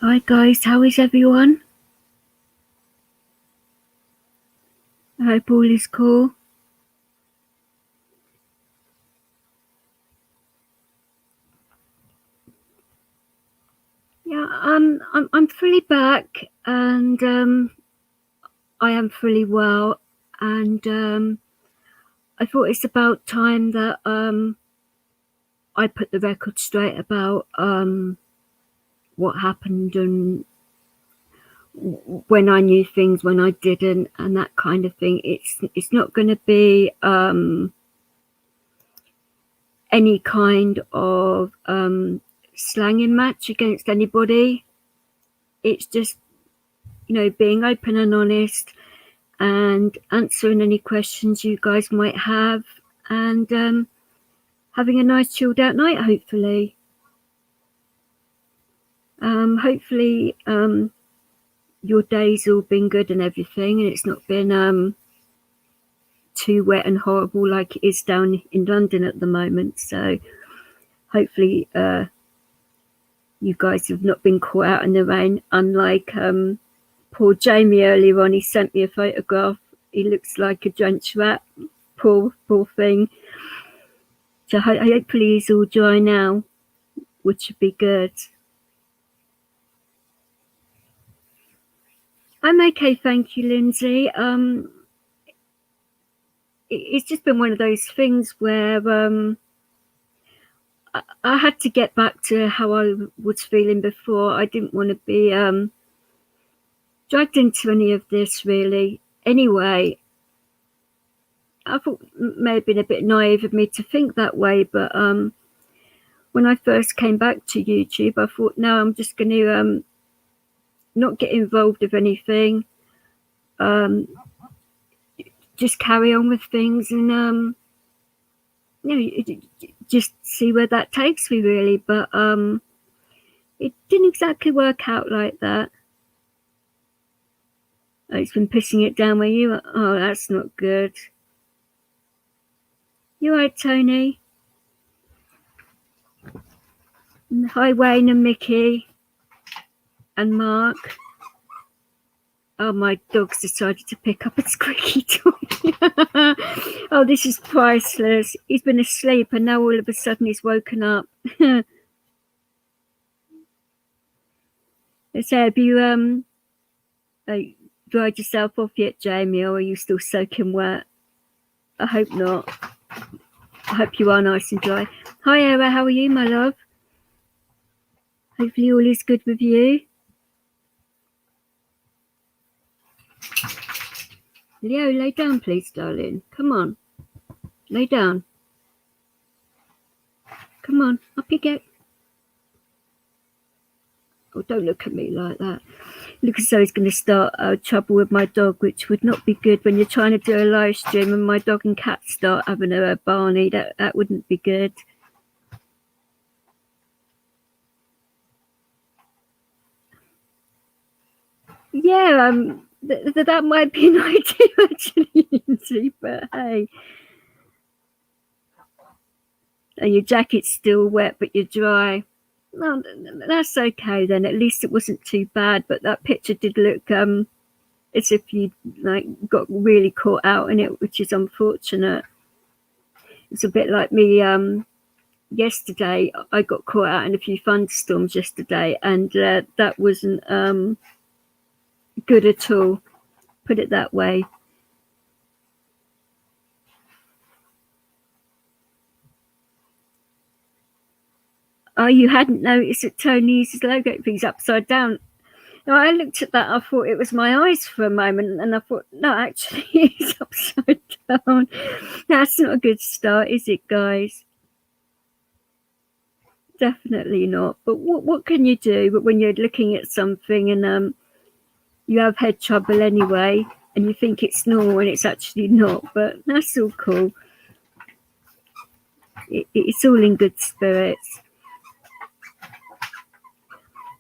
Hi guys, how is everyone? I hope all is cool. Yeah, I'm fully back, and I am fully well, and I thought it's about time that I put the record straight about what happened and when I knew things, when I didn't, and that kind of thing. It's not going to be any kind of slanging match against anybody. It's just, being open and honest and answering any questions you guys might have, and having a nice chilled out night, hopefully. Hopefully your day's all been good and everything, and it's not been too wet and horrible like it is down in London at the moment. So hopefully you guys have not been caught out in the rain, unlike poor Jamie earlier on. He sent me a photograph. He looks like a drenched rat. Poor thing. So hopefully he's all dry now, which would be good. I'm okay, thank you, Lindsay. It's just been one of those things where I had to get back to how I was feeling before. I didn't want to be dragged into any of this, really. Anyway, I thought it may have been a bit naive of me to think that way, but when I first came back to YouTube, I thought, no, I'm just going to not get involved with anything, just carry on with things, and just see where that takes me, really. But it didn't exactly work out like that. Oh, it's been pissing it down where you are. Oh, that's not good. You right, Tony? And hi, Wayne and Mickey and Mark. Oh, my dog's decided to pick up a squeaky toy. Oh, this is priceless. He's been asleep and now all of a sudden he's woken up. So have you dried yourself off yet, Jamie, or are you still soaking wet? I hope not. I hope you are nice and dry. Hi, Era. How are you, my love? Hopefully all is good with you. Leo, lay down, please, darling. Come on. Lay down. Come on. Up you get. Oh, don't look at me like that. Looks as though he's going to start trouble with my dog, which would not be good when you're trying to do a live stream and my dog and cat start having a Barney. That wouldn't be good. Yeah, that might be an idea actually, Lindsay, but hey. And your jacket's still wet, but you're dry. No, that's okay then. At least it wasn't too bad, but that picture did look as if you got really caught out in it, which is unfortunate. It's a bit like me yesterday. I got caught out in a few thunderstorms yesterday, and that wasn't good at all, put it that way. Oh, you hadn't noticed that Tony's logo thing's upside down? No, I looked at that, I thought it was my eyes for a moment, and I thought, no, actually it's upside down. That's not a good start, is it, guys? Definitely not. But what can you do? But when you're looking at something and you have head trouble anyway, and you think it's normal and it's actually not, but that's all cool. It's all in good spirits.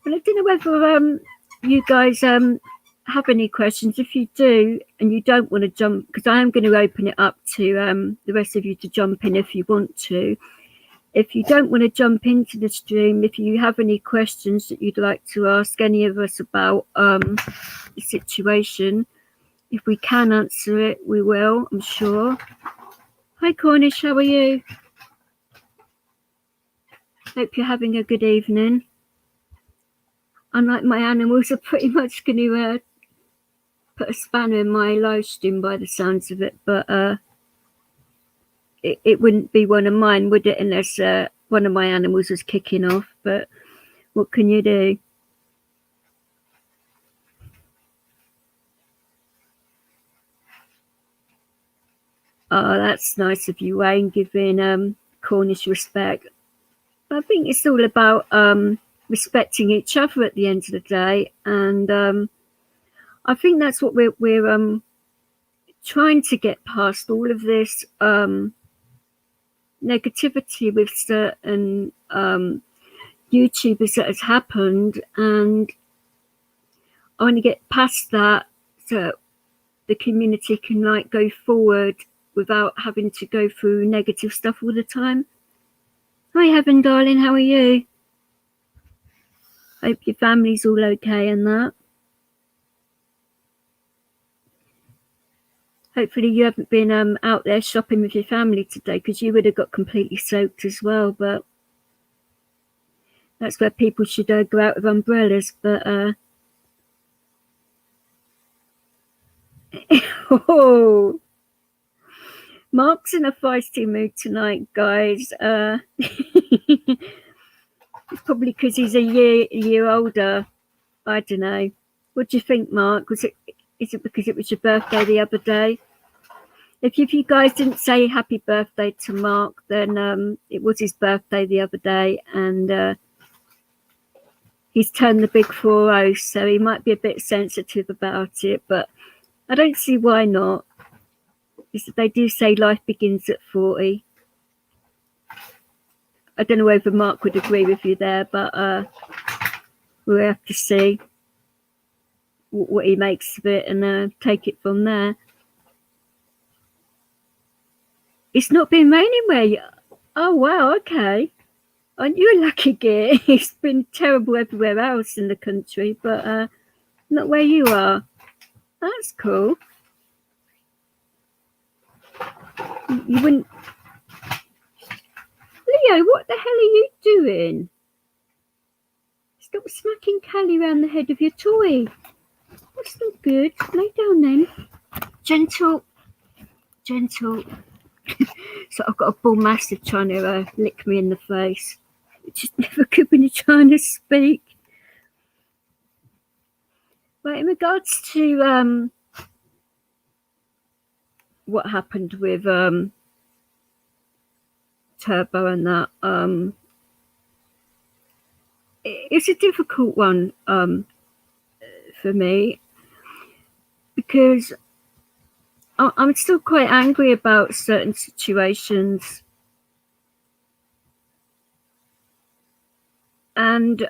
But I don't know whether you guys have any questions. If you do and you don't want to jump, because I am going to open it up to the rest of you to jump in if you want to. If you don't want to jump into the stream, if you have any questions that you'd like to ask any of us about the situation, if we can answer it, we will, I'm sure. Hi Cornish, how are you? Hope you're having a good evening. Unlike my animals are pretty much going to put a spanner in my live stream by the sounds of it, but it wouldn't be one of mine, would it, unless one of my animals was kicking off, but what can you do? Oh, that's nice of you, Wayne, giving Cornish respect. I think it's all about respecting each other at the end of the day, and I think that's what we're trying to get past all of this negativity with certain YouTubers that has happened, and I want to get past that so the community can like go forward without having to go through negative stuff all the time. Hi Heaven, darling, how are you? Hope your family's all okay and that. Hopefully you haven't been out there shopping with your family today, because you would have got completely soaked as well, but that's where people should go out with umbrellas. But oh, Mark's in a feisty mood tonight, guys. It's probably because he's a year older. I don't know. What do you think, Mark? Is it because it was your birthday the other day? If you guys didn't say happy birthday to Mark, then it was his birthday the other day, and he's turned the big 40, so he might be a bit sensitive about it, but I don't see why not. They do say life begins at 40. I don't know whether Mark would agree with you there, but we'll have to see what he makes of it and take it from there. It's not been raining where you... Oh, wow, okay. Aren't you a lucky git? It's been terrible everywhere else in the country, but not where you are. That's cool. You wouldn't... Leo, what the hell are you doing? Stop smacking Callie around the head of your toy. That's not good. Lay down then. Gentle. So I've got a bull mastiff trying to lick me in the face, which is never good when you're trying to speak. Right, in regards to what happened with Turbo and that, it's a difficult one for me, because I'm still quite angry about certain situations, and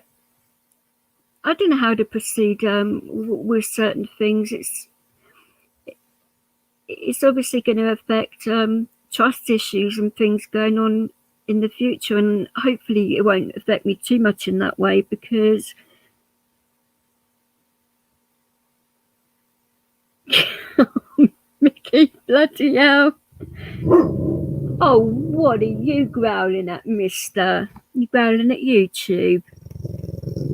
I don't know how to proceed with certain things. It's obviously going to affect trust issues and things going on in the future, and hopefully it won't affect me too much in that way, because Mickey, bloody hell. Oh, what are you growling at, mister? You growling at YouTube?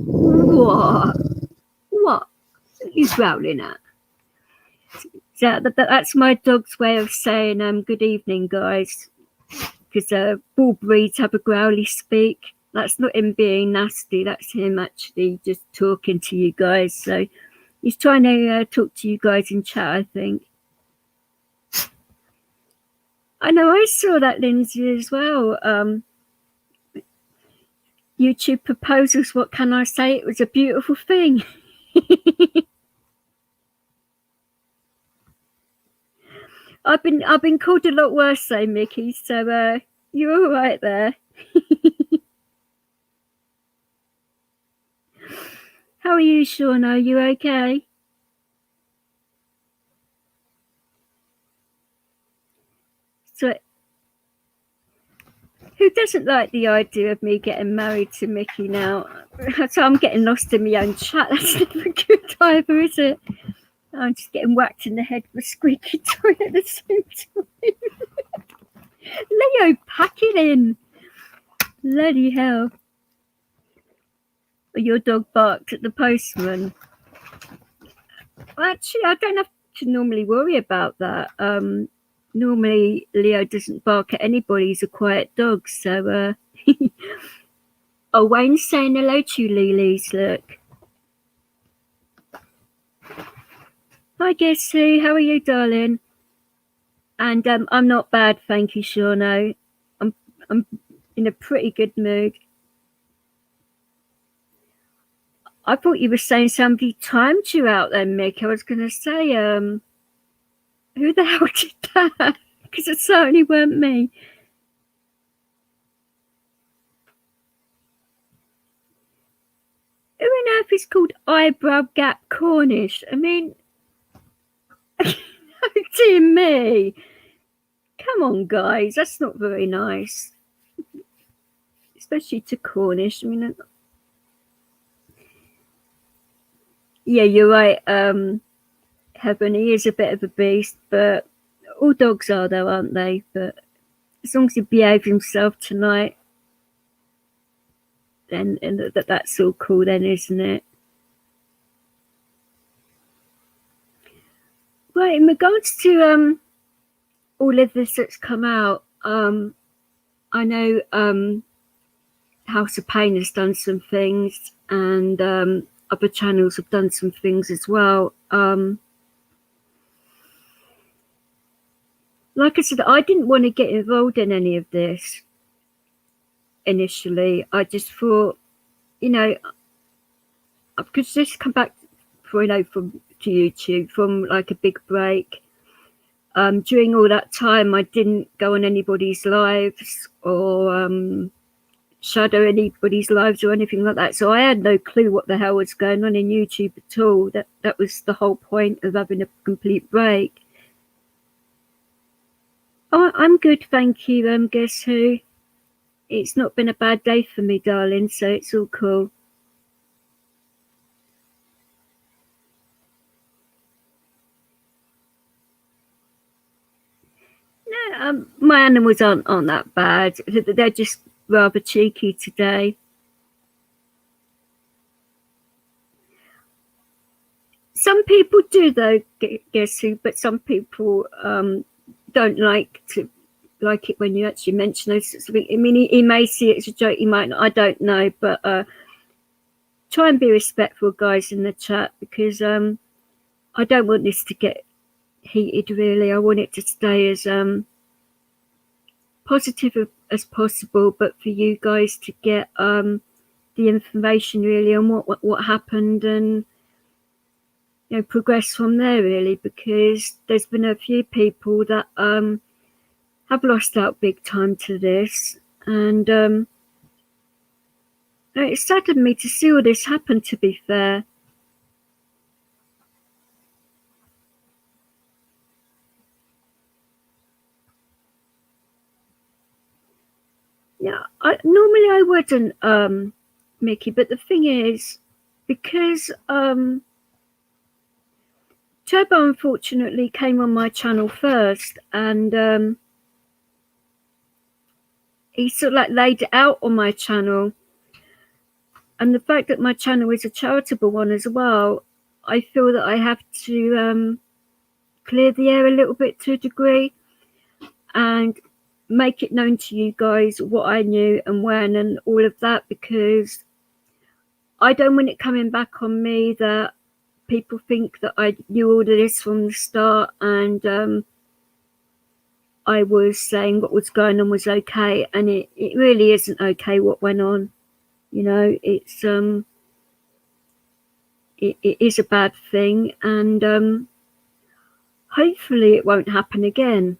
What are you growling at? So that's my dog's way of saying good evening, guys, because bull breeds have a growly speak. That's not him being nasty, that's him actually just talking to you guys. So he's trying to talk to you guys in chat, I think. I know, I saw that, Lindsay, as well. YouTube proposals, what can I say? It was a beautiful thing. I've been called a lot worse though, Mickey, so you're all right there. How are you, Sean? Are you okay? So who doesn't like the idea of me getting married to Mickey now? So I'm getting lost in my own chat. That's never good either, is it? I'm just getting whacked in the head with a squeaky toy at the same time. Leo, pack it in. Bloody hell. Your dog barked at the postman. Well, actually, I don't have to normally worry about that. Normally, Leo doesn't bark at anybody. He's a quiet dog. So, oh, Wayne's saying hello to you, Lilies. Look. Hi, Jessie. How are you, darling? And I'm not bad, thank you, Shauno. I'm in a pretty good mood. I thought you were saying somebody timed you out there, Mick. I was going to say, who the hell did that? Because it certainly weren't me. Who on earth is called Eyebrow Gap Cornish? I mean, oh dear me. Come on, guys. That's not very nice. Especially to Cornish. I mean, yeah, you're right. Heaven, he is a bit of a beast, but all dogs are, though, aren't they? But as long as he behaves himself tonight, then that's all cool, then, isn't it? Right, in regards to all of this that's come out, I know House of Pain has done some things, and other channels have done some things as well. Like I said, I didn't want to get involved in any of this initially. I just thought, I could just come back to YouTube from like a big break. During all that time, I didn't go on anybody's lives or shadow anybody's lives or anything like that. So I had no clue what the hell was going on in YouTube at all. That was the whole point of having a complete break. Oh, I'm good, thank you. Guess who? It's not been a bad day for me, darling, so it's all cool. No, my animals aren't that bad. They're just rather cheeky today. Some people do, though, guess who? But some people don't like it when you actually mention those sorts of things. I mean, he may see it as a joke, he might not, I don't know, but try and be respectful, guys, in the chat, because I don't want this to get heated, really. I want it to stay as positive as possible, but for you guys to get the information really on what happened, and progress from there, really, because there's been a few people that have lost out big time to this, and it saddened me to see all this happen, to be fair. Yeah, normally I wouldn't, Mickey, but the thing is, because Turbo unfortunately came on my channel first, and he sort of like laid it out on my channel, and the fact that my channel is a charitable one as well, I feel that I have to clear the air a little bit to a degree and make it known to you guys what I knew and when and all of that, because I don't want it coming back on me that people think that I knew all of this from the start, and I was saying what was going on was okay, and it really isn't okay what went on. It's it is a bad thing, and hopefully it won't happen again.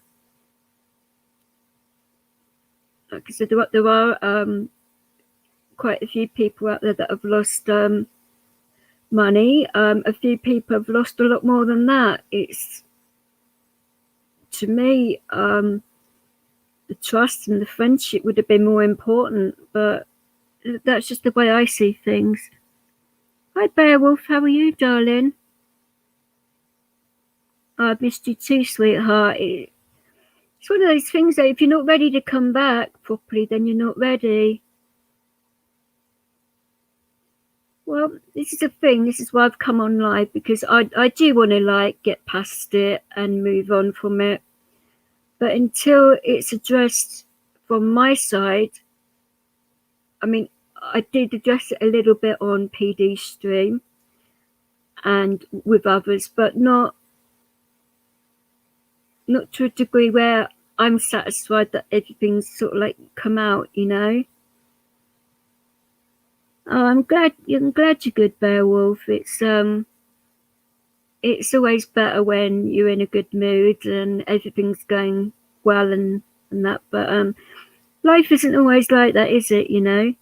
Because there are quite a few people out there that have lost money. A few people have lost a lot more than that. It's, to me, the trust and the friendship would have been more important, but that's just the way I see things. Hi Beowulf, how are you, darling? I've missed you too, sweetheart. It's one of those things that if you're not ready to come back properly, then you're not ready. Well, this is a thing. This is why I've come on live, because I do want to like get past it and move on from it. But until it's addressed from my side, I mean, I did address it a little bit on PD's stream and with others, but not to a degree where I'm satisfied that everything's sort of like come out, you know. Oh, I'm glad you're good, Beowulf. It's always better when you're in a good mood and everything's going well and that. But life isn't always like that, is it? You know.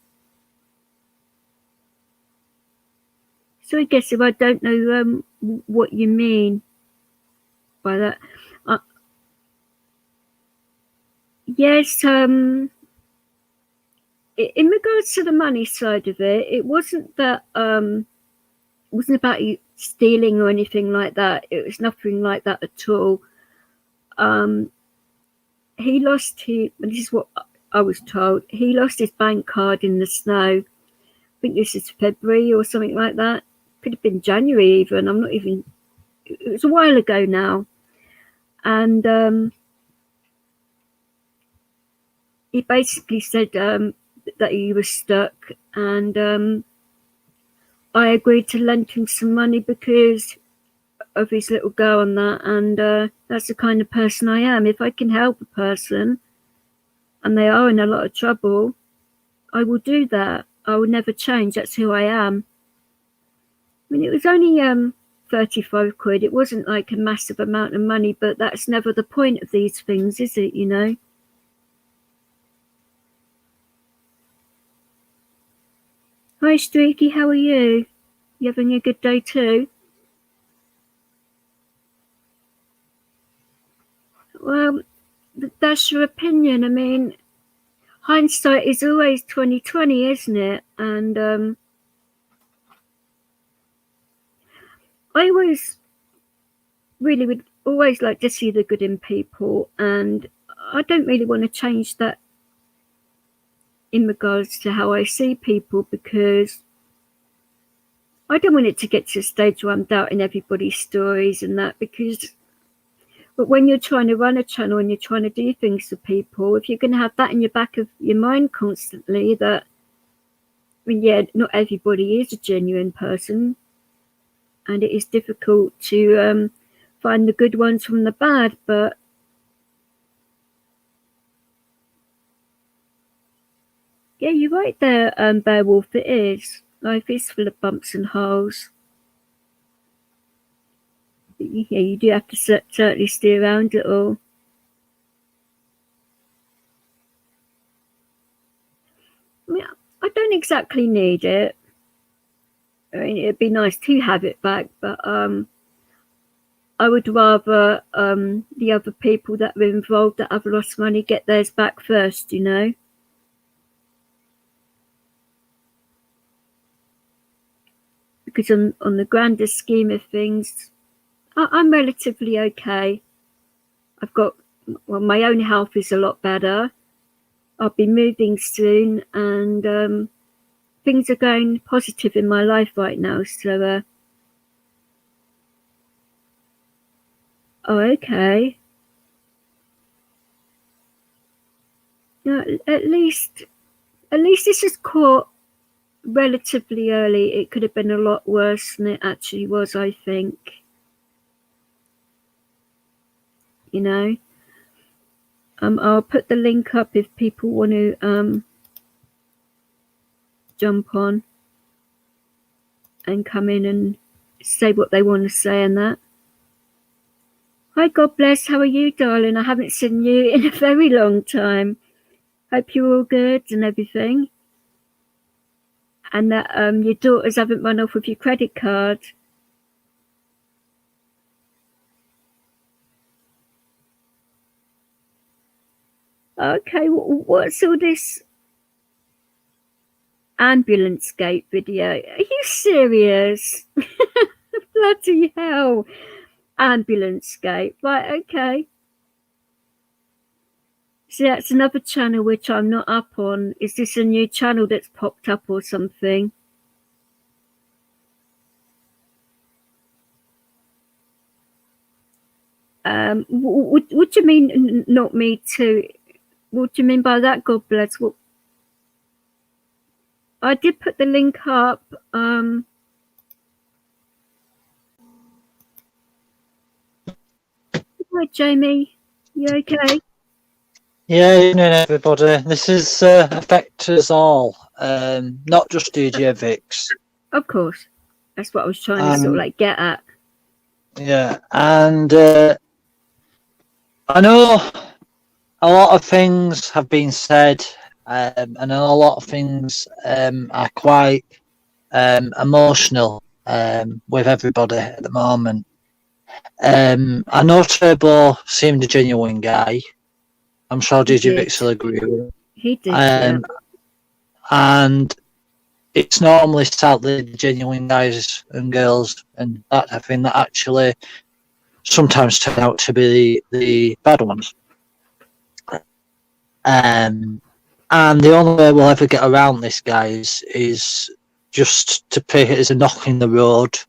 So I guess if I don't know what you mean by that, yes. In regards to the money side of it, it wasn't that it wasn't about you stealing or anything like that. It was nothing like that at all. He lost his, this is what I was told, he lost his bank card in the snow. I think this is February or something like that. Could have been January even. I'm not even, it was a while ago now. And he basically said that he was stuck, and I agreed to lend him some money because of his little go on that, and that's the kind of person I am. If I can help a person and they are in a lot of trouble, I will do that. I will never change. That's who I am. I mean, it was only 35 quid. It wasn't like a massive amount of money, but that's never the point of these things, is it, you know? Hi Streaky, how are you? You having a good day too? Well, that's your opinion. I mean, hindsight is always 20/20, isn't it? And I always really would always like to see the good in people, and I don't really want to change that in regards to how I see people, because I don't want it to get to a stage where I'm doubting everybody's stories and that, because but when you're trying to run a channel and you're trying to do things for people, if you're going to have that in your back of your mind constantly, that, I mean, yeah, not everybody is a genuine person, and it is difficult to find the good ones from the bad, but yeah, you're right there, Beowulf, it is. Life is full of bumps and holes. Yeah, you do have to certainly steer around it all. I mean, I don't exactly need it. I mean, it'd be nice to have it back, but I would rather the other people that were involved that have lost money get theirs back first, you know. Because on the grander scheme of things, I'm relatively okay. I've got, well, my own health is a lot better. I'll be moving soon, and things are going positive in my life right now. So, oh, okay. No, at least this is caught relatively early. It could have been a lot worse than it actually was, I think. You know, I'll put the link up if people want to jump on and come in and say what they want to say and that. Hi, God bless. How are you, darling? I haven't seen you in a very long time. Hope you're all good and everything, and that your daughters haven't run off with your credit card. Okay, what's all this ambulance gate video? Are you serious? Bloody hell. Ambulance gate. Right, okay. So that's another channel which I'm not up on. Is this a new channel that's popped up or something? What do you mean, not me too? What do you mean by that, God bless? Well, I did put the link up. Hi, Jamie. You okay? Yeah, evening everybody. This is affect us all, not just DJ Vix. Of course. That's what I was trying to sort of like get at. Yeah, and I know a lot of things have been said, and a lot of things are quite emotional with everybody at the moment. I know Turbo seemed a genuine guy. I'm sure DJ Vix will agree with it. He did, yeah. And it's normally sadly the genuine guys and girls and that type of thing that actually sometimes turn out to be the bad ones. And the only way we'll ever get around this, guys, is just to put it as a knock in the road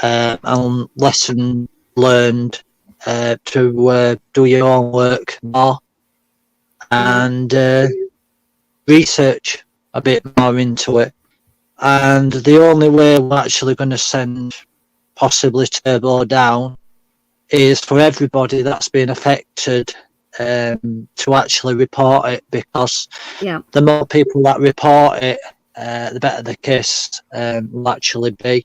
and lesson learned to do your own work more and research a bit more into it. And the only way we're actually going to send possibly Turbo down is for everybody that's been affected to actually report it, because the more people that report it, the better the case will actually be.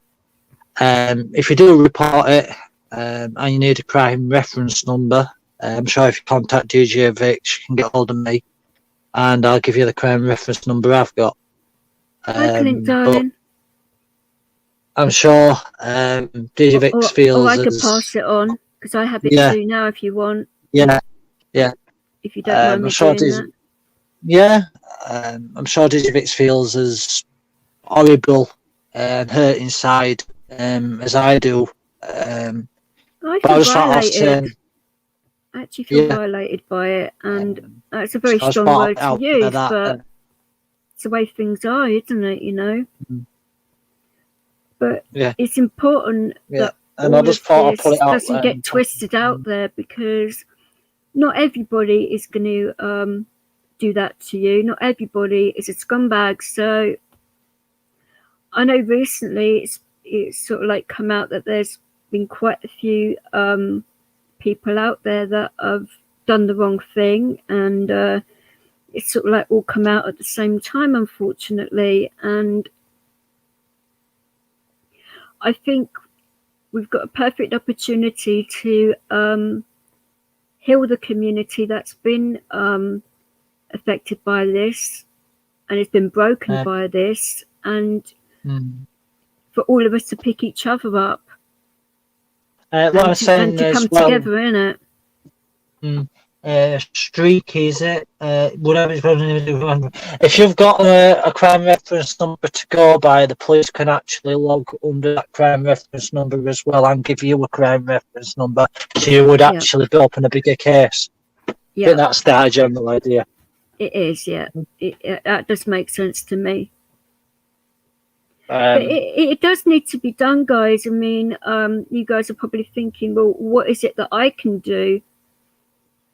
If you do report it and you need a crime reference number, I'm sure if you contact DJ Vix, you can get hold of me and I'll give you the crime reference number I've got. Hi, Clint, darling. I'm sure DJ Vix feels. Or I could pass it on because I have it too now. If you want. Yeah. If you don't mind me doing that. Yeah, I'm sure DJ Vix feels as horrible and hurt inside as I do. I feel violated. I actually feel violated by it, and that's a very strong word to use, but it's the way things are, isn't it? You know. But it's important that all of this doesn't get twisted out there, because not everybody is going to do that to you. Not everybody is a scumbag. So I know recently it's sort of like come out that there's been quite a few people out there that have done the wrong thing, and it's sort of like all come out at the same time, unfortunately. And I think we've got a perfect opportunity to heal the community that's been affected by this and has been broken by this, and for all of us to pick each other up and to come together, innit? Streak, is it? Whatever. If you've got a crime reference number to go by, the police can actually log under that crime reference number as well and give you a crime reference number, so you would actually open a bigger case. I think that's the general idea. It is, that does make sense to me. But it does need to be done, guys. I mean, you guys are probably thinking, well, what is it that I can do?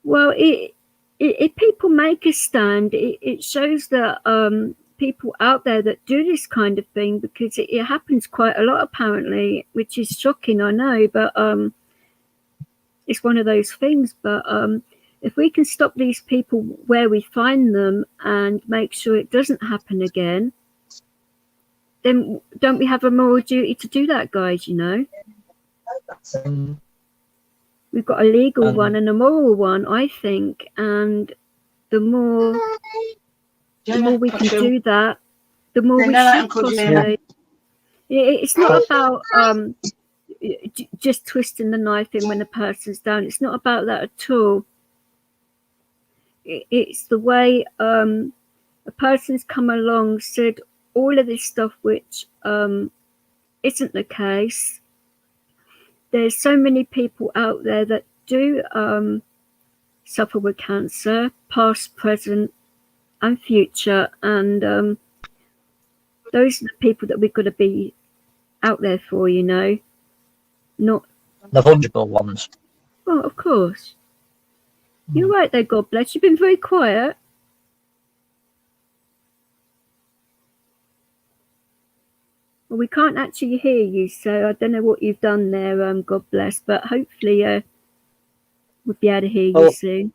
Well, if people make a stand, it shows that people out there that do this kind of thing, because it happens quite a lot apparently, which is shocking, I know, but it's one of those things. But if we can stop these people where we find them and make sure it doesn't happen again, then don't we have a moral duty to do that, guys, you know? We've got a legal one and a moral one, I think, and the more we can do that, the more we should possibly. It's not about just twisting the knife in when the person's down. It's not about that at all. it's the way a person's come along, said all of this stuff which isn't the case. There's so many people out there that do suffer with cancer, past, present, and future, and those are the people that we've got to be out there for, you know, not the vulnerable ones. Well, of course. You're right there, God bless. You've been very quiet. Well, we can't actually hear you, so I don't know what you've done there, God bless, but hopefully we'll be able to hear you soon.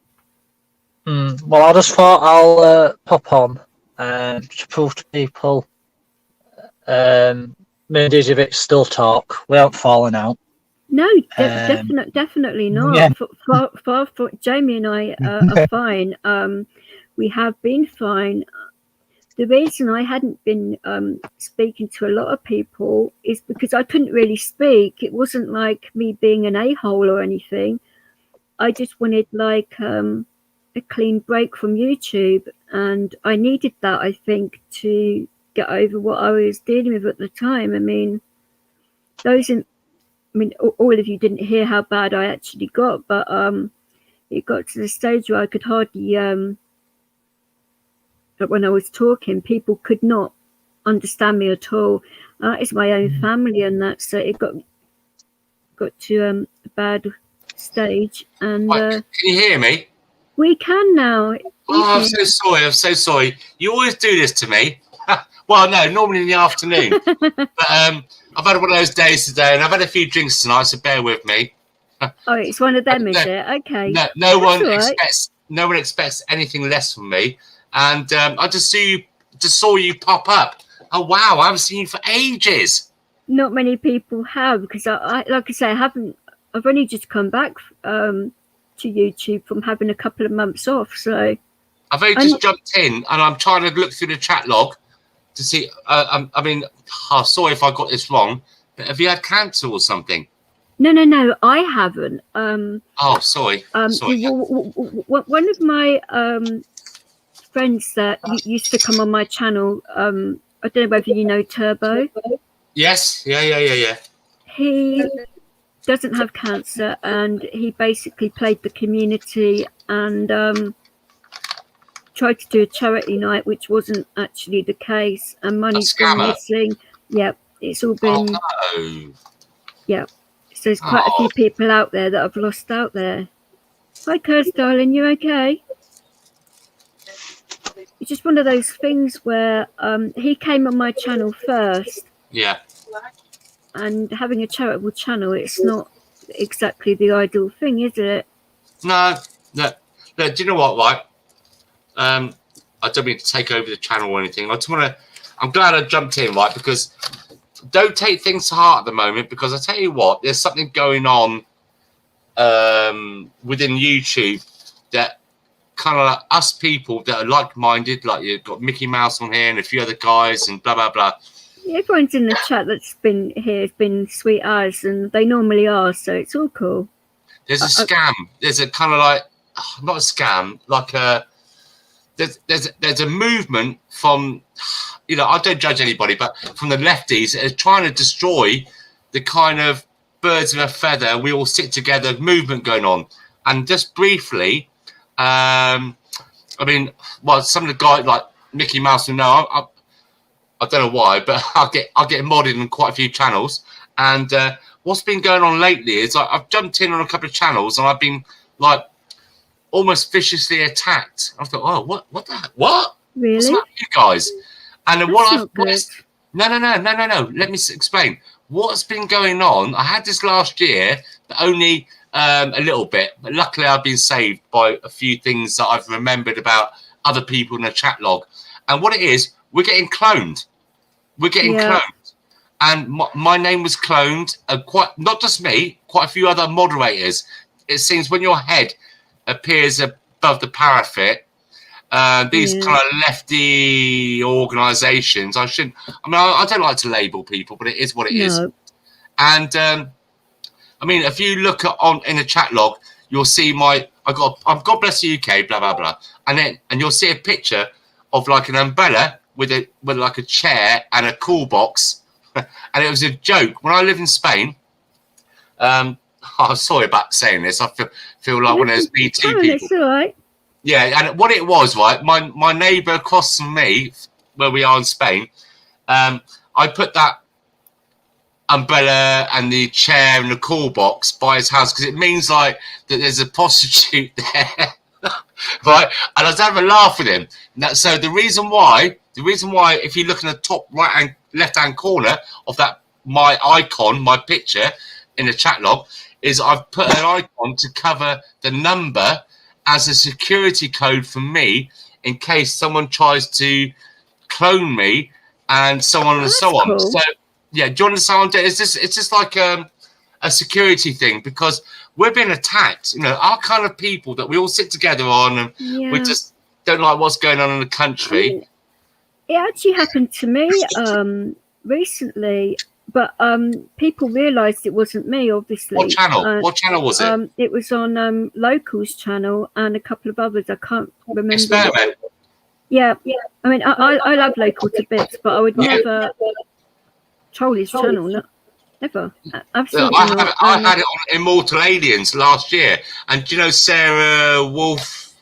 Well, I just thought I'll pop on to prove to people me and djvix still talk. We haven't fallen out. No, definitely not. Yeah. Far, Jamie and I are fine. We have been fine. The reason I hadn't been speaking to a lot of people is because I couldn't really speak. It wasn't like me being an a-hole or anything. I just wanted like a clean break from YouTube, and I needed that, I think, to get over what I was dealing with at the time. I mean, all of you didn't hear how bad I actually got, but it got to the stage where I could hardly when I was talking, people could not understand me at all. It's my own family and that, so it got to a bad stage. And can you hear me? We can now. Oh, I'm so sorry. You always do this to me. Well, no, normally in the afternoon. But I've had one of those days today, and I've had a few drinks tonight, so bear with me. Oh, it's one of them, is it? Okay. No one expects anything less from me. And I just saw you pop up. Oh wow, I haven't seen you for ages. Not many people have, because I like I say, I've only just come back to YouTube from having a couple of months off. So I've only just jumped in, and I'm trying to look through the chat log to see. Sorry if I got this wrong, but have you had cancer or something? No, I haven't. Sorry. One of my friends that used to come on my channel, I don't know whether you know Turbo. Yes, yeah. He doesn't have cancer, and he basically played the community and tried to do a charity night, which wasn't actually the case, and money's gone missing. Yep, it's all been. Oh, no. Yep. So there's quite a few people out there that I've lost out there. Hi, Curse, darling, you okay? It's just one of those things where he came on my channel first. Yeah. And having a charitable channel, it's not exactly the ideal thing, is it? No. Do you know what, right? I don't mean to take over the channel or anything. I'm glad I jumped in, right? Because don't take things to heart at the moment, because I tell you what, there's something going on within YouTube that kind of like us people that are like-minded, like you've got Mickey Mouse on here and a few other guys and blah, blah, blah. Everyone's in the chat that's been here has been sweet as, and they normally are, so it's all cool. There's a scam. There's a kind of like, not a scam, like a, there's a movement from, I don't judge anybody, but from the lefties that are trying to destroy the kind of birds of a feather, we all sit together movement going on. And just briefly, some of the guys like Mickey Mouse will know. I don't know why, but I'll get modded on quite a few channels. And what's been going on lately is I've jumped in on a couple of channels and I've been like almost viciously attacked. I thought, oh, what? Really? What's up, you guys? And then No. Let me explain. What's been going on? I had this last year, but only a little bit. But luckily, I've been saved by a few things that I've remembered about other people in the chat log. And what it is, we're getting cloned. Cloned. And my name was cloned. Not just me, quite a few other moderators. It seems when your head appears above the parapet, these kind of lefty organisations. I don't like to label people, but it is what it is. And if you look in the chat log, you'll see I've got God Bless the UK, blah blah blah, and you'll see a picture of like an umbrella with like a chair and a cool box, and it was a joke. When I lived in Spain, I'm sorry about saying this. I feel like one of those BT people. It's all right. Yeah, and what it was, right? My neighbour across from me, where we are in Spain, I put that umbrella and the chair and the cool box by his house because it means like that there's a prostitute there, right? And I was having a laugh with him. So the reason why, if you look in the top right and left hand corner of that my icon, my picture in the chat log, is I've put an icon to cover the number as a security code for me in case someone tries to clone me and so on and so on. Cool. So yeah, do you understand? It's just like a security thing because we're being attacked. You know, our kind of people that we all sit together on, and we just don't like what's going on in the country. It actually happened to me recently, but people realised it wasn't me. Obviously, what channel? What channel was it? It was on Local's channel and a couple of others. I can't remember. Experiment. Yeah. I mean, I love Local to bits, but I would never troll his channel. Never. Absolutely not. I had it on Immortal Aliens last year, and do you know Sarah Wolf?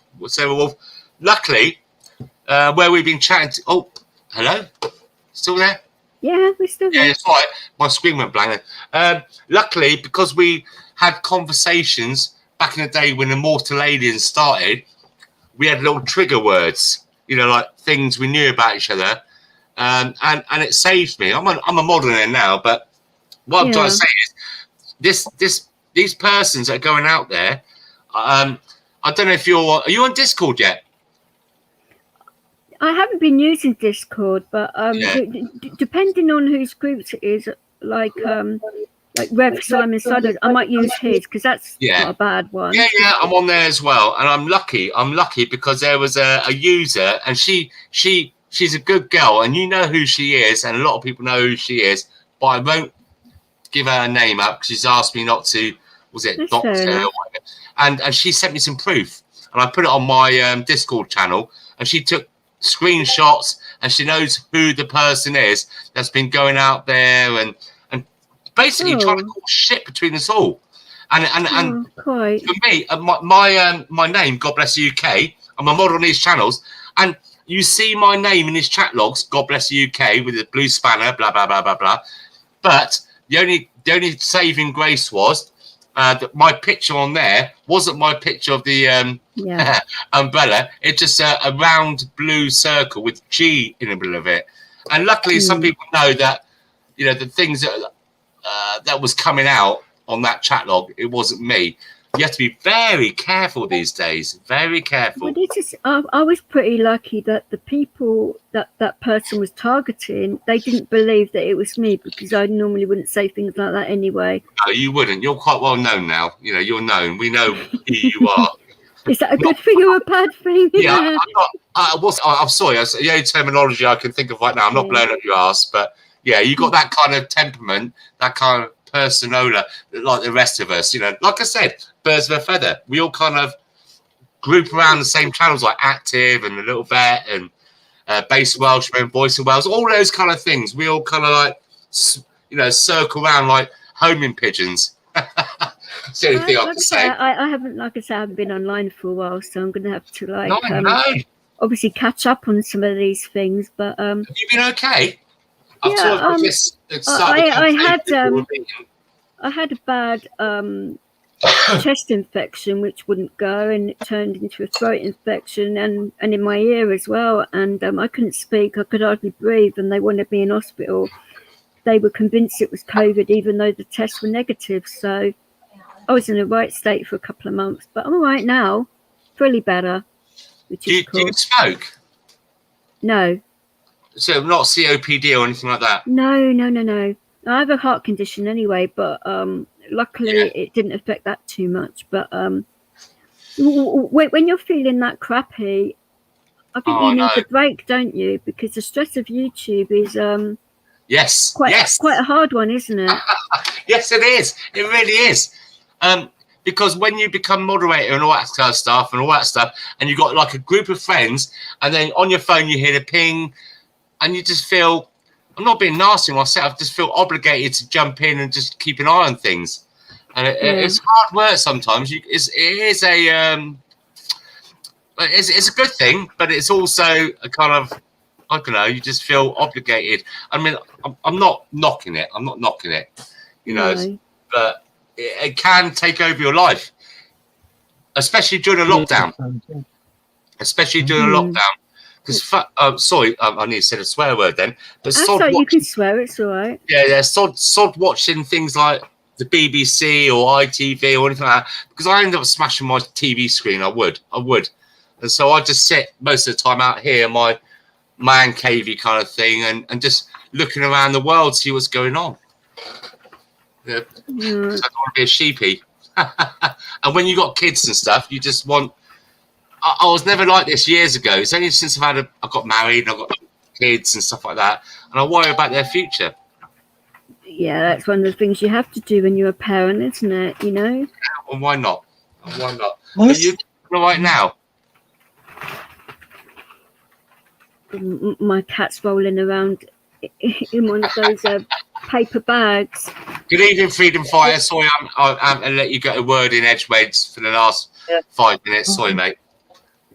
Luckily, where we've been chatting. Oh, hello, still there? Yeah, we're still there. Yeah, it's all right. My screen went blank. Luckily, because we had conversations back in the day when Immortal Aliens started, we had little trigger words. You know, like things we knew about each other, and it saved me. I'm a modern now, but what I'm trying to say is these persons that are going out there. I don't know if are you on Discord yet? I haven't been using Discord, but depending on whose groups it is, like Rev Simon Sudders, I might use his because that's not a bad one. Yeah, I'm on there as well, and I'm lucky because there was a user, and she's a good girl, and you know who she is, and a lot of people know who she is, but I won't give her name up because she's asked me not to. Was it dox her? And she sent me some proof, and I put it on my Discord channel, and she took screenshots, and she knows who the person is that's been going out there and basically trying to call shit between us all. And quite. For me, my name, God Bless the UK, I'm a model on these channels, and you see my name in his chat logs, God Bless the UK, with the blue spanner, blah blah blah blah blah. But the only saving grace was that my picture on there wasn't my picture of the umbrella. It's just a round blue circle with G in the middle of it. And luckily, some people know that, you know, the things that was coming out on that chat log, it wasn't me. You have to be very careful these days. Very careful. Well, I was pretty lucky that the people that person was targeting, they didn't believe that it was me because I normally wouldn't say things like that anyway. No, you wouldn't. You're quite well known now. You know, you're known. We know who you are. Is that a good thing or a bad thing? Yeah, I'm sorry. That's the only terminology I can think of right now. I'm not blowing up your ass, but yeah, you got that kind of temperament, that kind of persona, like the rest of us. You know, like I said, birds of a feather. We all kind of group around the same channels, like Active and the Little Vet and Base Welshman, Voice of Wales, all those kind of things. We all kind of like, you know, circle around like homing pigeons. That's the only thing I can say. I haven't been online for a while, so I'm going to have to obviously catch up on some of these things. But have you been okay? I had a bad chest infection which wouldn't go, and it turned into a throat infection and in my ear as well, and I couldn't speak, I could hardly breathe, and they wanted me in hospital. They were convinced it was COVID even though the tests were negative, so I was in a right state for a couple of months, but I'm all right now, fully better, which is cool. Do you smoke? No. So not COPD or anything like that? No. I have a heart condition anyway, but luckily it didn't affect that too much. But when you're feeling that crappy, I think you need a break, don't you? Because the stress of YouTube is quite a hard one, isn't it? Yes, it is. It really is. Because when you become moderator and all that kind of stuff and you've got like a group of friends, and then on your phone you hear the ping, and you just feel, I'm not being nasty myself, just feel obligated to jump in and just keep an eye on things. And it's hard work sometimes. It's a good thing, but it's also a kind of, I don't know, you just feel obligated. I mean, I'm not knocking it. You know, but it can take over your life, especially during a lockdown. Because, sorry, I need to say a swear word then. But you can swear, it's all right. Yeah, sod watching things like the BBC or ITV or anything like that. Because I end up smashing my TV screen. I would. And so I just sit most of the time out here, my man cavey kind of thing, and just looking around the world, see what's going on. Yeah. So I don't want to be a sheepy. And when you got kids and stuff, you just want. I was never like this years ago. It's only since I got married and I got kids and stuff like that, and I worry about their future. Yeah, that's one of the things you have to do when you're a parent, isn't it? You know. Well, why not? Are you all right now? My cat's rolling around in one of those paper bags. Good evening, Freedom Fighter. Sorry, I'm going to let you get a word in edgeways for the last 5 minutes. Sorry, mate.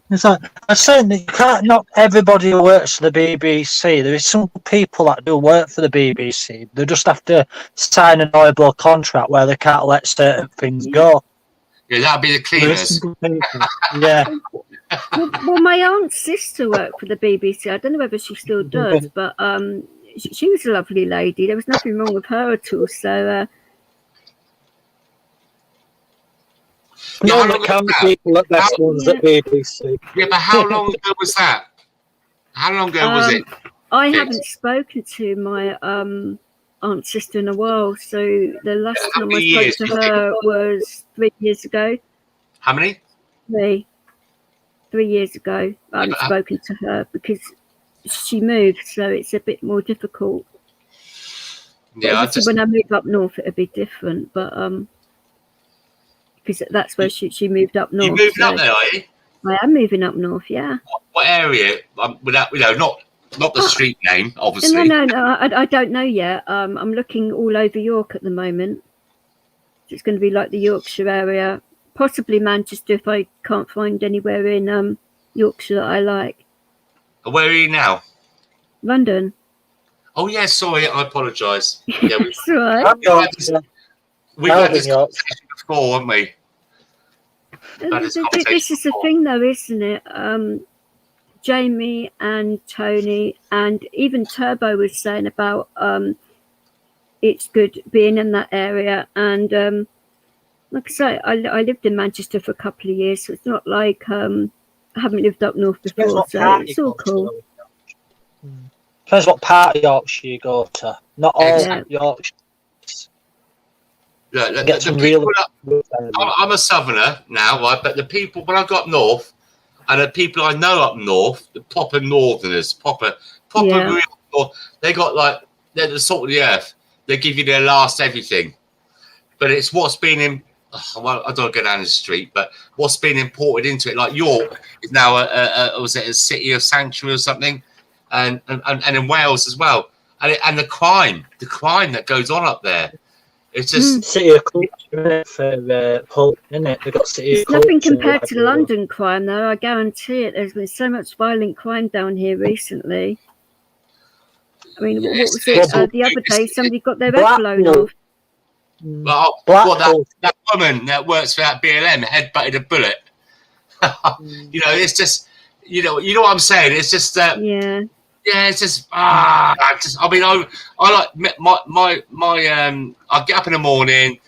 It's like, I'm saying that you can't knock everybody who works for the BBC. There is some people that do work for the BBC. They just have to sign an horrible contract where they can't let certain things go. Yeah, that'd be the cleaners. Yeah. Well, my aunt's sister worked for the BBC. I don't know whether she still does, but she was a lovely lady. There was nothing wrong with her at all. So. No, people at best ones at BBC. Yeah, but how long ago was that? How long ago was it? I haven't spoken to my aunt's sister in a while, so the last time I spoke to her was 3 years ago. How many? 3 years ago. I haven't spoken to her because she moved, so it's a bit more difficult. Yeah, when I move up north, it'll be different, but because that's where she moved up north. You moving up there, are you? I am moving up north, yeah. What area? Without, not the street name, obviously. No, I don't know yet. I'm looking all over York at the moment. It's going to be like the Yorkshire area, possibly Manchester if I can't find anywhere in Yorkshire that I like. Where are you now? London. Oh yeah, sorry, I apologise. Yeah, that's right. We've had this conversation before, haven't we? This is the thing, though, isn't it? Jamie and Tony and even Turbo was saying about it's good being in that area. And like I say, I lived in Manchester for a couple of years, so it's not like I haven't lived up north before, so it's all cool. Depends what part of Yorkshire you go to. Not all Yorkshire. I'm a southerner now, right? But the people, when I got up north, and the people I know up north, the proper northerners, proper real north, they got like, they're the salt of the earth. They give you their last everything. But it's what's been in, well, I don't go down the street, but what's been imported into it. Like York is now was it a city of sanctuary or something? And in Wales as well. And the crime that goes on up there. It's just city of culture for Hull, isn't it? They've got city of culture. Nothing compared to London crime, though. I guarantee it. There's been so much violent crime down here recently. I mean, what was it the other day? Somebody got their head blown off. Well, that woman that works for that BLM headbutted a bullet. It's just, you know what I'm saying. It's just that. Yeah, it's just I like my I get up in the morning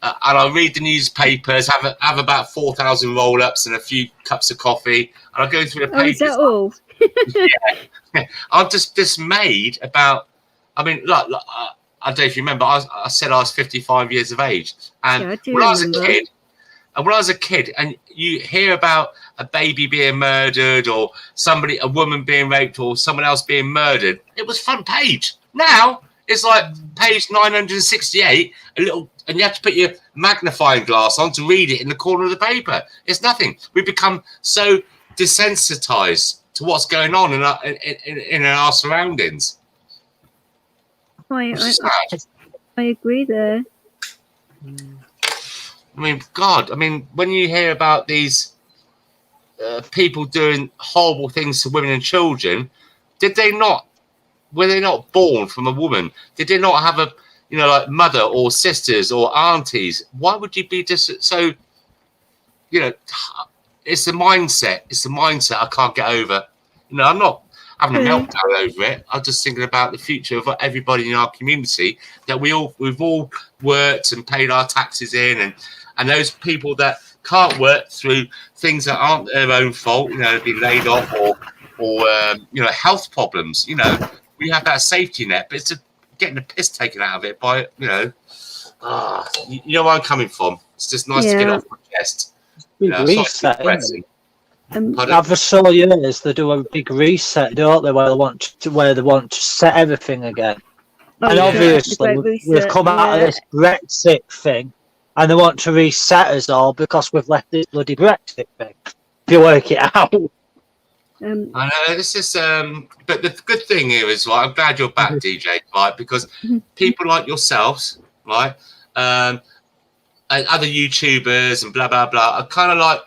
and I read the newspapers, have about 4,000 roll-ups and a few cups of coffee, and I go through the papers. Is that all? Yeah. I'm just dismayed about. I mean, like I don't know if you remember. I said I was 55 years of age, and when I was a kid, and you hear about a baby being murdered or a woman being raped or someone else being murdered, it was front page. Now It's like page 968, a little, and you have to put your magnifying glass on to read it in the corner of the paper. It's nothing. We've become so desensitized to what's going on in our surroundings. I agree there. I mean, God, I mean, when you hear about these people doing horrible things to women and children, were they not born from a woman? Did they not have a, like mother or sisters or aunties? Why would you be just so, it's the mindset. It's the mindset I can't get over. I'm not having a meltdown over it. I'm just thinking about the future of everybody in our community, that we've all worked and paid our taxes in, and those people that can't work through things that aren't their own fault, being laid off or health problems. We have that safety net, but it's just getting the piss taken out of it by, you know where I'm coming from. It's just nice to get off my chest. Reset, after so years, they do a big reset, don't they? Where they want to set everything again. And obviously, we've come out of this Brexit thing, and they want to reset us all because we've left this bloody Brexit thing. If you work it out. I know this is, but the good thing here is, right, I'm glad you're back, DJ, right? Because people like yourselves, right, and other YouTubers and blah blah blah, are kind of like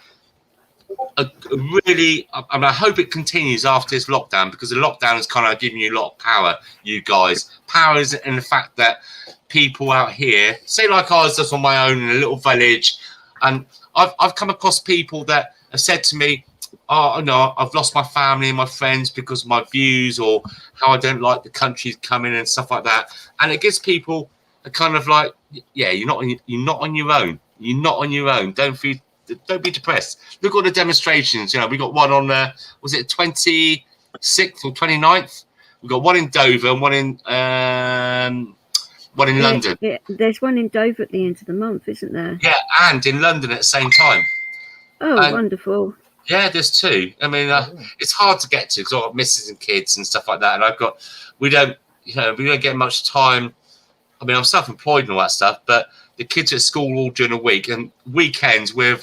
really. I mean, I hope it continues after this lockdown, because the lockdown is kind of giving you a lot of power. You guys, power is in the fact that people out here, say like I was just on my own in a little village, and I've come across people that have said to me, oh no, I've lost my family and my friends because of my views or how I don't like the country's coming and stuff like that. And it gives people a kind of like, yeah, you're not on your own. You're not on your own. Don't be depressed. Look at all the demonstrations. We got one on was it 26th or 29th? We got one in Dover and one in London. Yeah, there's one in Dover at the end of the month, isn't there? Yeah, and in London at the same time. Oh, wonderful. Yeah, there's two. I mean, it's hard to get to because I've got missus and kids and stuff like that, and we don't get much time. I mean, I'm self-employed and all that stuff, but the kids are at school all during the week, and weekends we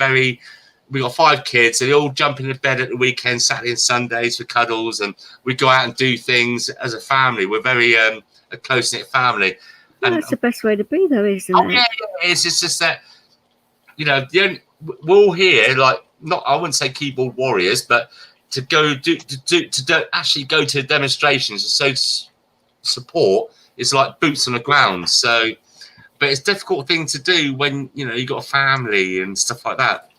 got 5 kids, so they all jump into bed at the weekend, Saturday and Sundays for cuddles, and we go out and do things as a family. We're very a close-knit family. Well, and that's the best way to be, though, isn't it? Yeah, it's just that, we're all here, like, not, I wouldn't say keyboard warriors, but to go actually go to demonstrations and so support is like boots on the ground. So, but it's a difficult thing to do when you've got a family and stuff like that.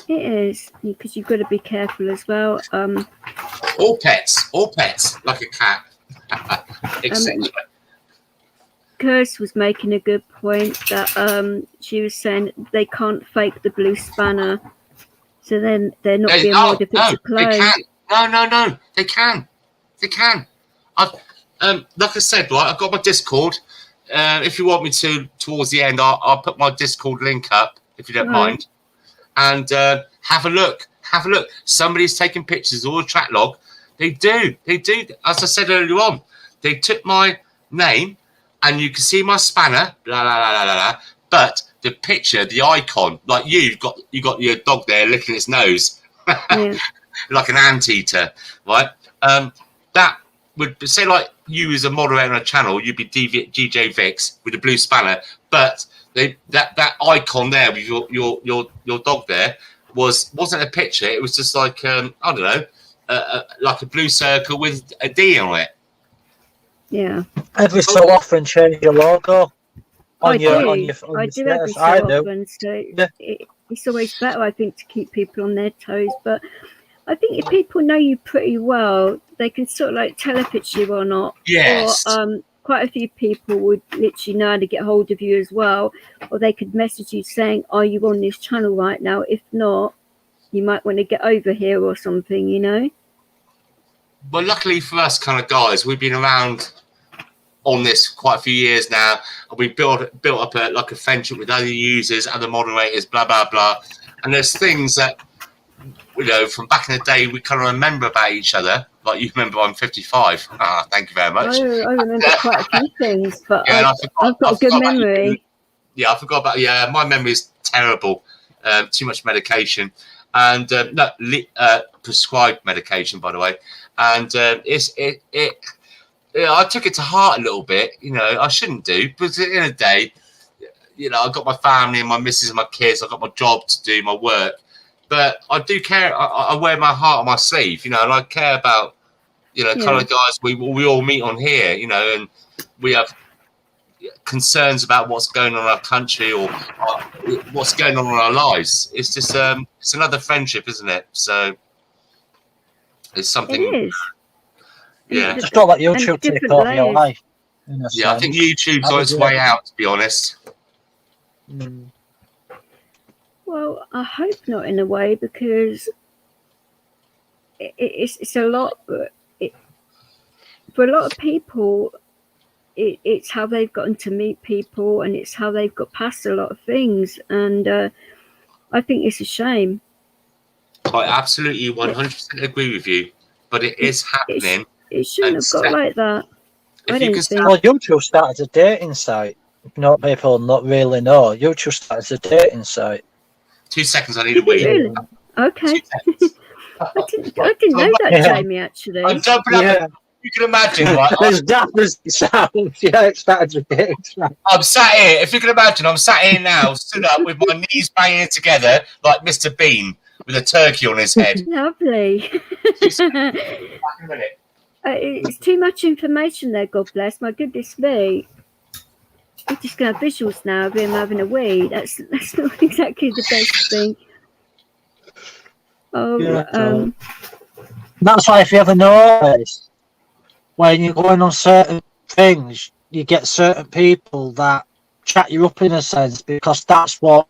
It is, because you've got to be careful as well. All pets, like a cat, etc. Kirst was making a good point that she was saying they can't fake the blue spanner, so then they're not being made a picture clothes. No, they can. I've like I said, right, I've got my Discord. If you want me to, towards the end, I'll put my Discord link up if you don't mind, and have a look. Somebody's taking pictures of all the track log. They do. As I said earlier on, they took my name. And you can see my spanner, blah, blah, blah, blah, blah, but the picture, the icon, like you got your dog there licking its nose, like an anteater, right? That would say, like, you as a moderator on a channel, you'd be DJ Vix with the blue spanner, but that icon there with your dog there wasn't a picture. It was just like I don't know, like a blue circle with a D on it. Yeah. Every so often change your logo on your status. Every so often, so it's always better, I think, to keep people on their toes. But I think if people know you pretty well, they can sort of like tell if it's you or not. Yes. Or quite a few people would literally know how to get hold of you as well, or they could message you saying, "Are you on this channel right now? If not, you might want to get over here or something." Well, luckily for us kind of guys, we've been around on this quite a few years now. We built up a friendship with other users, other moderators, blah, blah, blah. And there's things that, from back in the day, we kind of remember about each other, Like you remember, I'm 55. Thank you very much. I remember quite a few things, but Yeah, I've got a good memory. Yeah, I forgot about. Yeah, my memory is terrible. Too much medication, and prescribed medication, by the way. And I took it to heart a little bit. You know, I shouldn't do, but at the end of the day, you know, I've got my family and my missus and my kids. I've got my job to do, my work. But I do care. I wear my heart on my sleeve, you know, and I care about, you know, kind of guys we all meet on here, you know, and we have concerns about what's going on in our country or what's going on in our lives. It's just it's another friendship, isn't it? So it's something. It is. Yeah. Just don't let YouTube take over your life. Yeah, I think YouTube's on its way out, to be honest. Well, I hope not in a way, because it's a lot. For a lot of people, it's how they've gotten to meet people, and it's how they've got past a lot of things. And I think it's a shame. I absolutely 100% agree with you, but it is happening. It shouldn't have got like that. I don't think. Well, YouTube started a dating site. Not people not really know. YouTube started a dating site. 2 seconds, I need a wee. Really? Okay. I didn't know that, Jamie, actually. I'm jumping up. Yeah. You can imagine, right? As daft as it sounds, yeah, it started a dating site. I'm sat here. If you can imagine, I'm sat here now, stood up with my knees banging together like Mr. Bean with a turkey on his head. Lovely. It's too much information there, God bless. My goodness me. We're just going to have visuals now of him having a wee. That's not exactly the best thing. Oh, that's why if you ever notice, when you're going on certain things, you get certain people that chat you up in a sense, because that's what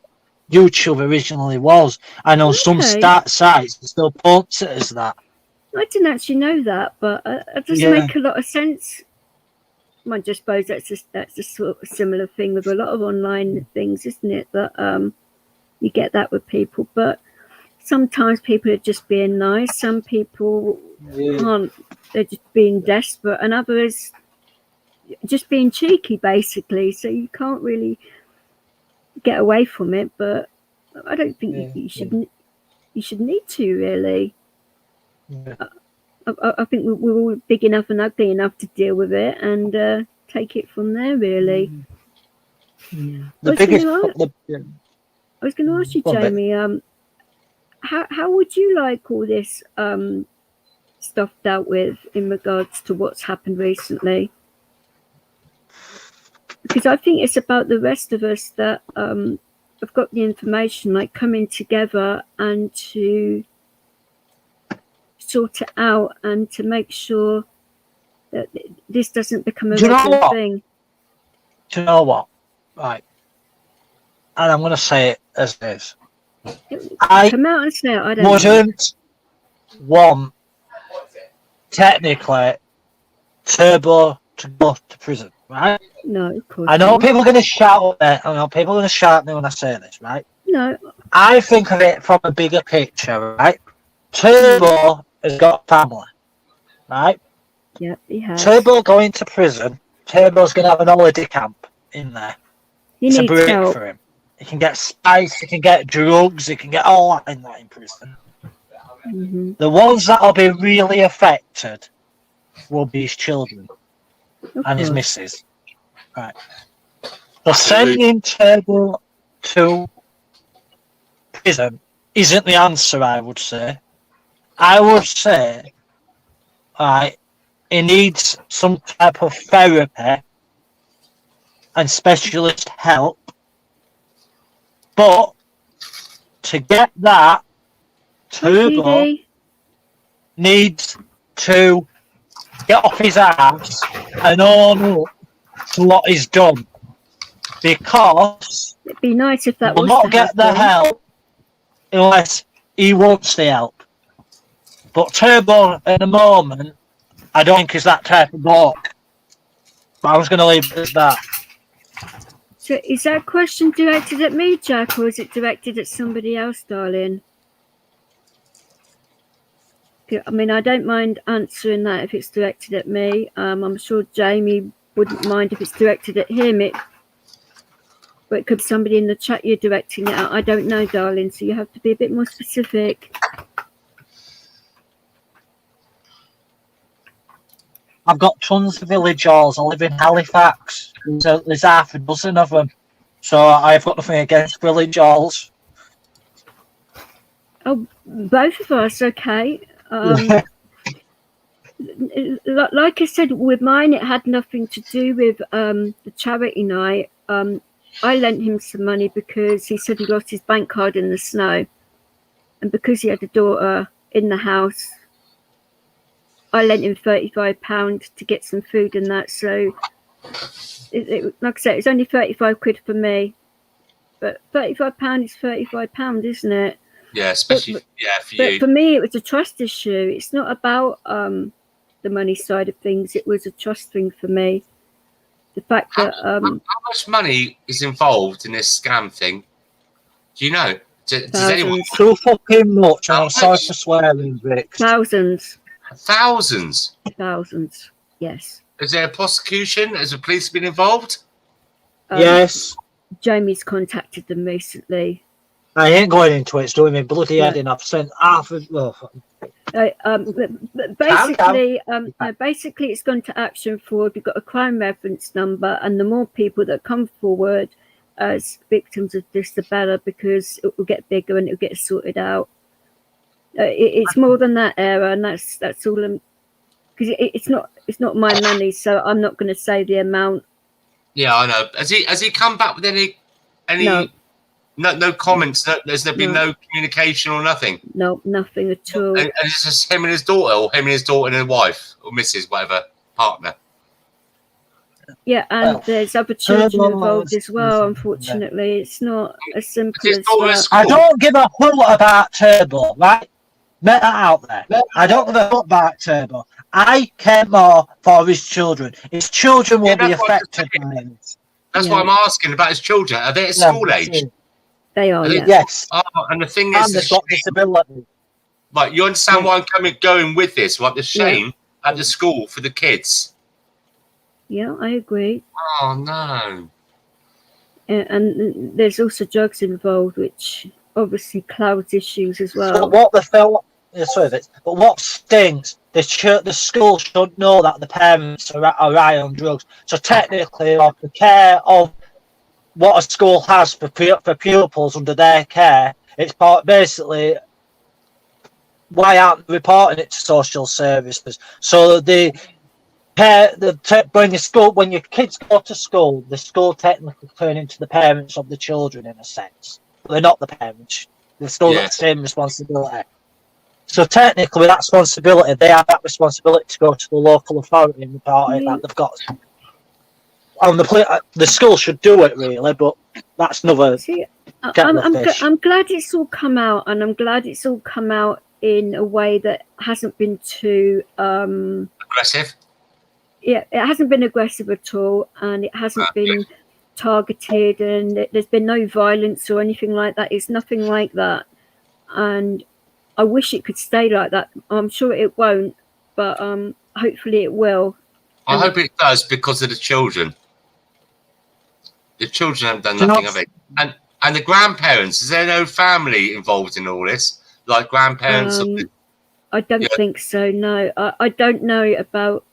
YouTube originally was. And on some sites, it still points it as that. I didn't actually know that, but it doesn't make a lot of sense. I just suppose that's a sort of similar thing with a lot of online things, isn't it? That you get that with people, but sometimes people are just being nice. Some people aren't; they're just being desperate, and others just being cheeky, basically. So you can't really get away from it. But I don't think you should. You should need to really. I think we're all big enough and ugly enough to deal with it and take it from there, really. I was going to ask you, Jamie, how would you like all this stuff dealt with in regards to what's happened recently? Because I think it's about the rest of us that have got the information, like coming together and to sort it out and to make sure that this doesn't become a regular thing. Do you know what? Right. And I'm going to say it as is. I come out and say it. I don't wouldn't want, technically, Turbo to go to prison, right? No, of course. I know people are going to shout at me. I know people are going to shout at me when I say this, right? No. I think of it from a bigger picture, right? Turbo has got family, right? Yep, he has. Turbo going to prison. Turbo's going to have an holiday camp in there. It's a break for him. He can get spice, he can get drugs, he can get all that in prison. Mm-hmm. The ones that will be really affected will be his children and his missus. Right. So sending Turbo to prison isn't the answer, I would say. I would say, he needs some type of therapy and specialist help. But to get that, Turbo needs to get off his ass and own up to what he's done. Because it'd be nice if that will not get the help unless he wants the help. But Turbo, at the moment, I don't think is that type of bloke. But I was going to leave it at that. So is that question directed at me, Jack, or is it directed at somebody else, darling? I mean, I don't mind answering that if it's directed at me. I'm sure Jamie wouldn't mind if it's directed at him. But it could be somebody in the chat you're directing it at. I don't know, darling. So you have to be a bit more specific. I've got tons of village halls. I live in Halifax. There's half a dozen of them. So I've got nothing against village halls. Oh, both of us, okay. Like I said, with mine, it had nothing to do with the charity night. I lent him some money because he said he lost his bank card in the snow. And because he had a daughter in the house, I lent him £35 to get some food and that. So, like I said, it's only 35 quid for me. But £35 is £35, isn't it? Yeah, especially for you. But for me, it was a trust issue. It's not about the money side of things. It was a trust thing for me. The fact that how much money is involved in this scam thing? Do you know? Does anyone? So fucking much. I'm sorry for swearing, Vic. Thousands. Thousands. Thousands. Yes. Is there a prosecution? Has the police been involved? Yes. Jamie's contacted them recently. I ain't going into it. It's doing me bloody head in. I've sent half of. Basically, it's gone to action forward. We've got a crime reference number, and the more people that come forward as victims of this, the better, because it will get bigger and it will get sorted out. It's more than that, Era, and that's all. Because it's not my money, so I'm not going to say the amount. Yeah, I know. Has he come back with any? No comments. There's been no communication or nothing. No, nothing at all. And it's just him and his daughter, or him and his daughter and his wife, or Mrs. whatever partner. Yeah, and there's other children involved as well. Unfortunately, it's not as simple as that. I don't give a hoot about Turbo, right? Get that out there. I don't give a hoot about Turbo. I care more for his children. His children will be affected by it. That's why I'm asking about his children. Are they at school age? They are, yes. Oh, and the thing is, they've got disability. Right, you understand why I'm going with this, right? The shame at the school for the kids. Yeah, I agree. Oh, no. And there's also drugs involved, which obviously clouds issues as well. So but what stinks, the school should know that the parents are high on drugs. So technically, of the care of what a school has for pupils under their care, it's basically why aren't they reporting it to social services? So when your kids go to school, the school technically turn into the parents of the children in a sense. They're not the parents. They've still got the same responsibility. So technically, with that responsibility, they have that responsibility to go to the local authority and report it that they've got. And the school should do it really, but that's another. See, I'm glad it's all come out, and I'm glad it's all come out in a way that hasn't been too aggressive. Yeah, it hasn't been aggressive at all, and it hasn't been targeted, and there's been no violence or anything like that. It's nothing like that, and I wish it could stay like that. I'm sure it won't, but hopefully it will. I hope it does, because of the children. The children haven't done nothing of it, and the grandparents. Is there no family involved in all this, like grandparents? I don't think so. No, I don't know about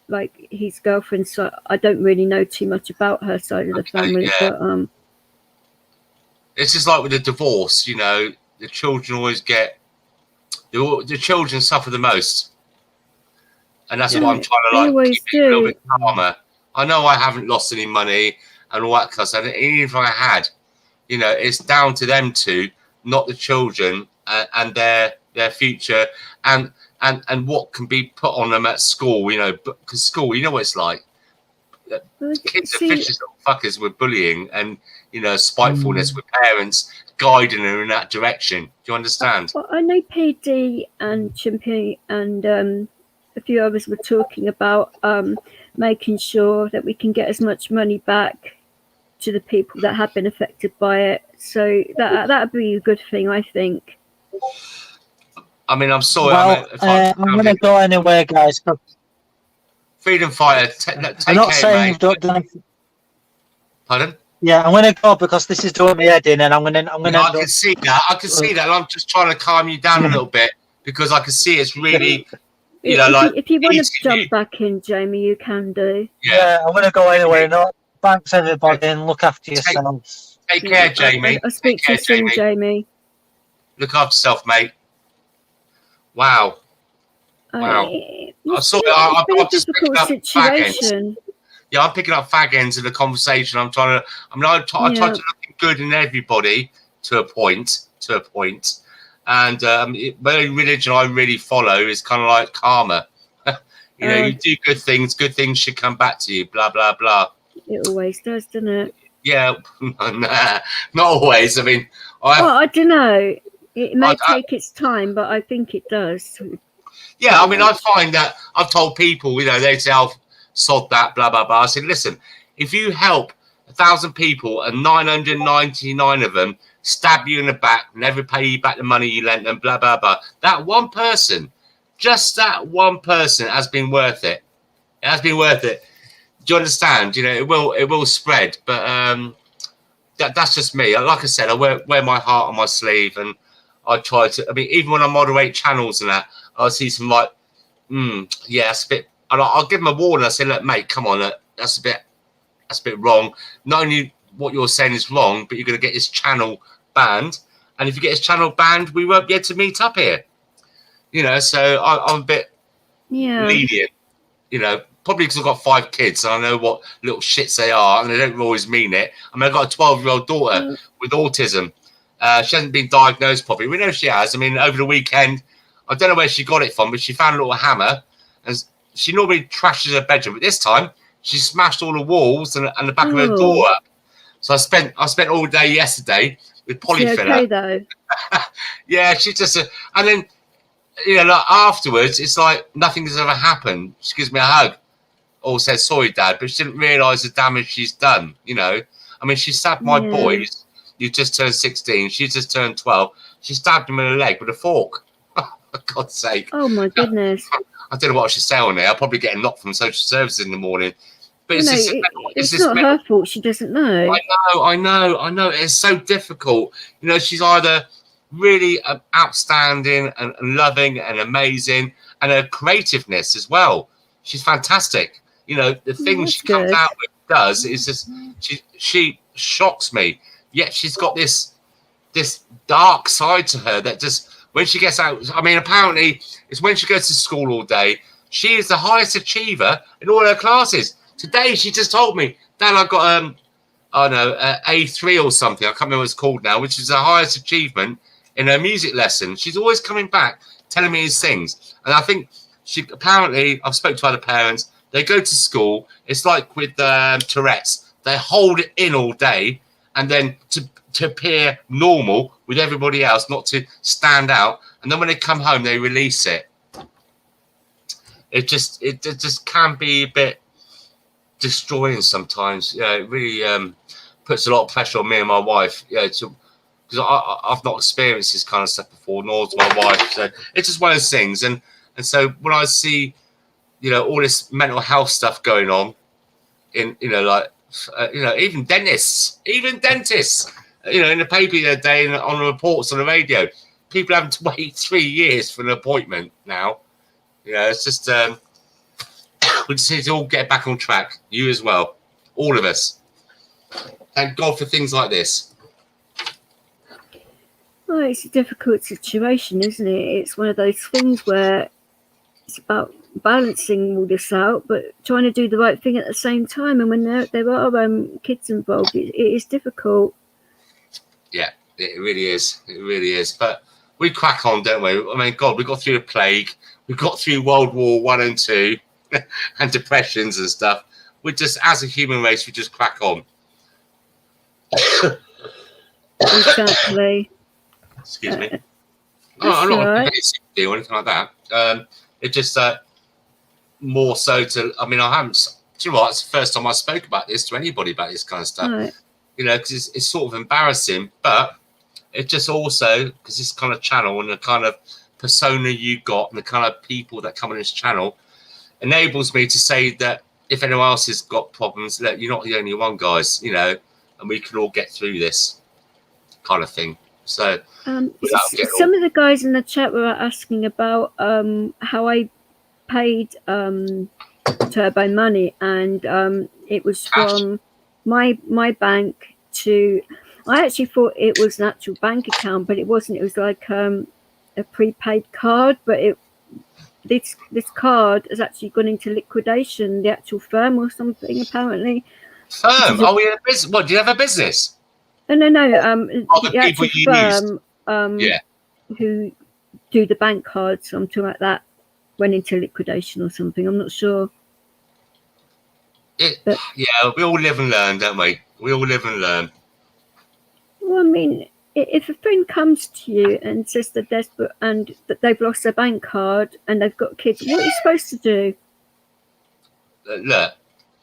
like his girlfriend, so I don't really know too much about her side of the family. But it's just like with the divorce, you know, the children always get the children suffer the most, and that's why I'm trying to keep it a little bit calmer. I know I haven't lost any money and all that kind of stuff, and even if I had, you know, it's down to them two, not the children and their future and what can be put on them at school, you know, because school, you know what it's like. Kids are vicious little fuckers with bullying and, you know, spitefulness with parents guiding them in that direction. Do you understand? Well, I know PD and Chimpy and a few others were talking about making sure that we can get as much money back to the people that have been affected by it. So that would be a good thing, I think. I mean, I'm sorry. Well, I'm going to go anyway, guys. Freedom fighter, take I'm not care, saying mate. don't. Pardon? Yeah, I'm going to go because this is doing my head in, and I'm going to. I can see that. I can see that. And I'm just trying to calm you down a little bit because I can see it's really, you know, if you want to jump back in, Jamie, you can do. Yeah, I'm going to go anyway. No, thanks everybody, and look after yourselves. Take care, Jamie. I'll speak to you soon, Jamie. Look after yourself, mate. Wow. Wow. It's been a difficult situation. Yeah, I'm picking up fag ends in the conversation. I try to look good in everybody to a point. And the only religion I really follow is kind of like karma. You know, you do good things should come back to you, blah, blah, blah. It always does, doesn't it? Yeah, nah, not always. I mean, I don't know. It may take its time, but I think it does. Yeah, I mean, I find that I've told people, you know, they say, "I'll sod that," blah blah blah. I said, listen, if you help 1,000 people and 999 of them stab you in the back, never pay you back the money you lent them, blah blah blah, that one person, just that one person, has been worth it. It has been worth it. Do you understand? You know, it will spread, but that's just me. Like I said, I wear my heart on my sleeve, and I try to. I mean, even when I moderate channels and that, I see some like, yeah, that's a bit. And I'll give them a warning. I say, look, mate, come on, that's a bit wrong. Not only what you're saying is wrong, but you're going to get his channel banned. And if you get his channel banned, we won't be able to meet up here. You know, so I'm a bit lenient. You know, probably because I've got 5 kids and I know what little shits they are, and they don't always mean it. I mean, I've got a 12-year-old daughter with autism. She hasn't been diagnosed properly. We know she has. I mean, over the weekend, I don't know where she got it from, but she found a little hammer, and she normally trashes her bedroom, but this time she smashed all the walls and the back of her door up. So I spent all day yesterday with polyfiller. Okay, though. Yeah, she's just and then, you know, like afterwards, it's like nothing has ever happened. She gives me a hug, or says sorry, Dad, but she didn't realise the damage she's done. You know, I mean, she stabbed my boys. You just turned 16. She just turned 12. She stabbed him in the leg with a fork. For God's sake. Oh my goodness. I don't know what I should say on there. I'll probably get a knock from social services in the morning. But it's not her fault. She doesn't know. I know. It's so difficult. You know, she's either really outstanding and loving and amazing, and her creativeness as well. She's fantastic. You know, the things she comes out with does is just she shocks me. Yet she's got this dark side to her that just, when she gets out, I mean, apparently it's when she goes to school all day, she is the highest achiever in all her classes. Today she just told me, Dad, I got A3 or something. I can't remember what it's called now, which is the highest achievement in her music lesson. She's always coming back telling me these things, and I think she apparently, I've spoken to other parents. They go to school. It's like with Tourette's. They hold it in all day, and then to appear normal with everybody else, not to stand out. And then when they come home, they release it. It just can be a bit destroying sometimes. Yeah, it really puts a lot of pressure on me and my wife. Yeah, because I've not experienced this kind of stuff before, nor has my wife. So it's just one of those things. And so when I see, you know, all this mental health stuff going on in, you know, like, you know, even dentists, you know, in the paper the other day and on the reports on the radio, people having to wait 3 years for an appointment now. You know, it's just, we just need to all get back on track. You as well. All of us. Thank God for things like this. Well, it's a difficult situation, isn't it? It's one of those things where it's about balancing all this out, but trying to do the right thing at the same time. And when there are kids involved, it is difficult. Yeah, it really is. It really is. But we crack on, don't we? I mean, God, we got through the plague. We got through World War I and II and depressions and stuff. We just, as a human race, we just crack on. Exactly. Excuse me. I'm not going to or anything like that. It just more so to, I mean, I haven't, do you know what? It's the first time I spoke about this to anybody about this kind of stuff. Right. You know, because it's sort of embarrassing, but it just also, because this kind of channel and the kind of persona you got and the kind of people that come on this channel enables me to say that if anyone else has got problems, that you're not the only one, guys, you know, and we can all get through this kind of thing. So some of the guys in the chat were asking about how I paid Turbo money, and it was from my bank to, I actually thought it was an actual bank account, but it wasn't. It was like a prepaid card, but this card has actually gone into liquidation, the actual firm or something, apparently. Firm? Are we in a business? What, do you have a business? No. The actual firm yeah, who do the bank cards, something like that, went into liquidation or something. I'm not sure. Yeah, we all live and learn, don't we? We all live and learn. Well, I mean, if a friend comes to you and says they're desperate and that they've lost their bank card and they've got kids, what are you supposed to do? Look,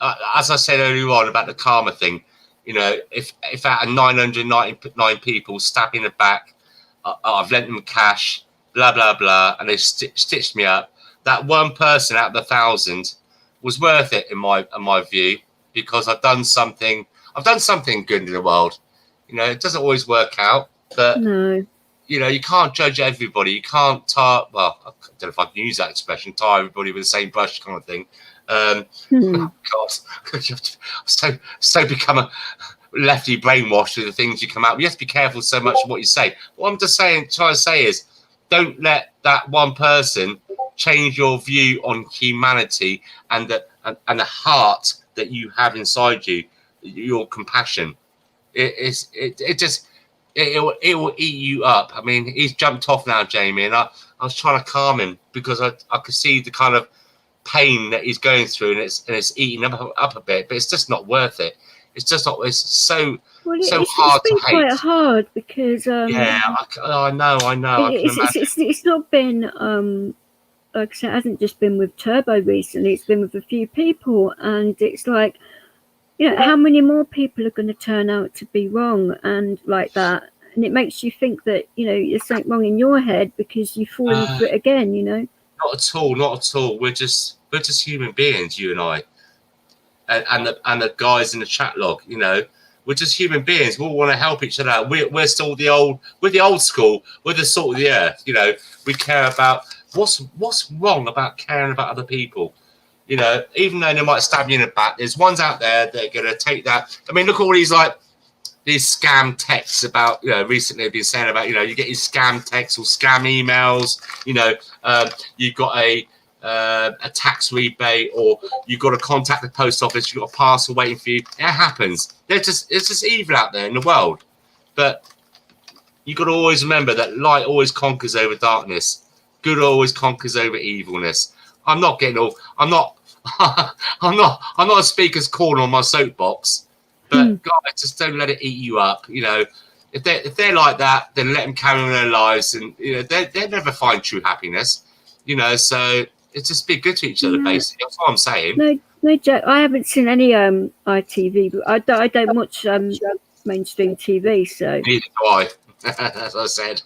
as I said earlier on about the karma thing, you know, if out of 999 people stab in the back, I've lent them cash, blah, blah, blah, and they stitched me up, that one person out of the 1,000 was worth it in my view, because I've done something good in the world. You know, it doesn't always work out, but no, you know, you can't judge everybody. You can't tar. Well, I don't know if I can use that expression. Tar everybody with the same brush, kind of thing. Oh God, so become a lefty brainwashed with the things you come out. You have to be careful so much of what you say. What I'm just trying to say is, don't let that one person change your view on humanity and the heart that you have inside you, your compassion. It will eat you up. I mean, he's jumped off now, Jamie, and I was trying to calm him because I could see the kind of pain that he's going through, and it's eating him up a bit, but it's just not worth it. It's just not. It's so hard to hate. It's been quite hard because I know. I can imagine. It's not been like I said, it hasn't just been with Turbo recently. It's been with a few people, and it's like, you know, how many more people are going to turn out to be wrong and like that? And it makes you think that, you know, there's something wrong in your head because you fall into it again, you know. Not at all. We're just human beings, you and I, and the guys in the chat log. You know, we're just human beings. We all want to help each other out. We're still the old school. We're the salt of the earth. You know, we care about what's wrong about caring about other people. You know, even though they might stab you in the back, there's ones out there that are going to take that. I mean, look at all these scam texts about, you know, recently have been saying about, you know, you get these scam texts or scam emails, you know, you've got a tax rebate, or you've got to contact the post office, you've got a parcel waiting for you. It happens. It's just evil out there in the world. But you've got to always remember that light always conquers over darkness. Good always conquers over evilness. I'm not a speaker's corner on my soapbox, but guys, just don't let it eat you up. You know, if they're like that, then let them carry on their lives, and you know they'll never find true happiness. You know, so it's just be good to each other. Basically, that's what I'm saying. No, Jack, I haven't seen any ITV, but I don't watch mainstream TV, so neither do I. As I said,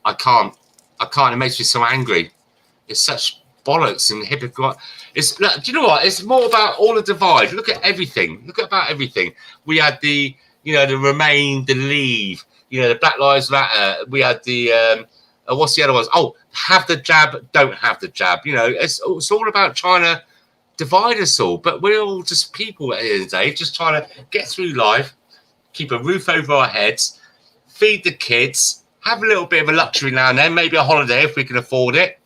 I can't. It makes me so angry. It's such bollocks and hypocrite. Do you know what? It's more about all the divide. Look at everything. We had the, you know, the Remain, the Leave, you know, the Black Lives Matter. We had the what's the other ones? Oh, have the jab, don't have the jab. You know, it's all about trying to divide us all. But we're all just people at the end of the day, just trying to get through life, keep a roof over our heads, feed the kids, have a little bit of a luxury now and then, maybe a holiday if we can afford it.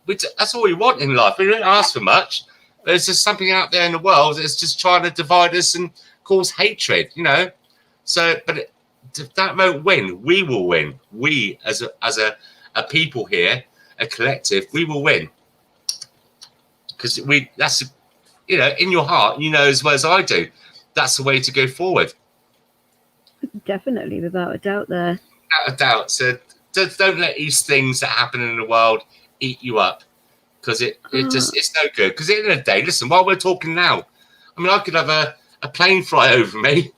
That's all we want in life. We don't ask for much. There's just something out there in the world that's just trying to divide us and cause hatred, you know. So, but if that won't win, we will win. We, as a people here, a collective, we will win. Because that's, you know, in your heart, you know as well as I do, that's the way to go forward. Definitely, without a doubt there. Without a doubt. So don't let these things that happen in the world eat you up, because it's no good. Because at the end of the day, listen, while we're talking now, I mean, I could have a plane fly over me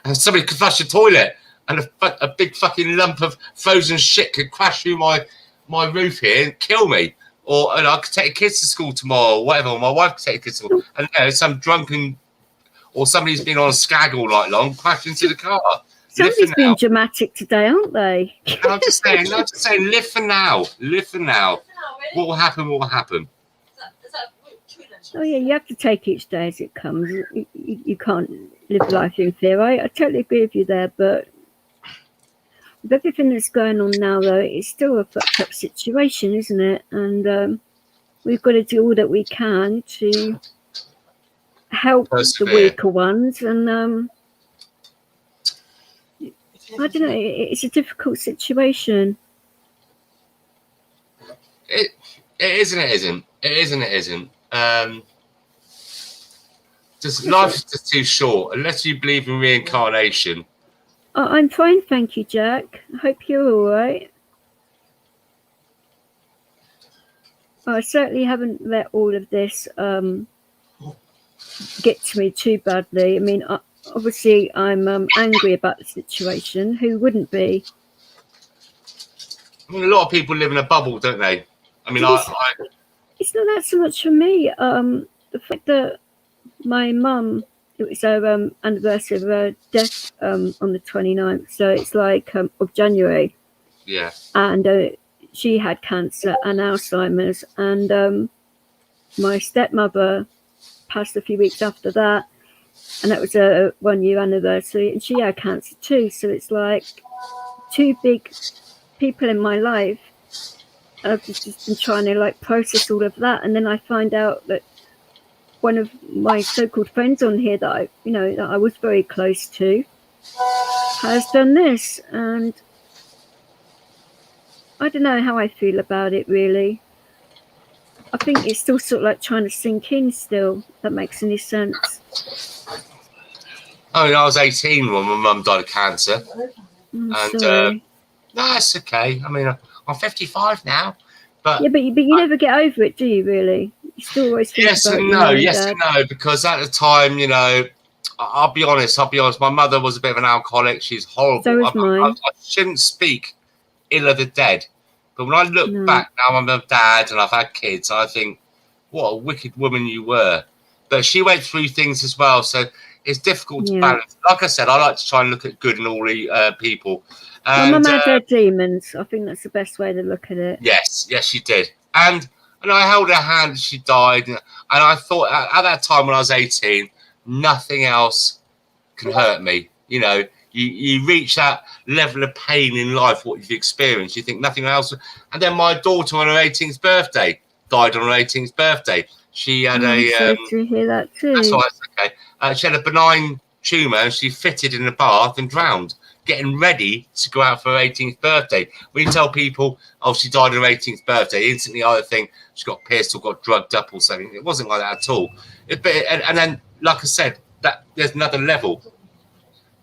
and somebody could flush the toilet and a big fucking lump of frozen shit could crash through my my roof here and kill me. Or and I could take the kids to school tomorrow or whatever. Or my wife could take the kids to school. And some drunken or somebody's been on a skag all night long, crashed into the car. Somebody's been dramatic today, aren't they? And I'm just saying, live for now. Live for now. What will happen, will happen. Oh, yeah, you have to take each day as it comes. You can't live life in fear. I totally agree with you there, but with everything that's going on now, though, it's still a fucked up situation, isn't it? And we've got to do all that we can to help the weaker ones. And I don't know, it's a difficult situation. It is and it isn't. It is and it isn't. Just life is just too short. Unless you believe in reincarnation. I'm fine, thank you, Jack. I hope you're all right. I certainly haven't let all of this get to me too badly. I mean, obviously, I'm angry about the situation. Who wouldn't be? I mean, a lot of people live in a bubble, don't they? I mean, it's not that so much for me. The fact that my mum, it was her anniversary of her death on the 29th, so it's like of January. Yeah. And she had cancer and Alzheimer's, and my stepmother passed a few weeks after that, and that was a 1 year anniversary, and she had cancer too. So it's like two big people in my life. I've just been trying to like process all of that, and then I find out that one of my so-called friends on here that that I was very close to has done this, and I don't know how I feel about it really. I think it's still sort of like trying to sink in still. If that makes any sense. I mean, I was 18 when my mum died of cancer. Sorry. No, it's okay. I mean, I'm 55 now. But yeah, but you never get over it, do you really? You still always think yes about and no, yes and no, because at the time, I'll be honest. My mother was a bit of an alcoholic. She's horrible. So was mine. I shouldn't speak ill of the dead. But when I look back now, I'm a dad and I've had kids, I think, what a wicked woman you were. But she went through things as well, so it's difficult to balance. Like I said, I like to try and look at good in all the people. My mum had her demons. I think that's the best way to look at it. Yes, she did. And I held her hand as she died. And I thought at that time when I was 18, nothing else can hurt me. You reach that level of pain in life, what you've experienced. You think nothing else. And then my daughter on her 18th birthday died on her 18th birthday. She had to hear that too. That's right, okay. She had a benign tumour and she fitted in a bath and drowned, getting ready to go out for her 18th birthday. When you tell people, oh, she died on her 18th birthday, instantly either think she got pissed or got drugged up or something. It wasn't like that at all. And then, like I said, that there's another level.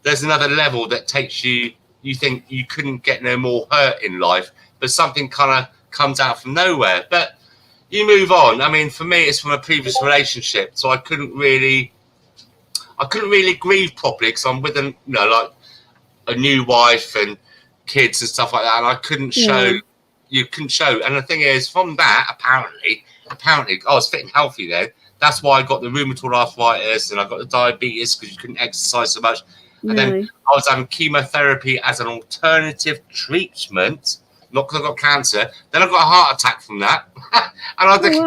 There's another level that takes you think you couldn't get no more hurt in life, but something kind of comes out from nowhere. But you move on. I mean, for me, it's from a previous relationship, so I couldn't really grieve properly because I'm with like a new wife and kids and stuff like that, and I couldn't show. You couldn't show. And the thing is, from that, apparently, I was fit and healthy then. That's why I got the rheumatoid arthritis and I got the diabetes because you couldn't exercise so much. And then I was having chemotherapy as an alternative treatment, not because I got cancer. Then I got a heart attack from that. And I think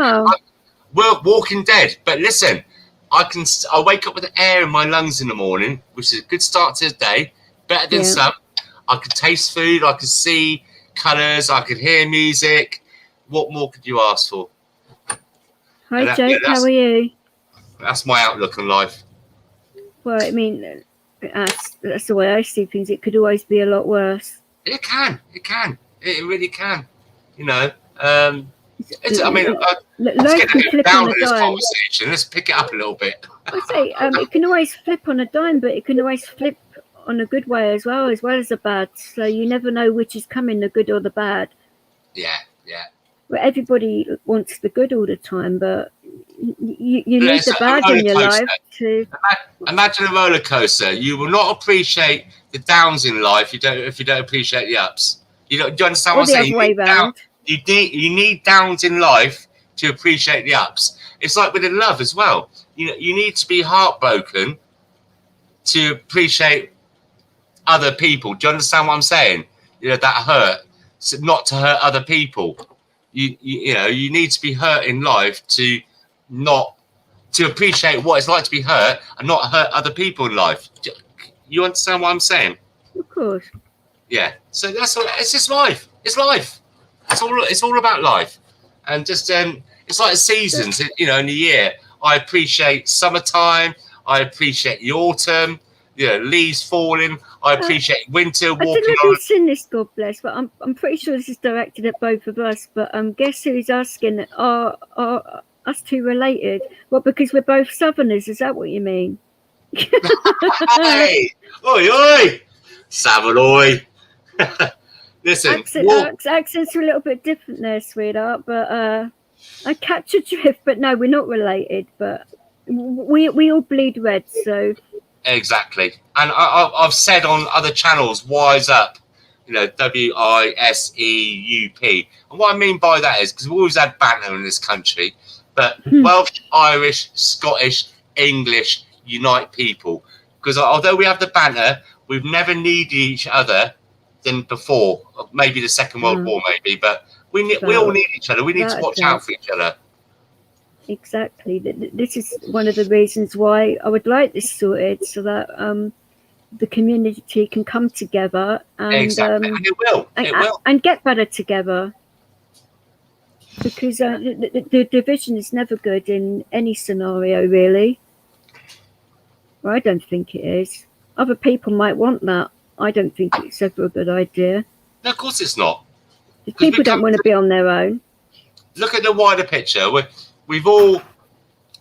we're walking dead. But listen, I wake up with the air in my lungs in the morning, which is a good start to the day, better than some. I could taste food, I could see colours, I could hear music. What more could you ask for? Hi, Jake, how are you? That's my outlook on life. Well, I mean, that's the way I see things. It could always be a lot worse. It can. It really can. I mean, let's get down to this conversation. Let's pick it up a little bit. I say it can always flip on a dime, but it can always flip on a good way as well as the bad. So you never know which is coming, the good or the bad. Yeah. Well, everybody wants the good all the time, but you need the bad in your life to. Imagine a roller coaster. You will not appreciate the downs in life. If you don't appreciate the ups. Do you understand what I'm saying? You need downs in life to appreciate the ups. It's like with love as well. You need to be heartbroken to appreciate other people. Do you understand what I'm saying? That hurt, so not to hurt other people. You need to be hurt in life to appreciate what it's like to be hurt and not hurt other people in life. You understand what I'm saying? Of course. Yeah. So that's all. It's just life. It's life. It's all about life, and just it's like the seasons. In the year, I appreciate summertime. I appreciate the autumn. Leaves falling. I appreciate winter. I don't know if you've seen this, God bless, but I'm pretty sure this is directed at both of us. But guess who's asking? Are us two related? Well, because we're both Southerners. Is that what you mean? Hey, oi, oi, Savoy. Listen, accents are a little bit different there, sweetheart. But I catch a drift. But no, we're not related. But we all bleed red, so. Exactly. And I've said on other channels, wise up, WISEUP. And what I mean by that is, because we've always had banter in this country, but Welsh, Irish, Scottish, English unite people. Because although we have the banter, we've never needed each other than before. Maybe the Second World War, maybe. But we all need each other. We need to watch out for each other. Exactly. This is one of the reasons why I would like this sorted, so that the community can come together and exactly. And it will. And get better together. Because the division is never good in any scenario, really. Well, I don't think it is. Other people might want that. I don't think it's ever a good idea. No, of course it's not. People don't want to be on their own. Look at the wider picture. We've all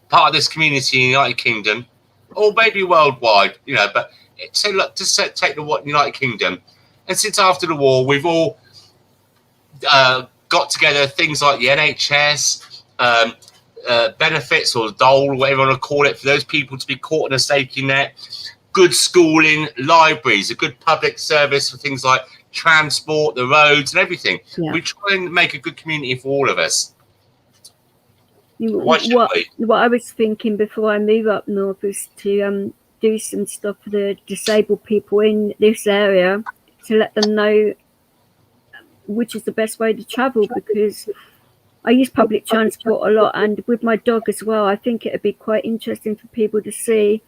part of this community in the United Kingdom, or maybe worldwide, but say, look, just take the United Kingdom. And since after the war, we've all got together things like the NHS, benefits or dole, or whatever you want to call it, for those people to be caught in a safety net, good schooling, libraries, a good public service for things like transport, the roads and everything. Yeah. We try and make a good community for all of us. What I was thinking before I move up north is to do some stuff for the disabled people in this area, to let them know which is the best way to travel, because I use public transport a lot, and with my dog as well. I think it would be quite interesting for people to see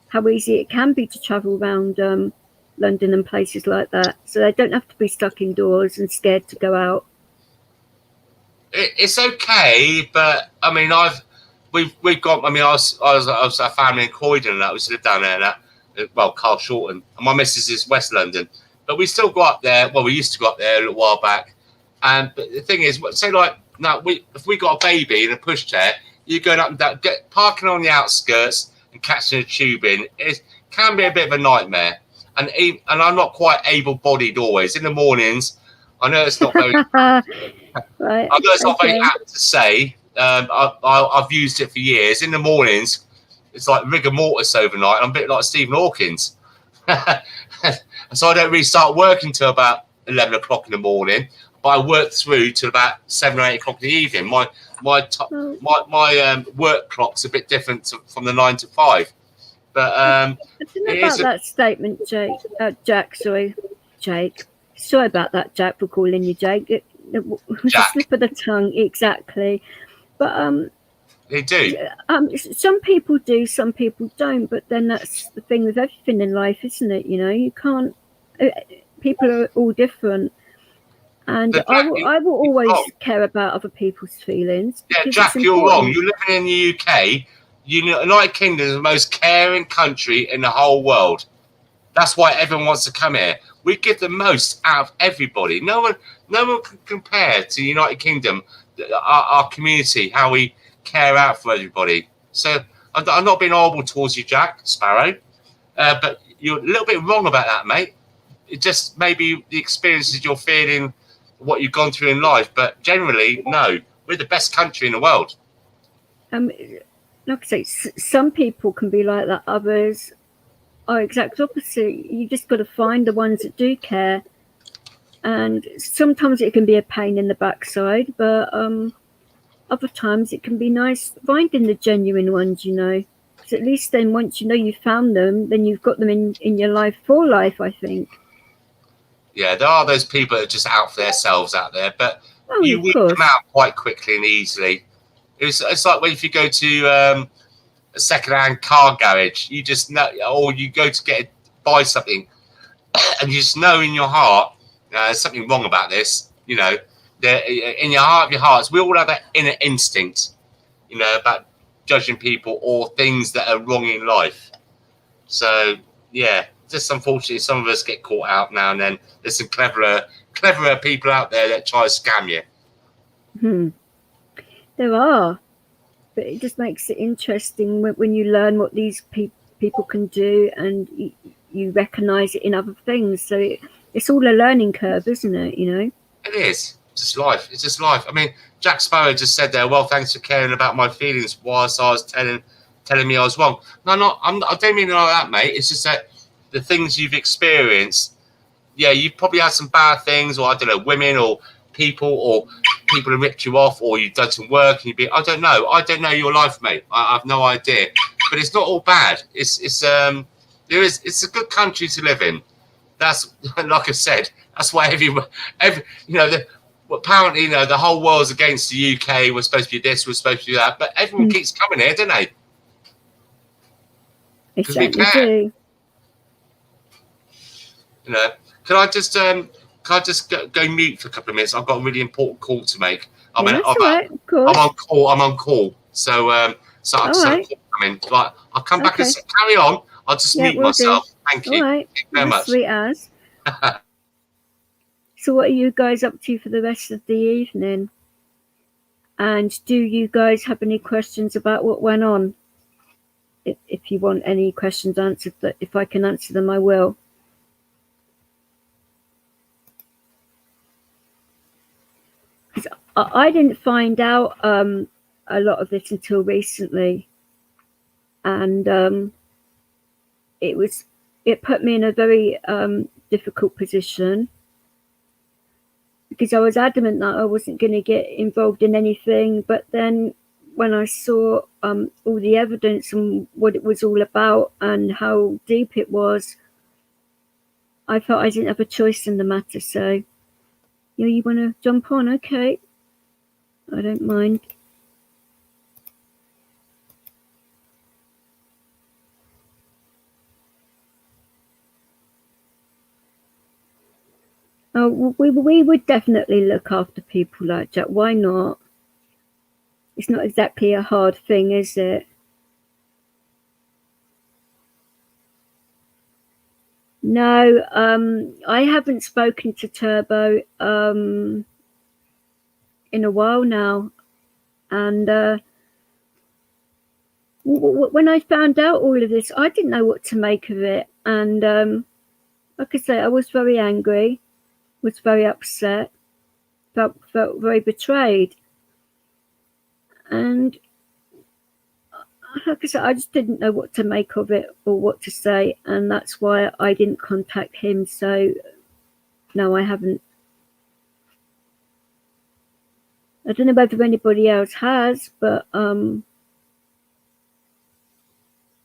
how easy it can be to travel around London and places like that, so they don't have to be stuck indoors and scared to go out. It's okay, but I mean, we've got. I mean, I was a family in Croydon, and that we lived down there. And that, well, Carl Shorten, and my missus is West London, but we still go up there. Well, we used to go up there a little while back. And but the thing is, say like now, if we got a baby in a pushchair, you're going up and down, parking on the outskirts and catching a tube in. It can be a bit of a nightmare. And I'm not quite able-bodied always. In the mornings, I know it's not very. Right. I know it's not very apt to say. I've used it for years. In the mornings, it's like rigor mortis overnight. I'm a bit like Stephen Hawkins. So I don't really start working till about 11 o'clock in the morning, but I work through till about 7 or 8 o'clock in the evening. My work clock's a bit different from the 9 to 5. But I don't know about that statement, Jack. Jake. Sorry about that, Jack, for calling you Jake. It was a slip of the tongue, exactly. But they do. Some people do, some people don't. But then that's the thing with everything in life, isn't it? You can't. People are all different, and Jack, I will always care about other people's feelings. Yeah, Jack, you're wrong. You're living in the UK. The United Kingdom is the most caring country in the whole world. That's why everyone wants to come here. We give the most out of everybody. No one can compare to the United Kingdom, our community, how we care out for everybody. So I'm not being horrible towards you, Jack Sparrow, but you're a little bit wrong about that, mate. It just maybe the experiences you're feeling, what you've gone through in life, but generally, no, we're the best country in the world. Like I say, some people can be like that. Others are exact opposite. You just got to find the ones that do care And sometimes it can be a pain in the backside, but other times it can be nice finding the genuine ones, you know. Because at least then once you know you found them, then you've got them in your life for life, I think. Yeah, there are those people that are just out for themselves out there, but you weed them out quite quickly and easily. It's like when if you go to a second-hand car garage, you just know, or you go to buy something, and you just know in your heart there's something wrong about this. You know, in your heart of your hearts, we all have that inner instinct, you know, about judging people or things that are wrong in life. So yeah, just unfortunately, some of us get caught out now and then. There's some cleverer people out there that try to scam you. There are, but it just makes it interesting when you learn what these people can do, and you recognise it in other things. So it's all a learning curve, isn't it? You know. It is. It's just life. It's just life. I mean, Jack Sparrow just said there, well, thanks for caring about my feelings whilst I was telling me I was wrong. No, I don't mean it like that, mate. It's just that the things you've experienced, yeah, you've probably had some bad things, or I don't know, women or people who ripped you off, or you've done some work and I don't know your life, mate. I have no idea. But it's not all bad. It's a good country to live in. That's, like I said, that's why apparently, you know, the whole world's against the UK. We're supposed to be this, we're supposed to do that, but everyone keeps coming here, don't they? Because we can. Do. You know, can I just go mute for a couple of minutes? I've got a really important call to make. I'm on call. So I've coming. Right, I'll come back and carry on. I'll just mute myself. Thank you. All right. Thank you very much. Sweet as. So what are you guys up to for the rest of the evening? And do you guys have any questions about what went on? If you want any questions answered, if I can answer them, I will. Because I didn't find out a lot of this until recently. And it put me in a very difficult position, because I was adamant that I wasn't going to get involved in anything. But then when I saw all the evidence and what it was all about and how deep it was, I felt I didn't have a choice in the matter. So, you want to jump on? Okay. I don't mind. Oh, we would definitely look after people like Jack. Why not? It's not exactly a hard thing, is it? No, I haven't spoken to Turbo in a while now. And when I found out all of this, I didn't know what to make of it. And like I say, I was very angry, was very upset, felt very betrayed. And like I said, I just didn't know what to make of it or what to say, and that's why I didn't contact him. So no, I haven't. I don't know whether anybody else has, but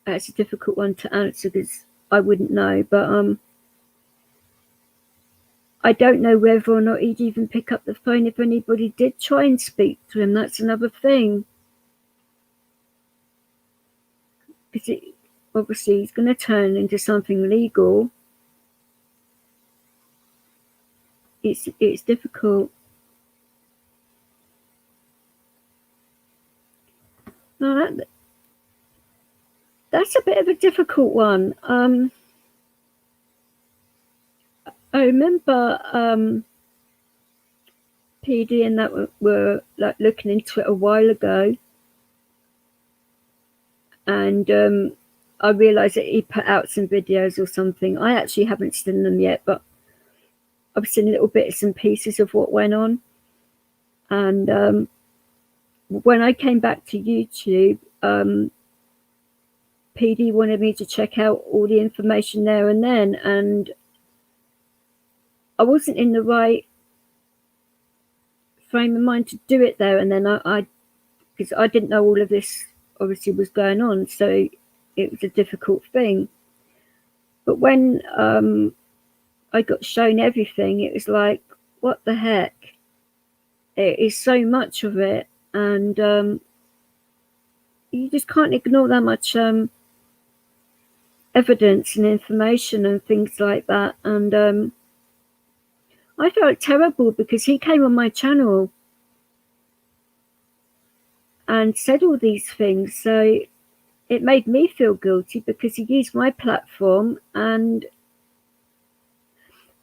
that's a difficult one to answer because I wouldn't know. But I don't know whether or not he'd even pick up the phone if anybody did try and speak to him. That's another thing. Because obviously he's going to turn into something legal. It's difficult. No, that's a bit of a difficult one. I remember PD and that were like looking into it a while ago. And I realised that he put out some videos or something. I actually haven't seen them yet, but I've seen little bits and pieces of what went on. And when I came back to YouTube, PD wanted me to check out all the information there and then. And I wasn't in the right frame of mind to do it there, and then because I didn't know all of this obviously was going on, so it was a difficult thing. But when I got shown everything, it was like, what the heck? It is so much of it, and you just can't ignore that much evidence and information and things like that. And I felt terrible because he came on my channel and said all these things, so it made me feel guilty because he used my platform, and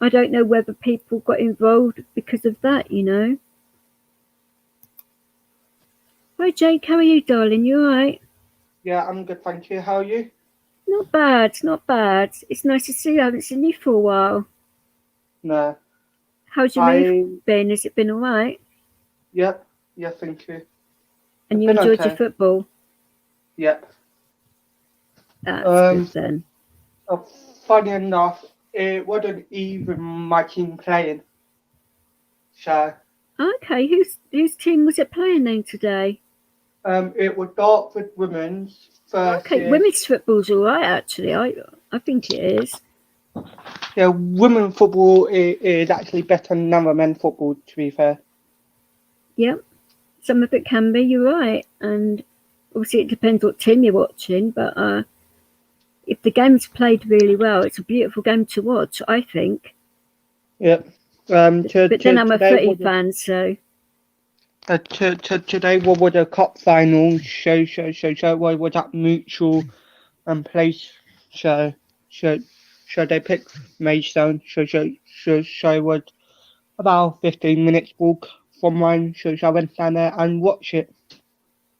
I don't know whether people got involved because of that, you know. Hi Jake, how are you, darling? You alright? Yeah, I'm good, thank you. How are you? Not bad, not bad. It's nice to see you. I haven't seen you for a while. No. How's your move been? Has it been alright? Yep. Yeah, thank you. And you enjoyed your football? Yep. That's good then. Funny enough, it wasn't even my team playing. So. Okay, whose team was it playing then today? It was Dartford Women's versus. Okay, women's football's alright actually. I think it is. Yeah, women's football is actually better than other men's football, to be fair. Yep, some of it can be. You're right, and obviously it depends what team you're watching. But if the game's played really well, it's a beautiful game to watch, I think. Yep. But then I'm a footy fan, so. Today was a cup final, so was that mutual place, so they picked Maidstone, so was about 15 minutes walk from mine, so I went down there and watched it.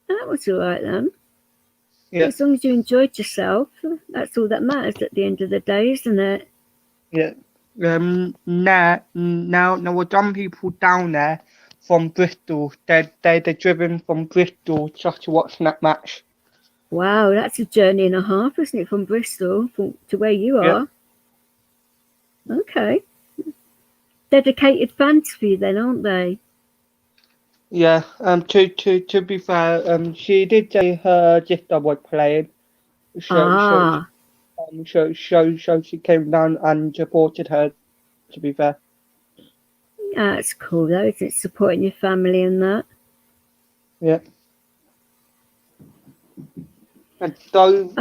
That was alright then. Yeah. As long as you enjoyed yourself, that's all that matters at the end of the day, isn't it? Yeah. Now with some people down there from Bristol, they're driven from Bristol just to watch that match. Wow, that's a journey and a half, isn't it, from Bristol to where you are? Yeah. Okay. Dedicated fans for you then, aren't they? Yeah. To be fair, she did say her sister was playing. So she came down and supported her, to be fair. That's cool though, isn't it? Supporting your family and that. Yeah. And so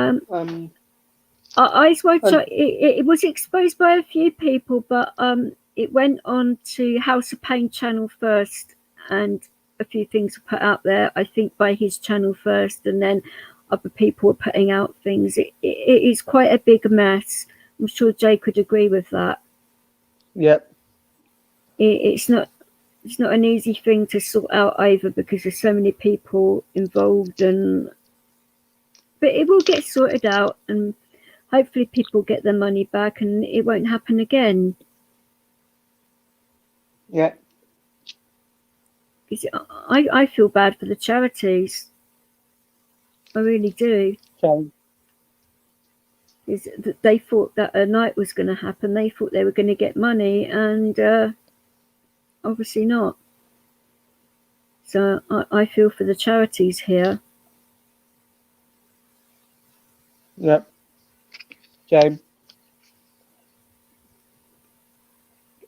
Eyes Wide Shut, it was exposed by a few people, but it went on to House of Pain channel first, and a few things were put out there, I think, by his channel first, and then other people were putting out things. It is quite a big mess. I'm sure Jay could agree with that. Yep. It's not an easy thing to sort out either, because there's so many people involved, but it will get sorted out, and hopefully people get their money back and it won't happen again. Yeah. I feel bad for the charities. I really do. So. They thought that a night was going to happen. They thought they were going to get money, and obviously not. So I feel for the charities here. Yep. James.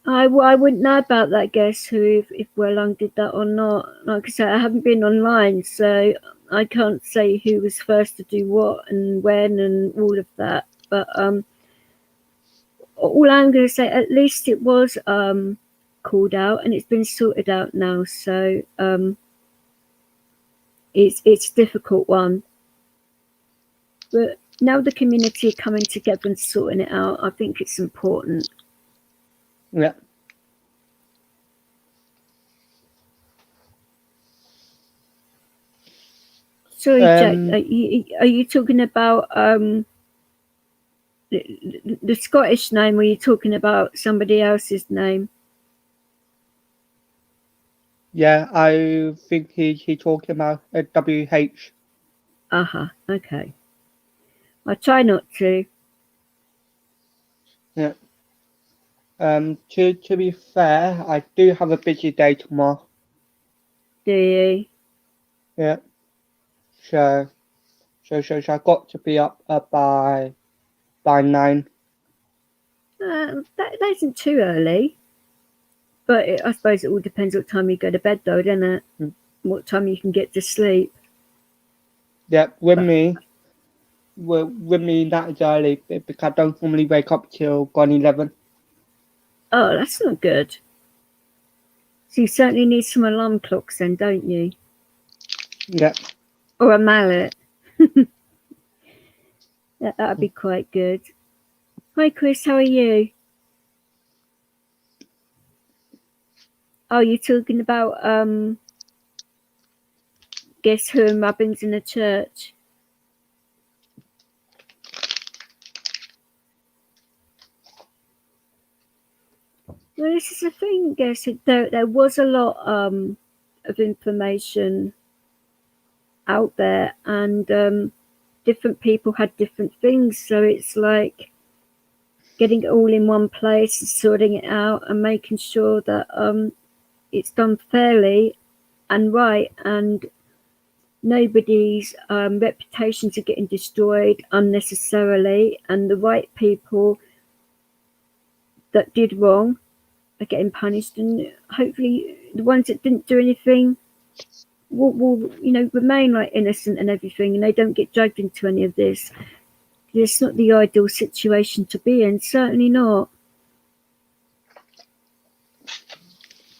I wouldn't know about that, guess who, if Wellung did that or not. Like I said, I haven't been online, so I can't say who was first to do what and when and all of that. But all I'm going to say, at least it was called out and it's been sorted out now. So it's a difficult one. But now the community are coming together and sorting it out, I think it's important. Yeah. Sorry, Jack, are you talking about the Scottish name, or are you talking about somebody else's name? Yeah, I think he's talking about WH. Okay. I try not to. Yeah. To be fair, I do have a busy day tomorrow. Do you? Yeah. So I got to be up by 9. That isn't too early. But I suppose it all depends what time you go to bed, though, doesn't it? What time you can get to sleep. Yeah, with me, that is early because I don't normally wake up till gone 11. Oh, that's not good. So you certainly need some alarm clocks then, don't you? Yeah. Or a mallet. That'd be quite good. Hi, Chris. How are you? Oh, you're talking about Guess Who and Rubbings in the church. Well, this is the thing, I guess. There was a lot of information out there, and different people had different things. So it's like getting it all in one place and sorting it out and making sure that it's done fairly and right, and nobody's reputations are getting destroyed unnecessarily, and the right people that did wrong are getting punished, and hopefully the ones that didn't do anything will remain like innocent and everything, and they don't get dragged into any of this. It's not the ideal situation to be in, certainly not.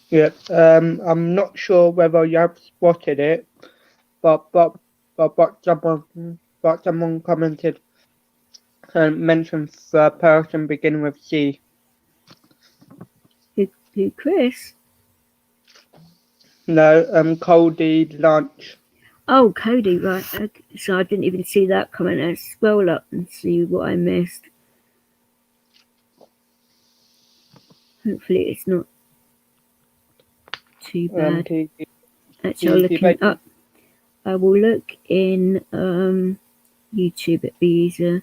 Yeah. I'm not sure whether you have spotted it, but someone commented and mentioned the person beginning with C. Who, Chris? No, Cody Lunch. Oh, Cody, right. Okay. So I didn't even see that comment. Let's scroll up and see what I missed. Hopefully it's not too bad. Actually, looking up. I will look in YouTube. It'd be easier.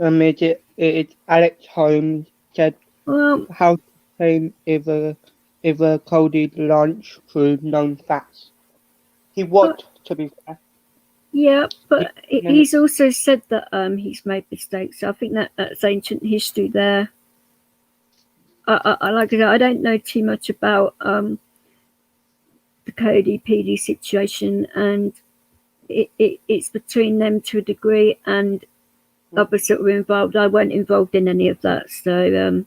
It's Alex Holmes said, Well, how to claim if a Cody Lunch through known facts. He was, to be fair. Yeah, but he's also said that he's made mistakes. So I think that's ancient history there. I like I said, I don't know too much about the Cody PD situation, and it's between them to a degree, and others that were involved. I weren't involved in any of that, so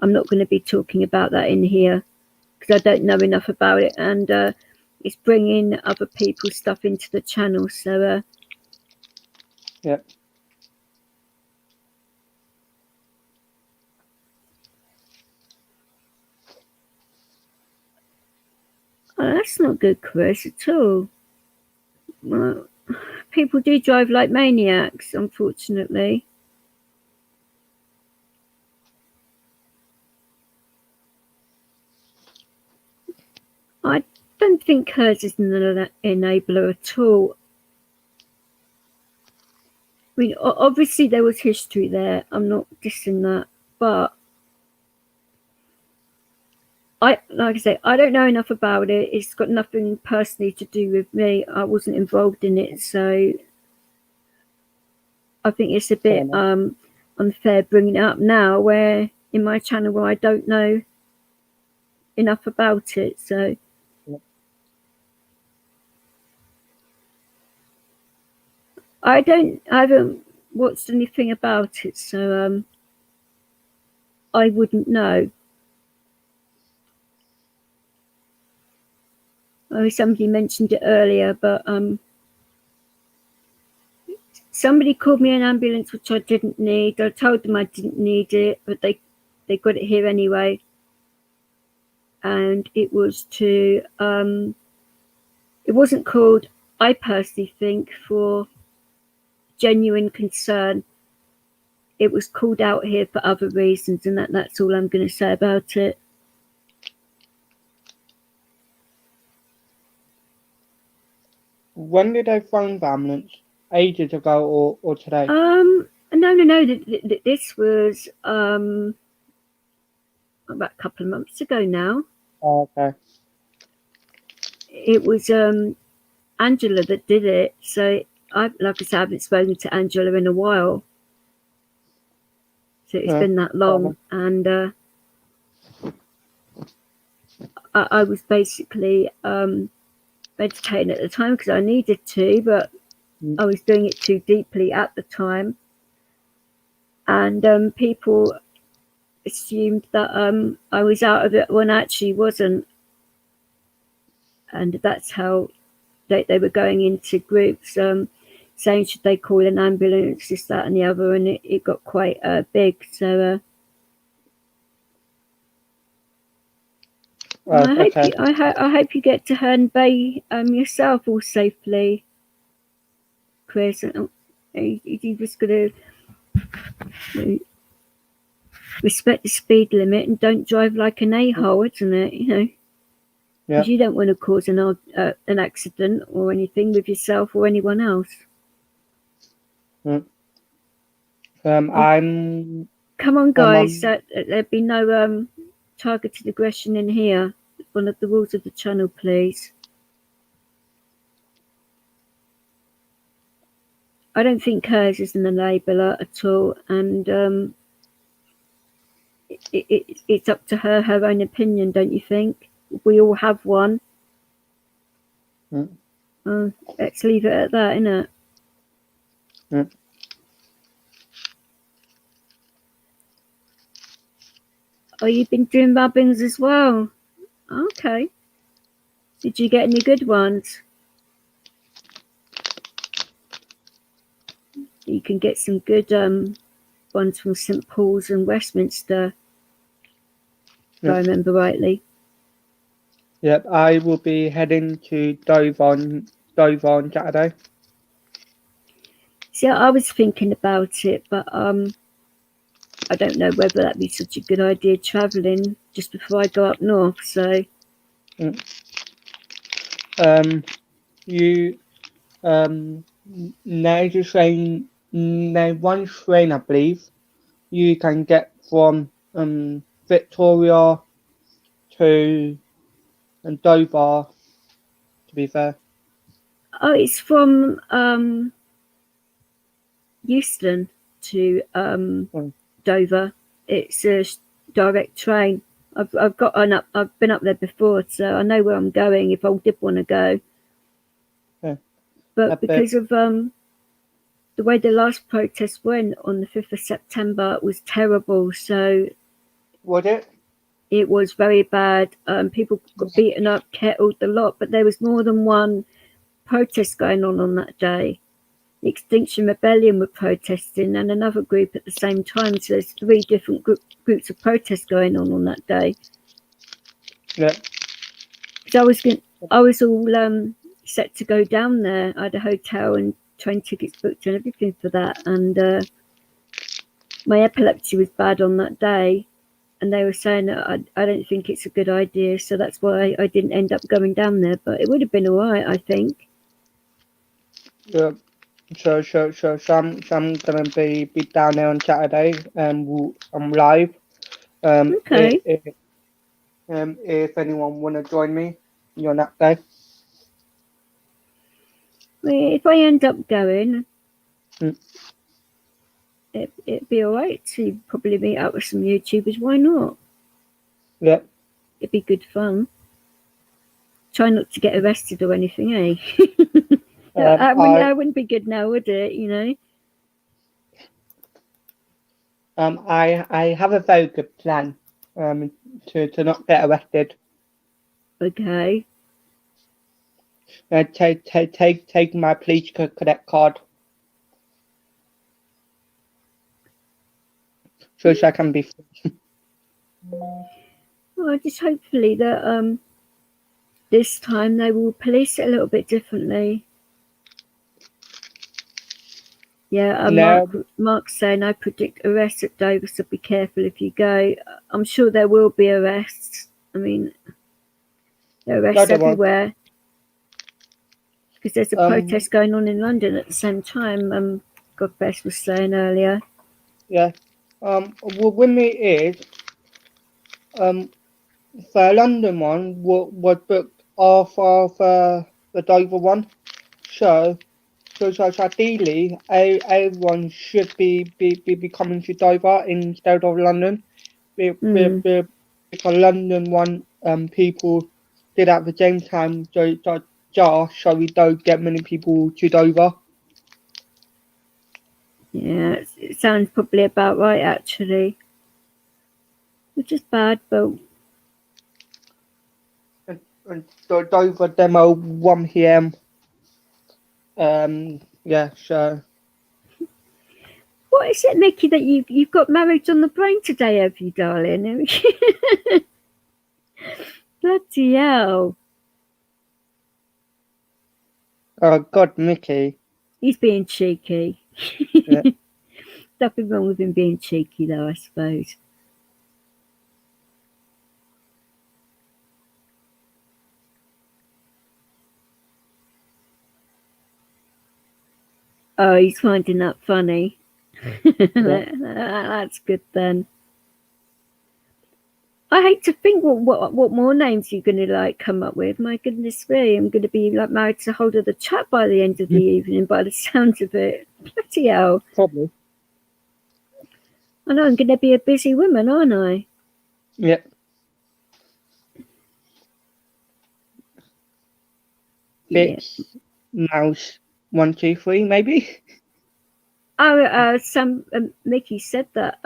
I'm not going to be talking about that in here because I don't know enough about it, and it's bringing other people's stuff into the channel. So yeah. Oh, that's not good, Chris, at all. Well, people do drive like maniacs, unfortunately. I don't think hers is an enabler at all. I mean, obviously there was history there. I'm not dissing that, but like I say, I don't know enough about it. It's got nothing personally to do with me. I wasn't involved in it, so I think it's a bit unfair bringing it up now, where in my channel where I don't know enough about it. So I haven't watched anything about it, so I wouldn't know. Oh, somebody mentioned it earlier, but somebody called me an ambulance, which I didn't need. I told them I didn't need it, but they got it here anyway. And it was to it wasn't called, I personally think, for genuine concern. It was called out here for other reasons, and that's all I'm going to say about it. When did they find the ambulance? Ages ago or today? No. This was about a couple of months ago now. Oh, okay. It was Angela that did it. So like I said, I haven't spoken to Angela in a while. So it's been that long, and I was basically meditating at the time because I needed to, but I was doing it too deeply at the time, and people assumed that I was out of it when I actually wasn't, and that's how they were going into groups, saying should they call an ambulance, this, that, and the other, and it got quite big. So Okay. I hope you get to Herne Bay yourself all safely, Chris. You just got to respect the speed limit and don't drive like an a-hole, isn't it? You know, because you don't want to cause an accident or anything with yourself or anyone else. I'm. Come on, guys. There'd be no targeted aggression in here. One of the rules of the channel, please. I don't think hers is an enabler at all, and it's up to her own opinion, don't you think? We all have one. Let's leave it at that, innit? Oh, you've been doing rubbings as well. Okay. Did you get any good ones? You can get some good ones from St Paul's and Westminster, if I remember rightly. Yep, I will be heading to Dover on Saturday. See, I was thinking about it, but I don't know whether that'd be such a good idea travelling just before I go up north. So, you there's a train. There's one train, I believe, you can get from Victoria to Dover. To be fair. Oh, it's from Euston to Dover. It's a direct train. I've been up there before, so I know where I'm going if I did want to go. But because of the way the last protest went on the 5th of September, it was terrible. So was it? It was very bad. People got beaten up, kettled, a lot, but there was more than one protest going on that day. The Extinction Rebellion were protesting and another group at the same time. So there's 3 different groups of protests going on that day. Yeah. So I was all set to go down there. I had a hotel and train tickets booked and everything for that. And my epilepsy was bad on that day. And they were saying that I don't think it's a good idea. So that's why I didn't end up going down there. But it would have been all right, I think. Yeah. So I'm gonna be down there on Saturday, and I'm live. Okay. If anyone wanna join me on that day. If I end up going, it'd be all right to probably meet up with some YouTubers. Why not? Yeah. It'd be good fun. Try not to get arrested or anything, eh? That wouldn't be good now, would it? You know. I have a very good plan. To not get arrested. Okay. Take my police cadet card. So I can be free. Well, just hopefully that this time they will police it a little bit differently. Yeah, Mark's saying I predict arrests at Dover, so be careful if you go. I'm sure there will be arrests. I mean, there are arrests everywhere because there's a protest going on in London at the same time. God Best was saying earlier. Yeah. Well, with me is the London one was booked after the Dover one. So ideally, everyone should be coming to Dover instead of London. Because London one people did at the same time, so we don't get many people to Dover. Yeah, it sounds probably about right actually. Which is bad, but And Dover demo 1 p.m. Yeah, so what is it, Mickey, that you've got marriage on the brain today, have you, darling? Bloody hell. oh God, Mickey. He's being cheeky. Yeah. Nothing wrong with him being cheeky though, I suppose. Oh, he's finding that funny. Yeah. That's good then. I hate to think what more names you're going to like come up with. My goodness me, I'm going to be like married to hold of the chat by the end of the evening. By the sounds of it, bloody hell! Probably. I know I'm going to be a busy woman, aren't I? Yeah. Bits, mouse, 1, 2, 3, maybe. Oh, Mickey said that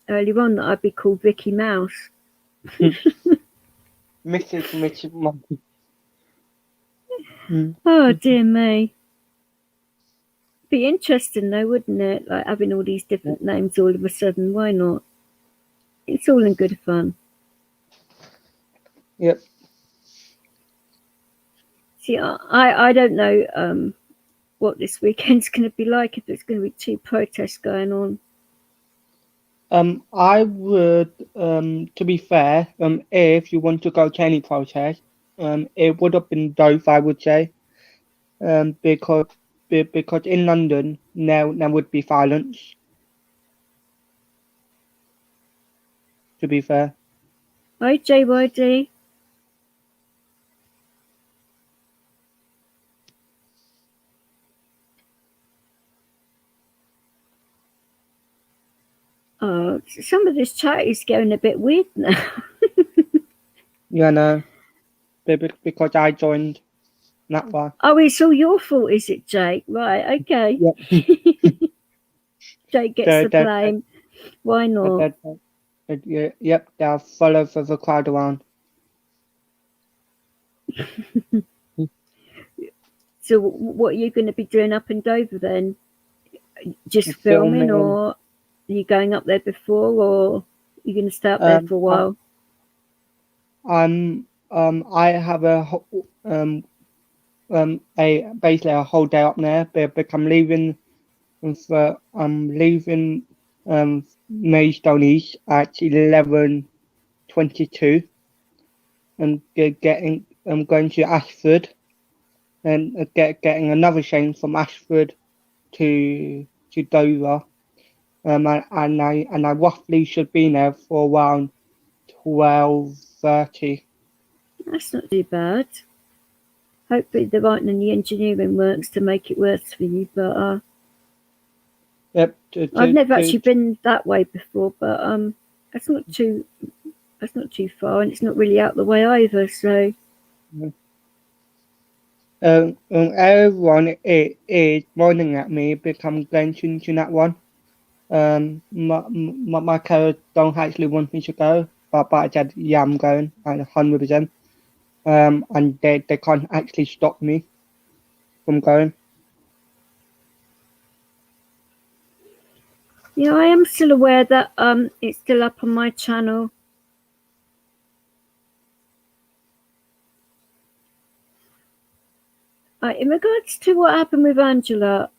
earlier on that I'd be called Vicky Mouse. Mrs. Monkey. Oh dear me. Be interesting though, wouldn't it? Like having all these different names all of a sudden. Why not? It's all in good fun. Yep. See, I don't know what this weekend's going to be like, if there's going to be 2 protests going on. I would, to be fair, if you want to go to any protest, it would have been both, I would say, because in London now would be violence. To be fair. Hi, JYD. Oh, some of this chat is going a bit weird now. Yeah, no. Because I joined that one. Oh, it's all your fault, is it, Jake? Right, okay. Yep. Jake gets the blame. Why not? Yep, they'll follow the crowd around. So what are you going to be doing up in Dover then? Just filming, or are you going up there before, or are you going to stay up there for a while? I have basically a whole day up there, but I'm leaving Maidstone East at 11:22 and I'm going to Ashford and getting another train from Ashford to Dover. And I roughly should be there for around 12:30. That's not too bad. Hopefully there aren't any engineering works to make it worse for you, but Yep. I've never actually been that way before, but that's not too far, and it's not really out the way either. So everyone is moaning at me because I'm going to that one. My carers don't actually want me to go, but I said, yeah, I'm going, 100%. And they can't actually stop me from going. yeah, I am still aware that it's still up on my channel. In regards to what happened with Angela,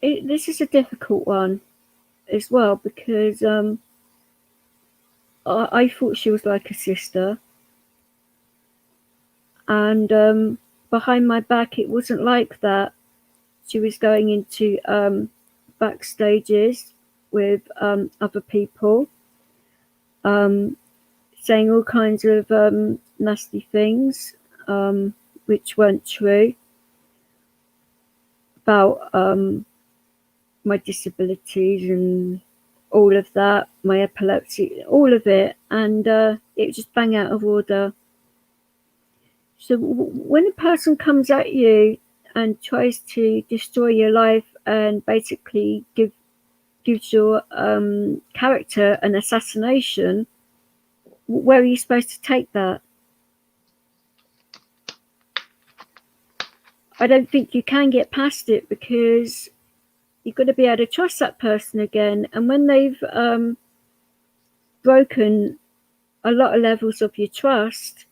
this is a difficult one as well, because I thought she was like a sister, and behind my back, it wasn't like that. She was going into backstages with other people, saying all kinds of nasty things, which weren't true, about my disabilities and all of that, my epilepsy, all of it, and it was just bang out of order. So when a person comes at you and tries to destroy your life and basically gives your character an assassination, where are you supposed to take that? I don't think you can get past it, because you've got to be able to trust that person again. And when they've broken a lot of levels of your trust,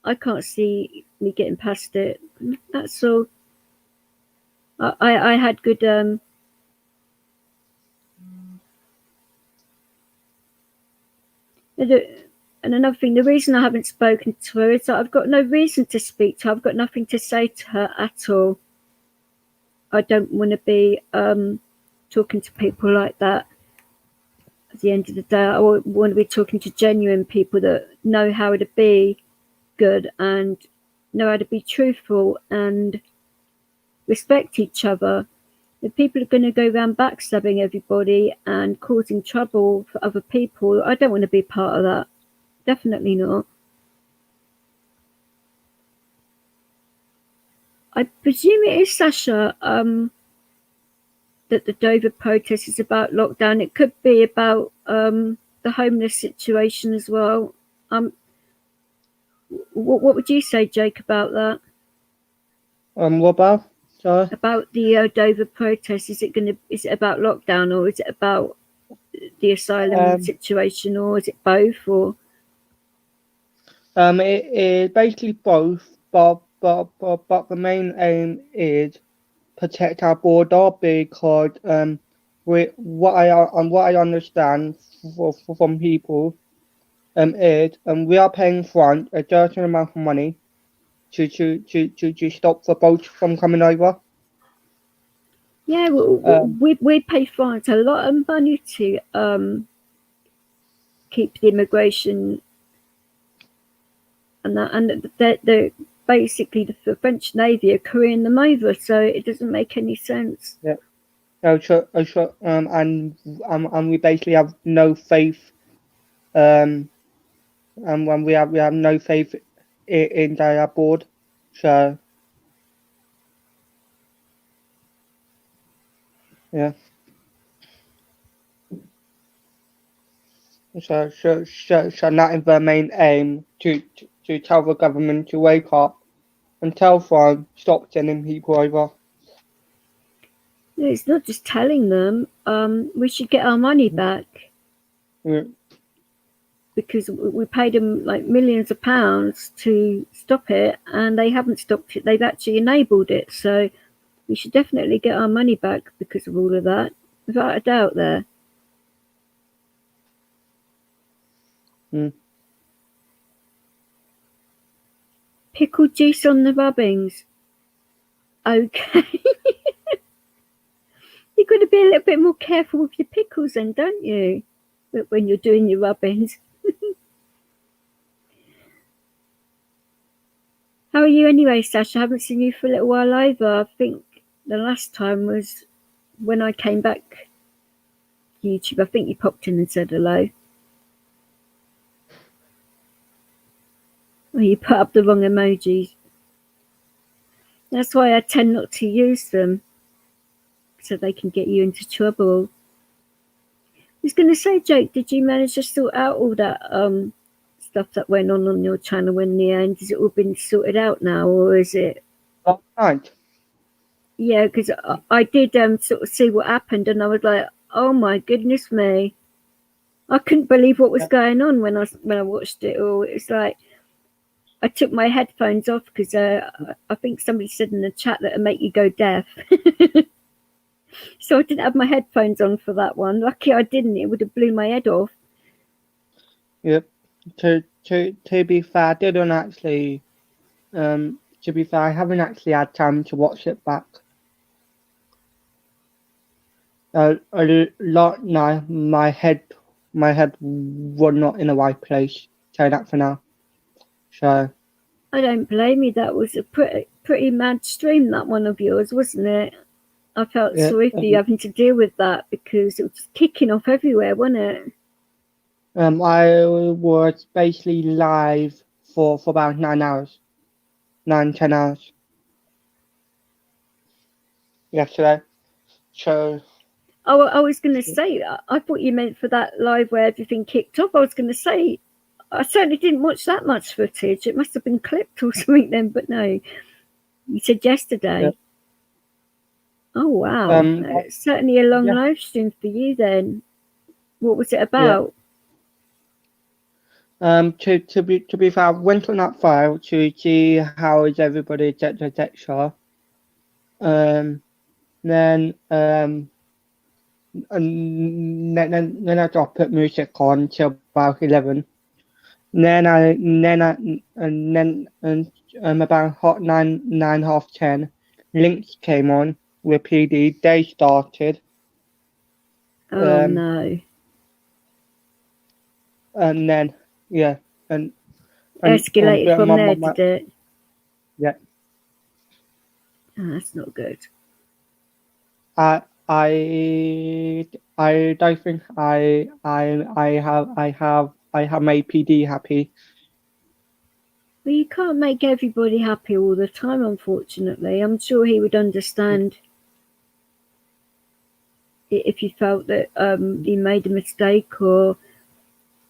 I can't see me getting past it. That's all. I had good and another thing, the reason I haven't spoken to her is that I've got no reason to speak to her. I've got nothing to say to her at all. I don't want to be talking to people like that. At the end of the day, I want to be talking to genuine people that know how to be good and know how to be truthful and respect each other. If people are going to go around backstabbing everybody and causing trouble for other people, I don't want to be part of that. Definitely not. I presume it is, Sasha, that the Dover protest is about lockdown. It could be about the homeless situation as well. What would you say, Jake, about that? What about? Sorry? About the Dover protest, is it about lockdown, or is it about the asylum situation, or is it both? Or it is basically both, but the main aim is protect our border, because what I understand from people is we are paying front a certain amount of money to stop the boats from coming over. yeah, we pay France a lot of money to keep the immigration and that, and they're basically the French Navy are carrying them over, so it doesn't make any sense. Yeah. And we basically have no faith, and when we have no faith in their board, so yeah. So that is their main aim, to tell the government to wake up and tell France stop sending people over. No, it's not just telling them. We should get our money back. Yeah. Because we paid them like millions of pounds to stop it, and they haven't stopped it. They've actually enabled it. So we should definitely get our money back because of all of that, without a doubt there. Pickle juice on the rubbings. Okay. You've got to be a little bit more careful with your pickles then, don't you? When you're doing your rubbings. How are you anyway, Sasha? I haven't seen you for a little while either. I think the last time was when I came back to YouTube. I think you popped in and said hello. Or you put up the wrong emojis. That's why I tend not to use them, so they can get you into trouble. I was going to say, Jake, did you manage to sort out all that stuff that went on your channel in the end? Has it all been sorted out now, or is it? Right. Yeah, because I did sort of see what happened, and I was like, oh my goodness me. I couldn't believe what was going on when I watched it all. It's like I took my headphones off because I think somebody said in the chat that it'd make you go deaf. So I didn't have my headphones on for that one. Lucky I didn't. It would have blew my head off. Yep. To be fair, I didn't actually to be fair, I haven't actually had time to watch it back. A lot now. My head was not in the right place. Say that for now. So I don't blame you. That was a pretty mad stream, that one of yours, wasn't it? I felt sorry for you having to deal with that because it was kicking off everywhere, wasn't it? I was basically live for about 9 hours, 10 hours yesterday. So Oh, I was going to say, I thought you meant for that live where everything kicked off. I was going to say, I certainly didn't watch that much footage. It must have been clipped or something then, but no. You said yesterday. Yeah. Oh, wow. It's certainly a long live stream for you then. What was it about? To be fair, I went on that file to see how is everybody etc. Then I got put music on till about 11. Then about hot 9, 9:30, links came on with PD. They started. Oh no! And then and escalated from there, did it? Yeah. Oh, that's not good. I don't think I have made PD happy. Well, you can't make everybody happy all the time, unfortunately. I'm sure he would understand if you felt that he made a mistake or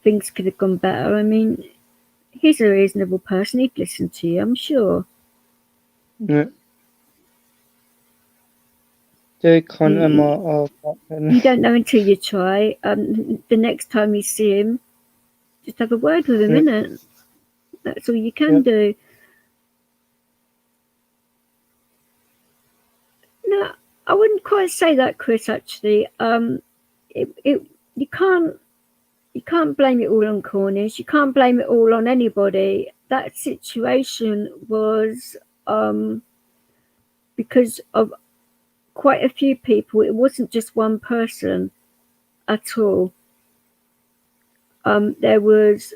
things could have gone better. I mean, he's a reasonable person. He'd listen to you, I'm sure. Yeah. You don't know until you try. The next time you see him, just have a word with him, innit? That's all you can do. No, I wouldn't quite say that, Chris. Actually, you can't blame it all on Cornish. You can't blame it all on anybody. That situation was because of quite a few people. It wasn't just one person at all. There was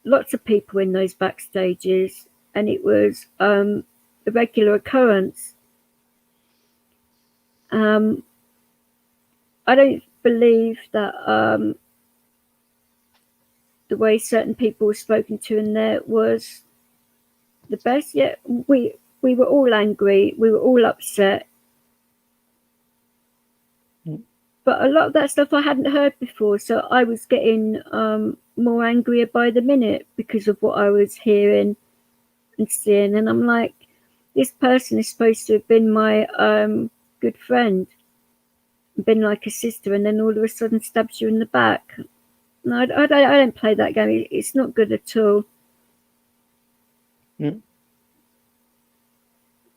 lots of people in those backstages, and it was a regular occurrence. I don't believe that the way certain people were spoken to in there was the best. Yeah, we were all angry. We were all upset. But a lot of that stuff I hadn't heard before, so I was getting more angrier by the minute because of what I was hearing and seeing. And I'm like, this person is supposed to have been my good friend, been like a sister, and then all of a sudden stabs you in the back. No, I don't play that game. It's not good at all.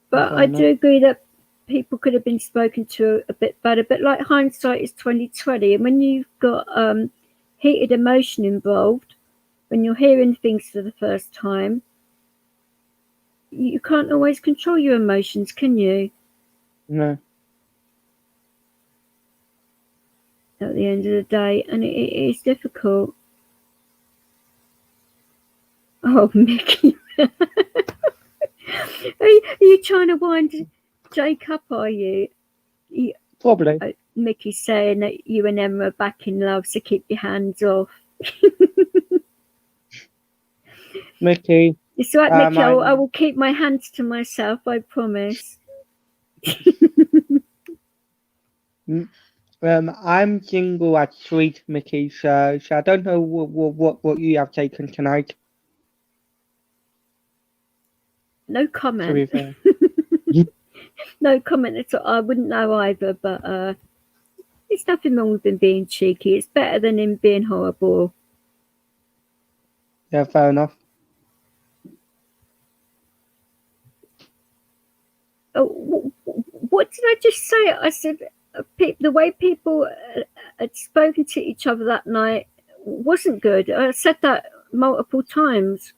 But I do agree that people could have been spoken to a bit better. But like hindsight is 20/20, and when you've got heated emotion involved, when you're hearing things for the first time, you can't always control your emotions, can you? No. At the end of the day, and it is difficult. Oh, Mickey. Are you trying to wind Jake up, are you? Probably. Mickey's saying that you and Emma are back in love, so keep your hands off. Mickey. It's all right, Mickey. I will keep my hands to myself, I promise. I'm single at sweet, Mickey, so I don't know what you have taken tonight. No comment. To be fair. No comment at all. I wouldn't know either, but there's nothing wrong with him being cheeky. It's better than him being horrible. Yeah, fair enough. Oh, what did I just say? I said the way people had spoken to each other that night wasn't good. I said that multiple times.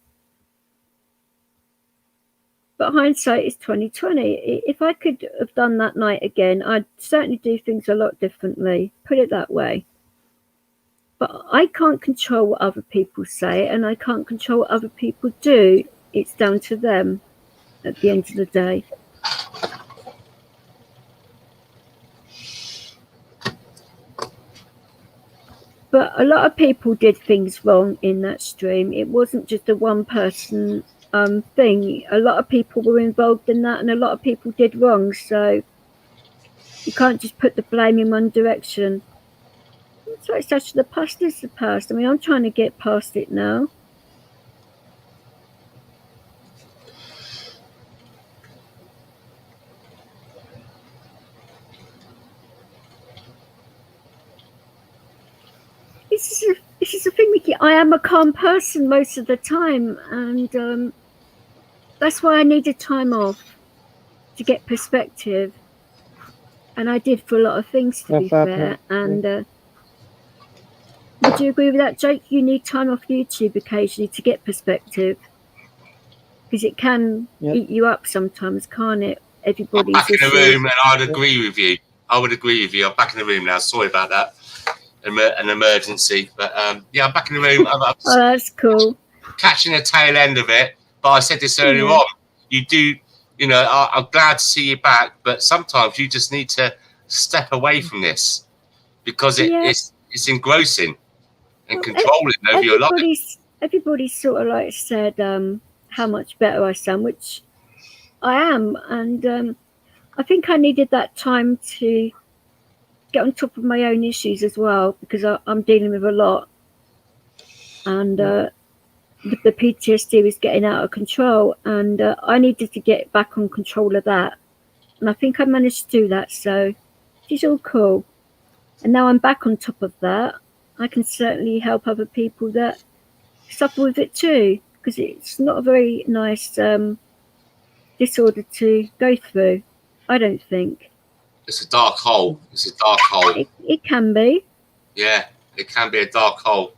But hindsight is 2020. If I could have done that night again, I'd certainly do things a lot differently. Put it that way. But I can't control what other people say, and I can't control what other people do. It's down to them at the end of the day. But a lot of people did things wrong in that stream. It wasn't just a one person thing. A lot of people were involved in that, and a lot of people did wrong. So you can't just put the blame in one direction. So it's such the past is the past. I mean, I'm trying to get past it now. This is the thing, Mickey. I am a calm person most of the time, and that's why I needed time off to get perspective. And I did for a lot of things, to be fair. And would you agree with that, Jake? You need time off YouTube occasionally to get perspective, because it can eat you up sometimes, can't it? Everybody's I'm back in the room, and I'd agree with you. I would agree with you. I'm back in the room now. Sorry about that. An emergency, but yeah, I'm back in the room. I'm oh, that's cool. Catching the tail end of it, but I said this earlier on. You do, you know. I'm glad to see you back, but sometimes you just need to step away from this because it's engrossing and controlling over your life. Everybody sort of like said how much better I sound, which I am, and I think I needed that time to get on top of my own issues as well, because I'm dealing with a lot, and the PTSD was getting out of control, and I needed to get back on control of that, and I think I managed to do that, so it's all cool. And now I'm back on top of that. I can certainly help other people that suffer with it too, because it's not a very nice disorder to go through, I don't think. It's a dark hole. It's a dark hole. It can be. Yeah, it can be a dark hole.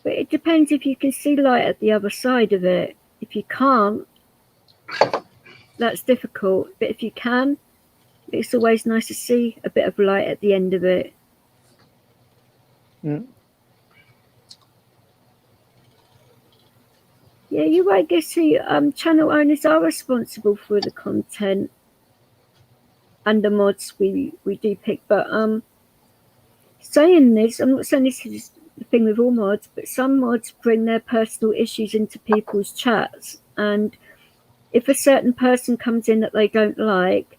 But it depends if you can see light at the other side of it. If you can't, that's difficult. But if you can, it's always nice to see a bit of light at the end of it. Yeah. Yeah, you're right, Gissy. Channel owners are responsible for the content and the mods we do pick, but saying this, I'm not saying this is the thing with all mods, but some mods bring their personal issues into people's chats, and if a certain person comes in that they don't like,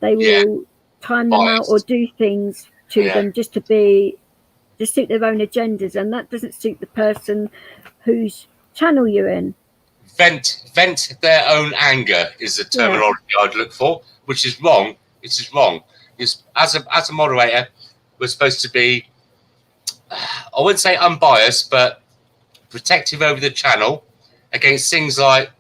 they will time them out or do things to them just to suit their own agendas, and that doesn't suit the person whose channel you're in. Vent their own anger is the terminology I'd look for, which is wrong. It's just wrong. As a moderator, we're supposed to be, I wouldn't say unbiased, but protective over the channel against things like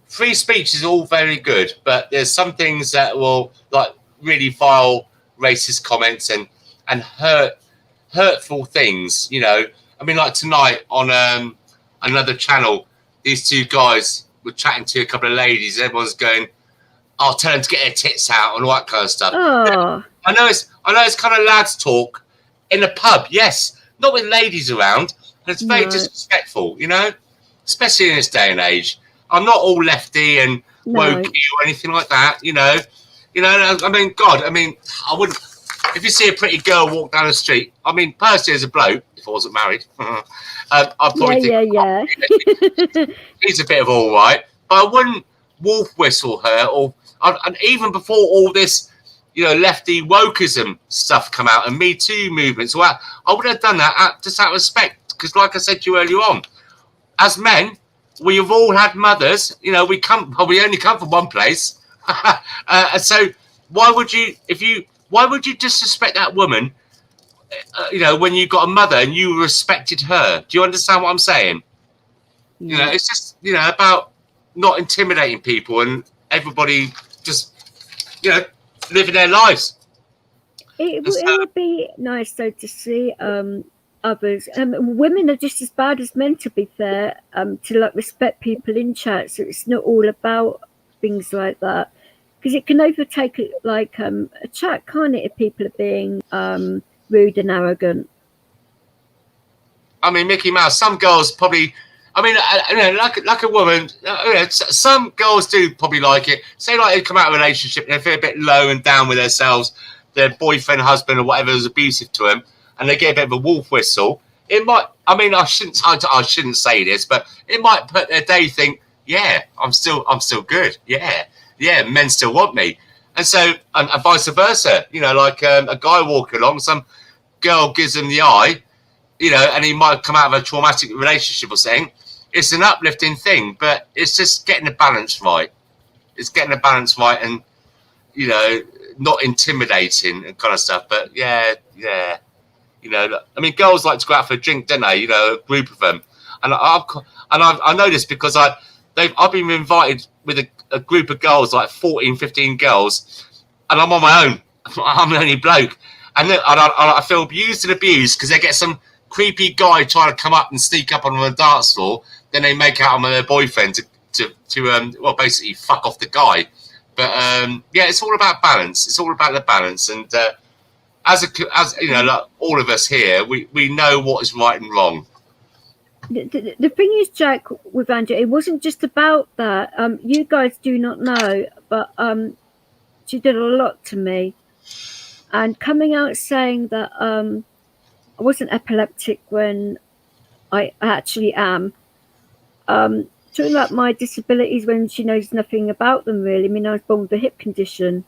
free speech is all very good, but there's some things that will, like, really vile racist comments and hurtful things. You know, I mean, like tonight on another channel, these two guys were chatting to a couple of ladies. And everyone's going, "I'll tell them to get their tits out," and all that kind of stuff. Oh. I know it's kind of lads talk in a pub, yes, not with ladies around, but it's very disrespectful, you know, especially in this day and age. I'm not all lefty and wokey or anything like that, you know. I mean, God, I mean, I wouldn't. If you see a pretty girl walk down the street, I mean, personally as a bloke, if I wasn't married, I'd probably think, he's a bit of all right, but I wouldn't wolf whistle her, and even before all this, you know, lefty wokeism stuff come out and Me Too movements, well, I would have done that just out of respect, because like I said to you earlier on, as men, we have all had mothers, you know, we only come from one place, so why would you disrespect that woman, you know, when you got a mother and you respected her? Do you understand what I'm saying? You know, it's just, you know, about not intimidating people and everybody just, you know, living their lives. It would be nice though to see others. Women are just as bad as men, to be fair, to like respect people in chat. So it's not all about things like that, because it can overtake like a chat, can't it, if people are being rude and arrogant. I mean, Mickey Mouse, some girls probably, I mean, like a woman, some girls do probably like it. Say like they come out of a relationship and they feel a bit low and down with themselves, their boyfriend, husband or whatever is abusive to them, and they get a bit of a wolf whistle. It might, I mean, I shouldn't say this, but it might put their day think, yeah, I'm still good. Yeah, men still want me. And so, and vice versa, like a guy walking along, some girl gives him the eye, and he might come out of a traumatic relationship or something. It's an uplifting thing, but it's just getting the balance right. It's getting the balance right and, not intimidating and kind of stuff. But yeah. I mean, girls like to go out for a drink, don't they? A group of them. And I know this because I've been invited with a group of girls, like 14, 15 girls, and I'm on my own. I'm the only bloke. And I feel abused because they get some creepy guy trying to come up and sneak up on the dance floor. Then they make out on their boyfriend to basically fuck off the guy. But it's all about balance. It's all about the balance. And as like all of us here, we know what is right and wrong. The thing is, Jack, with Andrew, it wasn't just about that. You guys do not know, but she did a lot to me. And coming out saying that I wasn't epileptic when I actually am. Talking about my disabilities when she knows nothing about them, really. I mean, I was born with a hip condition.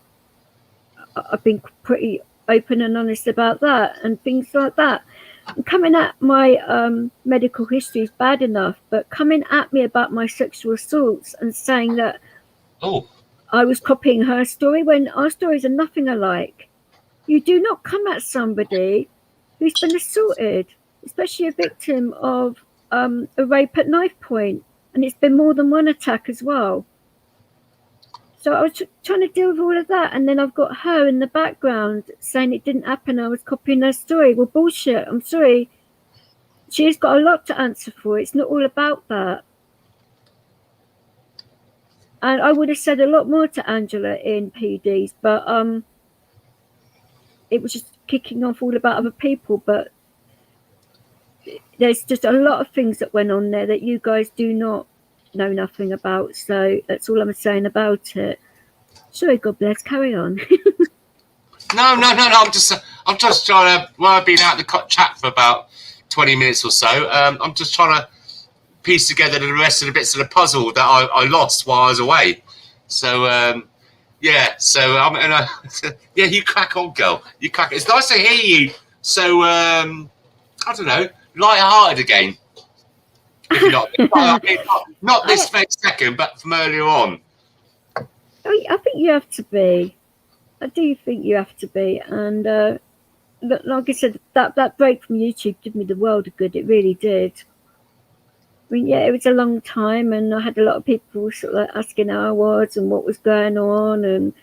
I've been pretty open and honest about that and things like that. And coming at my medical history is bad enough, but coming at me about my sexual assaults and saying that I was copying her story when our stories are nothing alike. You do not come at somebody who's been assaulted, especially a victim of a rape at knife point, and it's been more than one attack as well. So I was trying to deal with all of that, and then I've got her in the background saying it didn't happen, I was copying her story. Well, bullshit, I'm sorry. She's got a lot to answer for. It's not all about that. And I would have said a lot more to Angela in PDs, but it was just kicking off all about other people. But there's just a lot of things that went on there that you guys do not know nothing about. So that's all I'm saying about it. Sorry, God bless. Carry on. No. I'm just trying to. Well, I've been out the chat for about 20 minutes or so. I'm just trying to piece together the rest of the bits of the puzzle that I lost while I was away. So So I'm you crack on, girl. You crack. It's nice to hear you. So I don't know, light-hearted again. Not this very second, but from earlier on. I think you have to be. I do think you have to be. And like I said, that break from YouTube did me the world of good. It really did. I mean, yeah, it was a long time, and I had a lot of people sort of like asking how I was and what was going on, and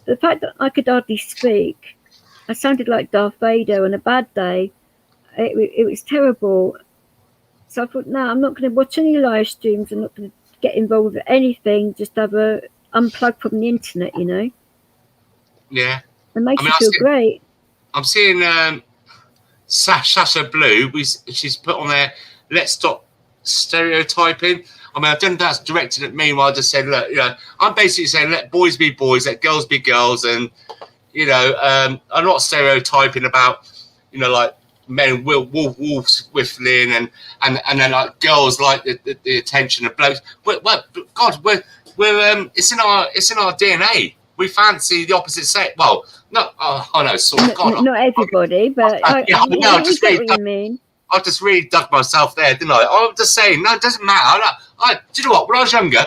the fact that I could hardly speak. I sounded like Darth Vader on a bad day. It was terrible. So I thought, no, I'm not going to watch any live streams. I'm not going to get involved with anything. Just have a unplug from the internet, Yeah. It makes you feel great. I'm seeing Sasha Blue. She's put on there, let's stop stereotyping. I mean, I don't know if that's directed at me. I just said, look, I'm basically saying let boys be boys, let girls be girls. And, I'm not stereotyping about, like, men wolves whistling and then like girls like the attention of blokes. We're it's in our DNA. We fancy the opposite sex. Well, not not everybody, but I get what you mean. I just really dug myself there, didn't I? I'm just saying, no, it doesn't matter. Do you know what? When I was younger,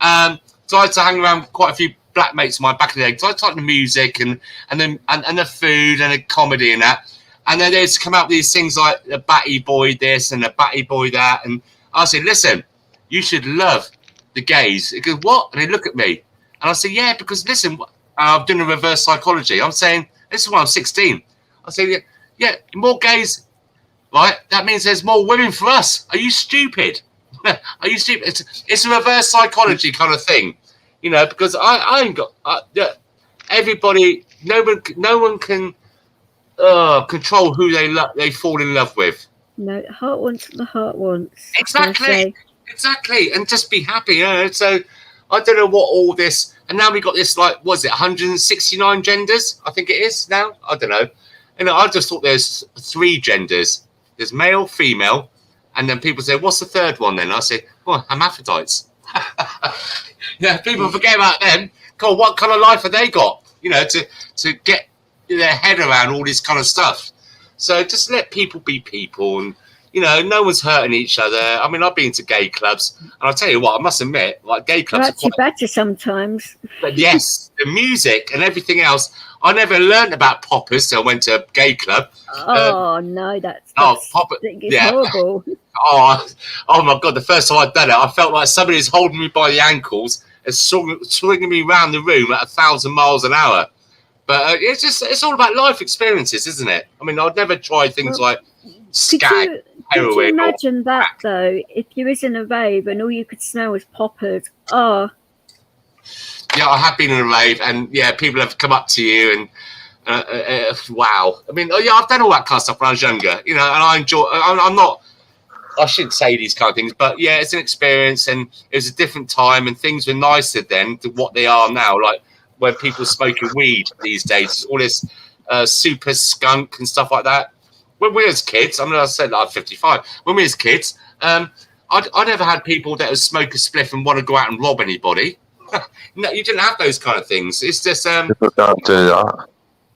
so I had to hang around quite a few black mates of mine back in the day. So I liked the music and the food and the comedy and that. And then they'd come out with these things like the batty boy this and the batty boy that. And I said, listen, you should love the gays. They go, what? And they look at me. And I said, yeah, because listen, I'm doing a reverse psychology. I'm saying, this is when I'm 16. I said, yeah, more gays right? That means there's more women for us. Are you stupid? Are you stupid? It's a reverse psychology kind of thing, you know, because I ain't got everybody. No one can control who they fall in love with. No, the heart wants what the heart wants. Exactly, and just be happy. You know? So I don't know what all this, and now we got this, like, was it 169 genders? I think it is now. I don't know. And I just thought there's 3 genders. There's male, female, and then people say, "What's the third one?" Then I say, "Well, hermaphrodites." Yeah, people forget about them. God, what kind of life have they got? You know, to get their head around all this kind of stuff. So just let people be people, and you know, no one's hurting each other. I mean, I've been to gay clubs, and I'll tell you what, I must admit, like, gay clubs are quite better sometimes. But yes, the music and everything else. I never learned about poppers till I went to a gay club. Oh no, that's popper, horrible. Oh my God! The first time I'd done it, I felt like somebody was holding me by the ankles and swinging me around the room at 1,000 miles an hour. But it's all about life experiences, isn't it? I mean, I'd never try things like skag, heroin. Could you imagine that though? If you was in a rave and all you could smell was poppers. Oh. Yeah, I have been in a rave, and yeah, people have come up to you and wow. I mean, yeah, I've done all that kind of stuff when I was younger, you know, and I enjoy. I'm not. I shouldn't say these kind of things, but yeah, it's an experience, and it was a different time, and things were nicer then to what they are now. Like when people smoking weed these days, all this super skunk and stuff like that. When we as kids, I mean, I said like 55. When we as kids, I never had people that would smoke a spliff and want to go out and rob anybody. No, you didn't have those kind of things. It's just people don't do that.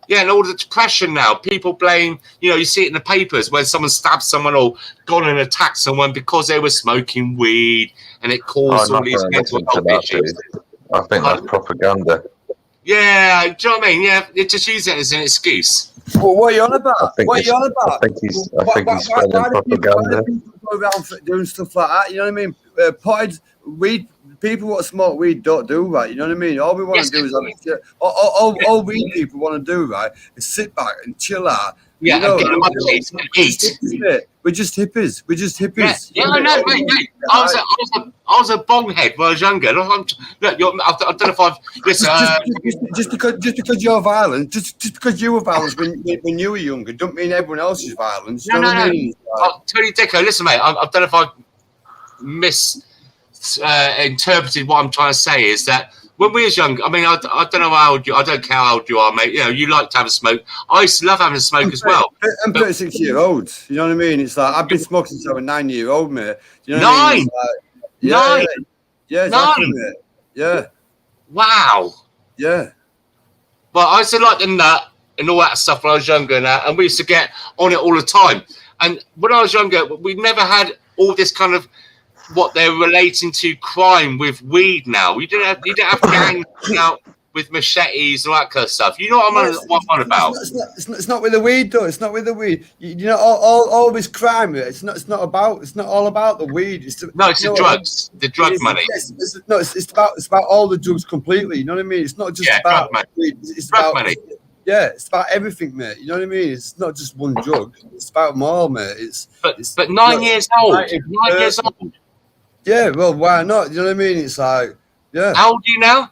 Yeah, and all the depression now. People blame, you know, you see it in the papers where someone stabbed someone or gone and attacked someone because they were smoking weed, and it caused all these mental health issues. I think that's propaganda. Yeah, do you know what I mean? Yeah, it just use it as an excuse. Well, what are you on about? What are you on about? I think he's spreading propaganda. Why do people go around doing stuff like that? You know what I mean? Potted weed. People what smoke weed don't do right. You know what I mean? All we want to do is all weed people want to do right is sit back and chill out. Yeah, you know, and eat. We're just hippies. We're just hippies. Yeah, I know, mate. I was a bonghead when I was younger. Look, I don't know if I've listen. Just because you're violent, just because you were violent when you were younger, don't mean everyone else is violent. You know what I mean? Tony Dicko, listen, mate. I don't know if I've interpreted what I'm trying to say. Is that when we was young, I mean, I don't know how old you. I don't care how old you are, mate. You know, you like to have a smoke. I used to love having a smoke as well. I'm 36-year-old. You know what I mean? It's like I've been smoking since I was 9-year-old, mate. You know 9. I mean? Like, 9. Yeah, exactly, mate. Yeah. Wow. Yeah. Well, I used to like the nut and all that stuff when I was younger, and we used to get on it all the time. And when I was younger, we never had all this kind of what they're relating to crime with weed now. You didn't have gangs out with machetes and all that kind of stuff. You know what I'm on about? It's not with the weed though. It's not with the weed. You know, all this crime. It's not all about the weed. It's the drugs. The drug money. It's about all the drugs completely. You know what I mean? It's not just about weed. It's drug about money. Yeah, it's about everything, mate. You know what I mean? It's not just one drug. It's about them all, mate. But 9 years old. 9 years old. Yeah, well, why not? You know what I mean? It's like, yeah. How old are you now?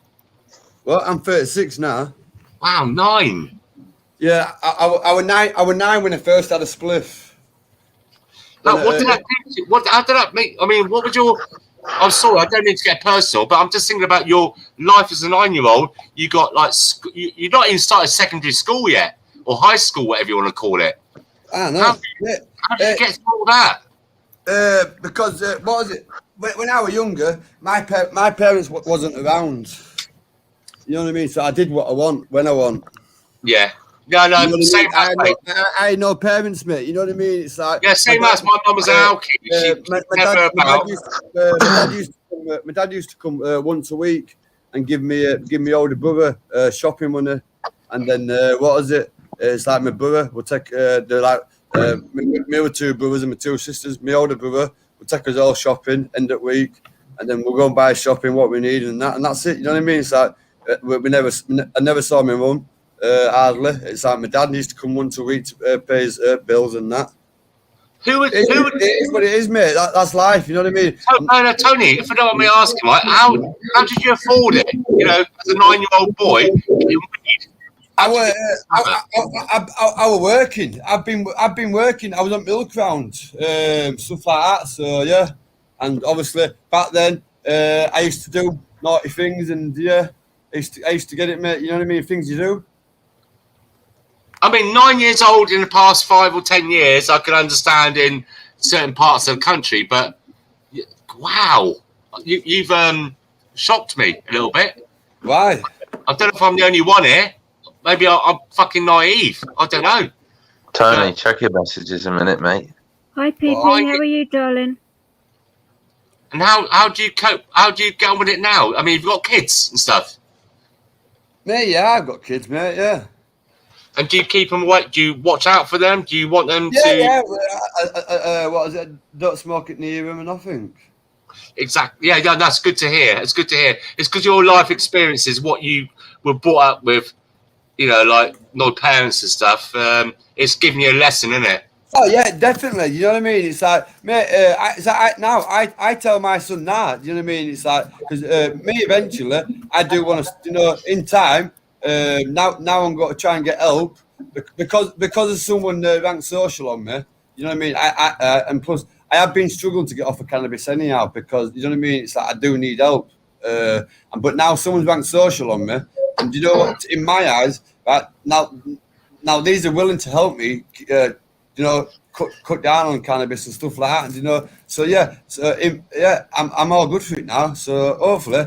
Well, I'm 36 now. Wow, 9. Yeah, I was 9. I was 9 when I first had a spliff. No, what did that do? How did that make? I mean, what would your? I'm sorry, I don't need to get personal, but I'm just thinking about your life as a 9-year-old. You got like you're not even started secondary school yet, or high school, whatever you want to call it. I know. How did you get through all that? Because what was it? When I was younger, my parents wasn't around. You know what I mean? So I did what I want when I want. Yeah. No, You know what same I mean? I had no parents, mate. You know what I mean? It's like same as my mum was an alky. My dad used to come once a week and give me older brother shopping money, and then what was it? It's like my brother would take me with 2 brothers and my 2 sisters. My older brother would take us all shopping end of week, and then we'll go and buy shopping what we need and that's it. You know what I mean? It's like I never saw my mum. Hardly. It's like my dad used to come once a week to pay his bills and that. Who It would is what it is, mate. That's life. You know what I mean? no, Tony, if you don't want me asking, right, how did you afford it? You know, as a 9-year-old boy, getting weed. I was working. I've been working. I was on milk round, stuff like that. So yeah, and obviously back then, I used to do naughty things, and yeah, I used to get it, mate. You know what I mean? Things you do. I mean, 9 years old in the past 5 or 10 years, I can understand in certain parts of the country, but wow, you've shocked me a little bit. Why? I don't know if I'm the only one here. Maybe I'm fucking naive. I don't know. Tony, check your messages a minute, mate. Hi, PP. How are you, darling? And how do you cope? How do you get on with it now? I mean, you've got kids and stuff. Mate, yeah, I've got kids, mate. Yeah. And do you keep them away? Do you watch out for them? Do you want them to? Yeah. What is it? Don't smoke it near them, and I think. Exactly. Yeah, that's good to hear. It's good to hear. It's because your life experiences, what you were brought up with, you know, like no parents and stuff. It's giving you a lesson, isn't it? Oh yeah, definitely. You know what I mean? It's like, mate. I tell my son now. You know what I mean? It's like because me eventually, I do want to, you know, in time. Now I'm going to try and get help because of someone ranked social on me. You know what I mean? And plus I have been struggling to get off of cannabis anyhow because you know what I mean. It's like I do need help. But now someone's ranked social on me, and you know what? In my eyes, right now these are willing to help me. You know, cut down on cannabis and stuff like that. And you know, so yeah, I'm all good for it now. So hopefully,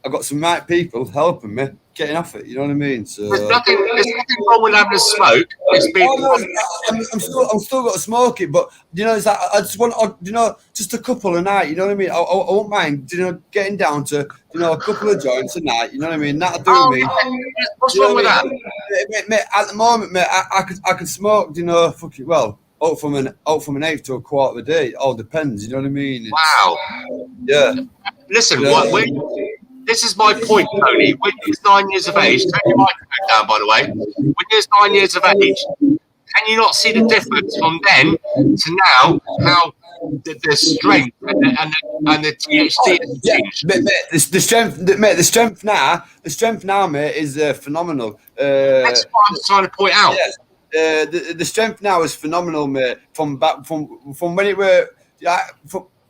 I've got some right people helping me getting off it. You know what I mean? So there's nothing wrong with having a smoke. It's been. I'm still got to smoke it, but you know, it's like I just want, you know, just a couple a night. You know what I mean? I won't mind, you know, getting down to, you know, a couple of joints a night. You know what I mean? That'll do me. What's wrong with that? Mate, at the moment, mate, I could smoke. You know, fucking well. Out from an 8 to a quarter a day. It all depends. You know what I mean? Wow. Yeah. Listen, this is my point, Tony. When you're 9 years of age, turn your microphone down, by the way. When you're 9 years of age, can you not see the difference from then to now? How the strength and the THC has changed? Mate, the strength now, mate, is phenomenal. That's what I'm trying to point out. Yeah. The strength now is phenomenal, mate. From when it were,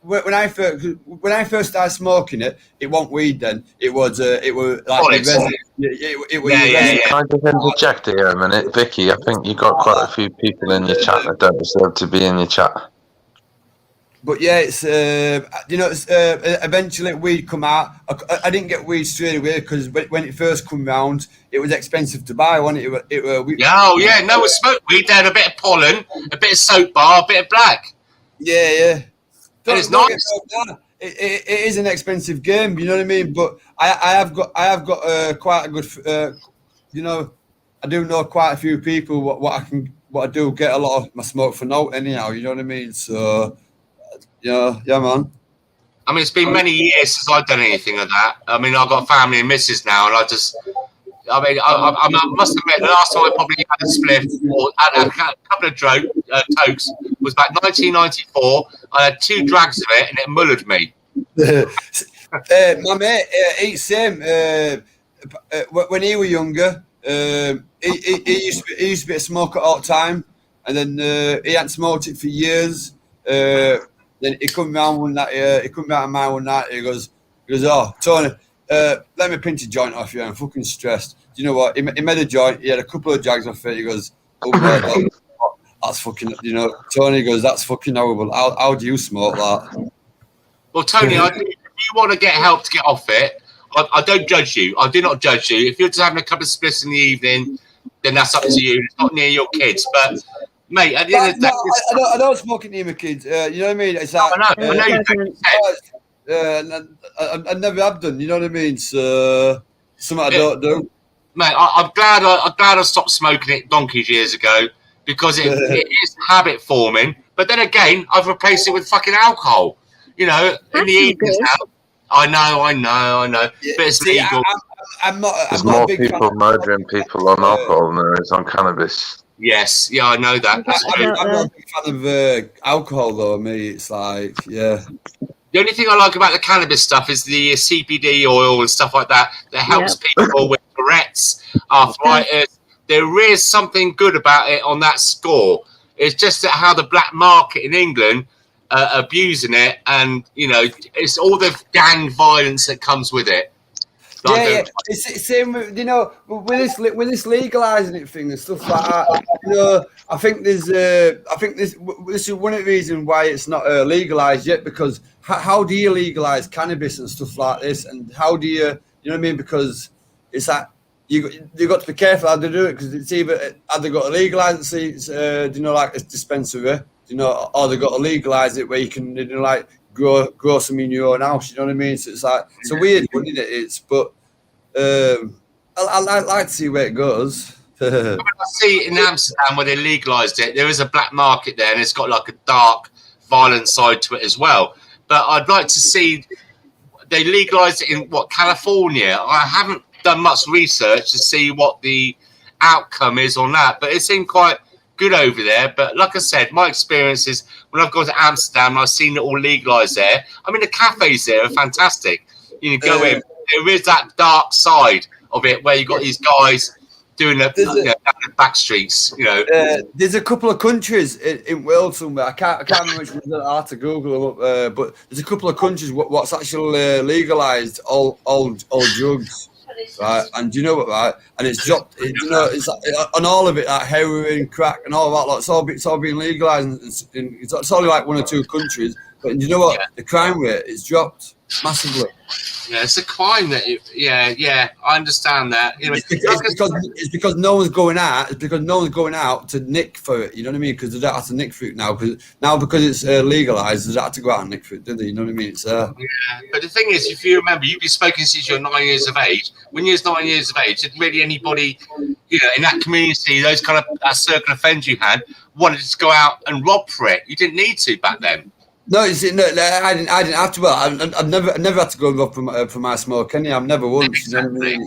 when I first started smoking it, it wasn't weed then. It was like resin. It was. Yeah. Can I just interject here a minute, Vicky? I think you got quite a few people in your chat that don't deserve to be in your chat. But yeah, it's you know, eventually weed come out. I didn't get weed straight away because when it first come round, it was expensive to buy. Wasn't it? We smoked weed. They had a bit of pollen, a bit of soap bar, a bit of black. Yeah. It's nice. It is an expensive game, you know what I mean. But I have got quite a good, you know, I do know quite a few people. What I do get a lot of my smoke for now anyhow. You know what I mean. So. Yeah, man. I mean, it's been many years since I've done anything like that. I mean, I've got family and missus now, and I must admit, the last time I probably had a spliff or had a couple of tokes was back 1994. I had 2 drags of it, and it mullered me. My mate, he's same. When he was younger, he used to be a smoker all the time, and then he hadn't smoked it for years. Then he come round one night. He come round mine one night. He goes, "Oh, Tony, let me pinch a joint off you. I'm fucking stressed." Do you know what? He made a joint. He had a couple of jags off it. He goes, "Oh my God, that's fucking." You know, Tony goes, "That's fucking horrible. How do you smoke that?" Well, Tony, if you want to get help to get off it, I don't judge you. I do not judge you. If you're just having a couple of splits in the evening, then that's up to you. It's not near your kids, but. Mate, at the end of the day, I don't smoke it near my kids. You know what I mean? It's like, I know you don't. I never have done. You know what I mean? So something I don't do. Mate, I'm glad I stopped smoking it donkeys years ago because it is habit forming. But then again, I've replaced it with fucking alcohol. You know, in the evenings now. I know. Yeah, but it's legal. I'm not. There's more people murdering people on alcohol than there is on cannabis. Yes, yeah, I know that. That's Yeah. true. I'm not a big fan of alcohol, though. Me, it's like, yeah. The only thing I like about the cannabis stuff is the CBD oil and stuff like that helps people with Tourette's, arthritis. There is something good about it on that score. It's just that how the black market in England abusing it, and it's all the gang violence that comes with it. Yeah. It's same with, with this legalizing it thing and stuff like that. I think this is one of the reasons why it's not legalized yet, because how do you legalize cannabis and stuff like this, and how do you know what I mean? Because it's like you got to be careful how they do it, because it's either have they got to legalize it, it's like a dispensary, or they got to legalize it where you can like grow some in your own house. You know what I mean? So it's like it's a weird one, isn't it? But I like to see where it goes. I see in Amsterdam where they legalised it, there is a black market there, and it's got like a dark, violent side to it as well. But I'd like to see they legalised it in California. I haven't done much research to see what the outcome is on that, but it seemed quite good over there. But like I said, my experience is when I've gone to Amsterdam, I've seen it all legalised there. I mean, the cafes there are fantastic. You can go in. There is that dark side of it where you got these guys doing down the back streets. There's a couple of countries in Wales somewhere. I can't remember which ones. I have to Google them up. But there's a couple of countries what's actually legalised all drugs. Right, and do you know what? Right, and it's dropped. It's on all of it, like heroin, crack, and all that. Like, it's all been legalised. It's only like one or two countries, but do you know what? Yeah. The crime rate is dropped massively. Yeah, it's a crime that. I understand that. It's because no one's going out. It's because no one's going out to nick for it. You know what I mean? Because they don't have to nick for it now. Because it's legalised, they don't have to go out and nick for it, do they? You know what I mean? It's Yeah, but the thing is, if you remember, you've been smoking since you're 9 years of age. When you're 9 years of age, did really anybody, in that community, those kind of that circle of friends you had, wanted to go out and rob for it? You didn't need to back then. No, I didn't have to. Well, I've never had to go rob for my smoke. I've never once. Exactly. You know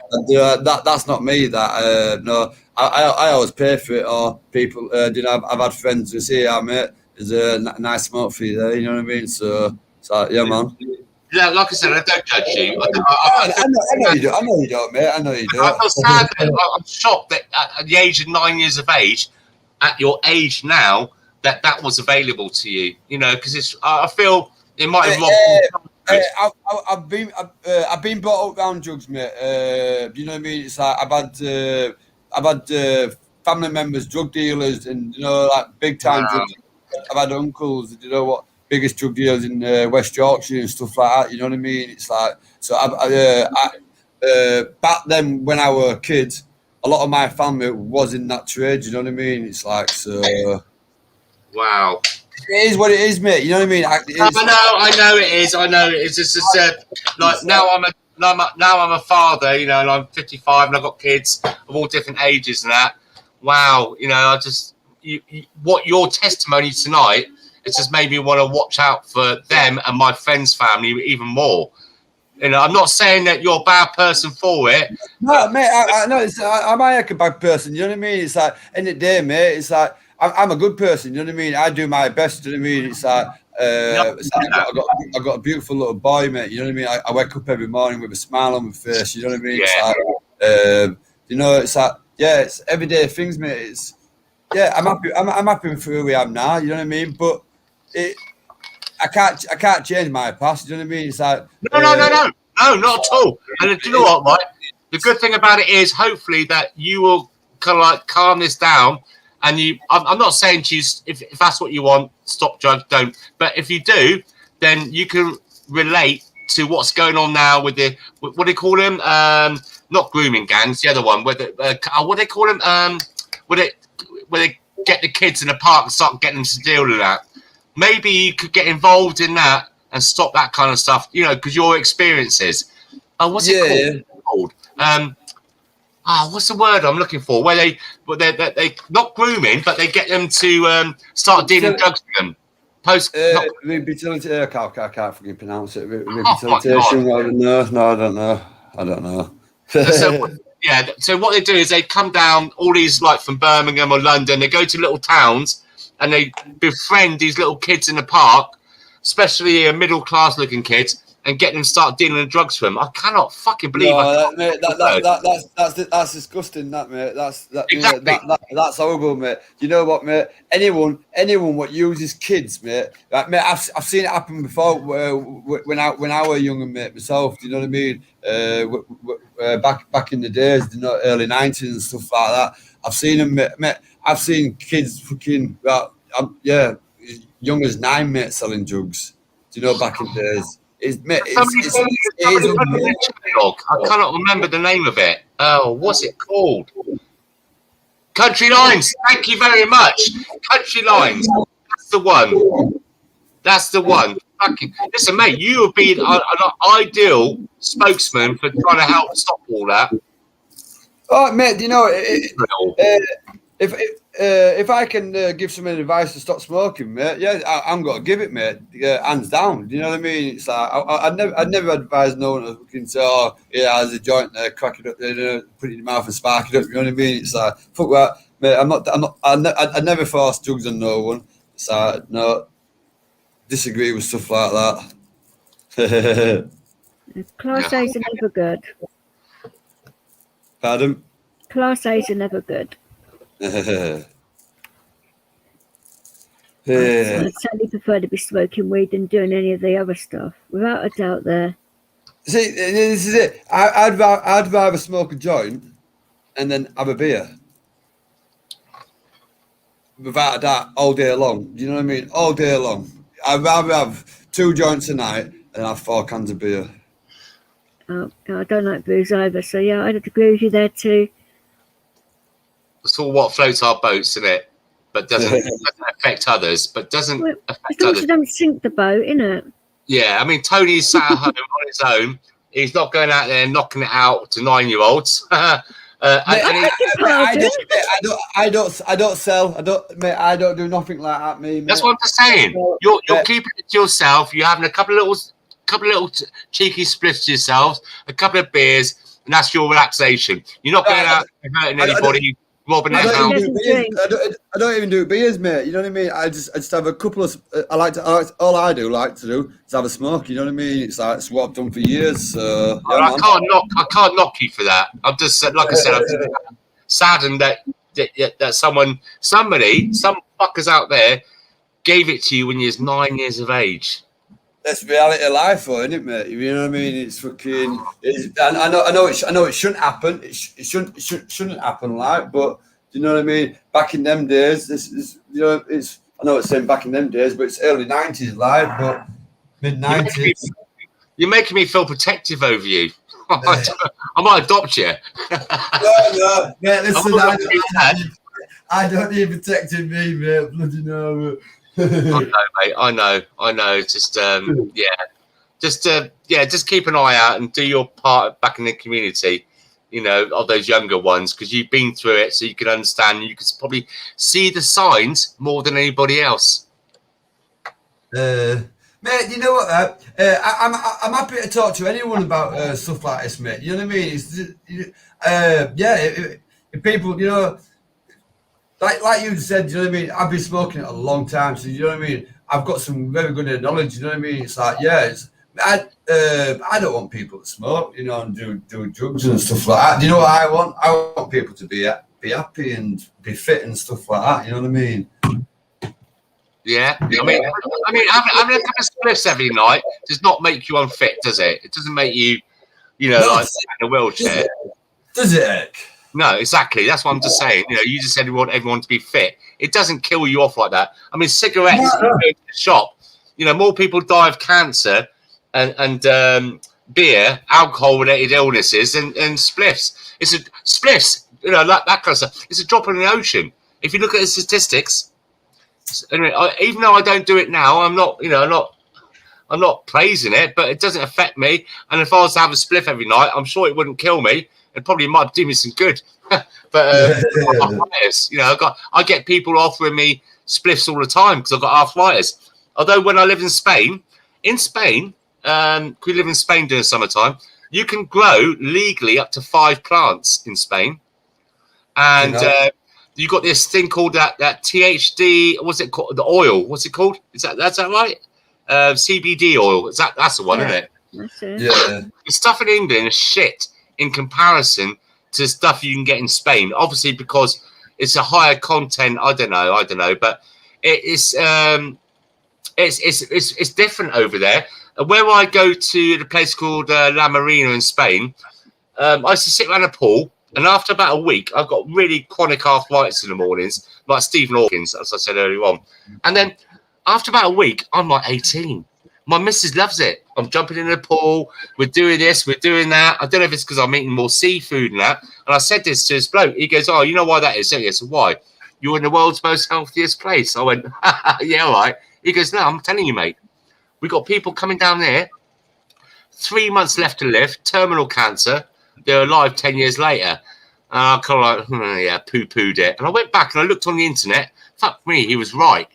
what I mean? That's not me. No, I always pay for it. Or people, I've had friends who say, "Yeah, mate, there's a nice smoke for you there." You know what I mean? So yeah, man. Yeah, like I said, I don't judge you. I know you don't. I know you don't, mate. I know you don't. I feel sad. I'm shocked that at the age of 9 years of age, at your age now, that was available to you. Because I feel it might have I've been brought up around drugs, mate. You know what I mean? It's like I've had family members, drug dealers, and like big time drugs. I've had uncles, biggest drug dealers in West Yorkshire and stuff like that. You know what I mean? It's like so. Back then, when I were a kid, a lot of my family was in that trade. You know what I mean? It's like so. Wow. It is what it is, mate. You know what I mean? I know it is. It's just like now I'm a father, and I'm 55 and I've got kids of all different ages and that. Wow, I just what your testimony tonight, it just made me want to watch out for them and my friends' family even more. I'm not saying that you're a bad person for it. No, mate. I know. I'm like a bad person. You know what I mean? It's like in the day, mate. It's like. I'm a good person, you know what I mean? I do my best, you know what I mean? It's like, I've got a beautiful little boy, mate, you know what I mean? I wake up every morning with a smile on my face, you know what I mean? Yeah. It's like, it's like, it's everyday things, mate. I'm happy with who I am now, you know what I mean? But I can't change my past, you know what I mean? It's like... No, not at all. And do you know what, Mike? The good thing about it is, hopefully, that you will kind of like calm this down. And I'm not saying to you, if that's what you want, stop drugs, don't. But if you do, then you can relate to what's going on now with what do they call them? Not grooming gangs, the other one. What do they call them? Where they get the kids in the park and start getting them to deal with that. Maybe you could get involved in that and stop that kind of stuff, because your experiences. What's it called? What's the word I'm looking for? Where they not grooming, but they get them to start dealing drugs with them. Rehabilitation. I can't fucking pronounce it. Rehabilitation. No, I don't know. So Yeah. So what they do is they come down, all these like from Birmingham or London. They go to little towns and they befriend these little kids in the park, especially middle class looking kids, and get them start dealing in drugs for them. I cannot fucking believe that's disgusting, that mate. Exactly. Mate, that's horrible, mate. You know what, mate? Anyone what uses kids, mate. Like, mate, I've seen it happen before when I were younger, mate, myself. Do you know what I mean? Back in the days, early 90s and stuff like that. I've seen them, mate. I've seen kids fucking young as 9, mate, selling drugs. Do you know, back in the days? I cannot remember the name of it. Oh, what's it called? Country Lines. Thank you very much. Country Lines. That's the one. That's the one. Listen, mate, you have been an ideal spokesman for trying to help stop all that. Oh, mate, you know, if I can give some advice to stop smoking, mate, yeah, I'm going to give it, mate, hands down. Do you know what I mean? It's like I'd never advise no one to say, oh, yeah, has a joint there, crack it up, put it in your mouth and spark it up. You know what I mean? It's like, fuck that, mate. I never force drugs on no one. It's like, no, disagree with stuff like that. Class A's are never good. Pardon? Class A's are never good. Yeah. I'd certainly prefer to be smoking weed than doing any of the other stuff, without a doubt. There. See, this is it. I'd rather smoke a joint and then have a beer, without a doubt, all day long. Do you know what I mean? All day long. I'd rather have 2 joints a night than have 4 cans of beer. Oh, I don't like booze either, so yeah, I'd agree with you there too. It's all what floats our boats, isn't it? But doesn't affect others. But doesn't affect others. You don't sink the boat, innit? Yeah, I mean, Tony's sat at home on his own. He's not going out there knocking it out to 9-year-olds. I don't sell. I don't do nothing like that. Mate. That's what I'm just saying. You're keeping it to yourself. You're having a couple of little cheeky splits to yourselves, a couple of beers, and that's your relaxation. You're not going out and hurting anybody. I don't even do beers, mate. You know what I mean? I just have a couple of. All I like to do is have a smoke. You know what I mean? It's what I've done for years. So yeah, I can't knock you for that. I'm just like I said, I'm just saddened that some fuckers out there gave it to you when you was 9 years of age. That's reality of life, though, isn't it, mate? You know what I mean? It's fucking. I know it shouldn't happen. It shouldn't happen, like. But do you know what I mean? Back in them days, it's. I know it's saying back in them days, but it's early 90s, like. But mid 90s. You're making me feel protective over you. I might adopt you. No, mate. Listen, I don't need protecting me, mate. Bloody no. I know, mate. Just just keep an eye out and do your part back in the community, you know, of those younger ones, because you've been through it, so you can understand. You can probably see the signs more than anybody else. Mate, you know what? I'm happy to talk to anyone about stuff like this, mate. You know what I mean? It's if people, you know. Like you said, you know what I mean? I've been smoking it a long time, so you know what I mean? I've got some very good knowledge, you know what I mean? It's like, yeah, I don't want people to smoke, you know, and do drugs and stuff like that. Do you know what I want? I want people to be happy and be fit and stuff like that, you know what I mean? Yeah. I mean, having a couple of spliffs every night does not make you unfit, does it? It doesn't make you, you know, like in a wheelchair. Does it? No, exactly. That's what I'm just saying. You know, you just said you want everyone to be fit. It doesn't kill you off like that. I mean, cigarettes, you go to the shop, you know, more people die of cancer and beer, alcohol-related illnesses and spliffs. Spliffs, you know, like that kind of stuff. It's a drop in the ocean. If you look at the statistics, anyway, even though I don't do it now, I'm not praising it, but it doesn't affect me. And if I was to have a spliff every night, I'm sure it wouldn't kill me. It probably might do me some good. But arthritis, you know, I get people offering me spliffs all the time because I've got arthritis. Although when I lived in Spain, we live in Spain during summertime, you can grow legally up to 5 plants in Spain, and you got this thing called that THD. What's it called? The oil. What's it called? That's that right? CBD oil. That's the one, isn't it? That's it. Yeah. The stuff in England is shit in comparison to the stuff you can get in Spain. Obviously, because it's a higher content. I don't know, but it's different over there. And where I go to the place called La Marina in Spain, I used to sit around a pool, and after about a week, I've got really chronic arthritis in the mornings, like Stephen Hawkins, as I said earlier on. And then after about a week, I'm like 18. My missus loves it. I'm jumping in the pool. We're doing this. We're doing that. I don't know if it's because I'm eating more seafood and that. And I said this to this bloke. He goes, "Oh, you know why that is, don't you?" I said, "Why? You're in the world's most healthiest place." I went, "Yeah, all right." He goes, "No, I'm telling you, mate. We got people coming down there, 3 months left to live, terminal cancer. They're alive 10 years later." And I kind of like, yeah, poo-pooed it. And I went back and I looked on the internet. Fuck me, he was right.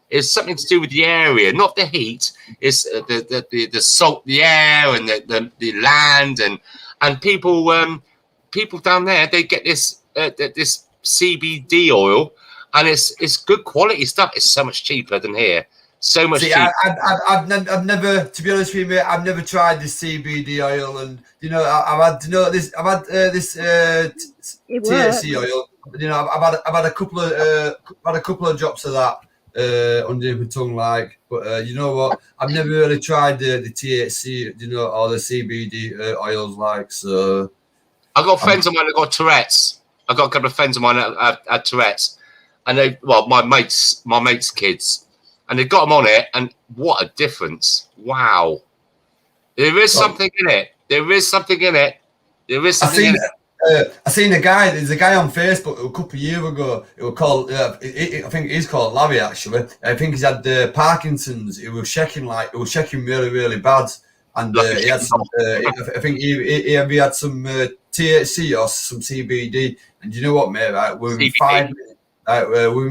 It's something to do with the area, not the heat. It's the salt, the air, and the land, and people down there, they get this this CBD oil, and it's good quality stuff. It's so much cheaper than here. So much cheaper. I've never, to be honest with you, mate, I've never tried this CBD oil, and I've had this THC oil. I've had a couple of drops of that under my tongue, like. But you know what? I've never really tried the THC, or the CBD oils, like. So I've got friends of mine that got Tourette's. I've got a couple of friends of mine that had Tourette's, and my mates' kids. And they got them on it, and what a difference! Wow, there is something in it. There is something in it. There is something in it. I seen a guy. There's a guy on Facebook a couple of years ago. It was called. I think he's called Larry. Actually, I think he's had Parkinson's. It was shaking really, really bad, and he had some. I think he had some THC or some CBD. And you know what, mate? Right, within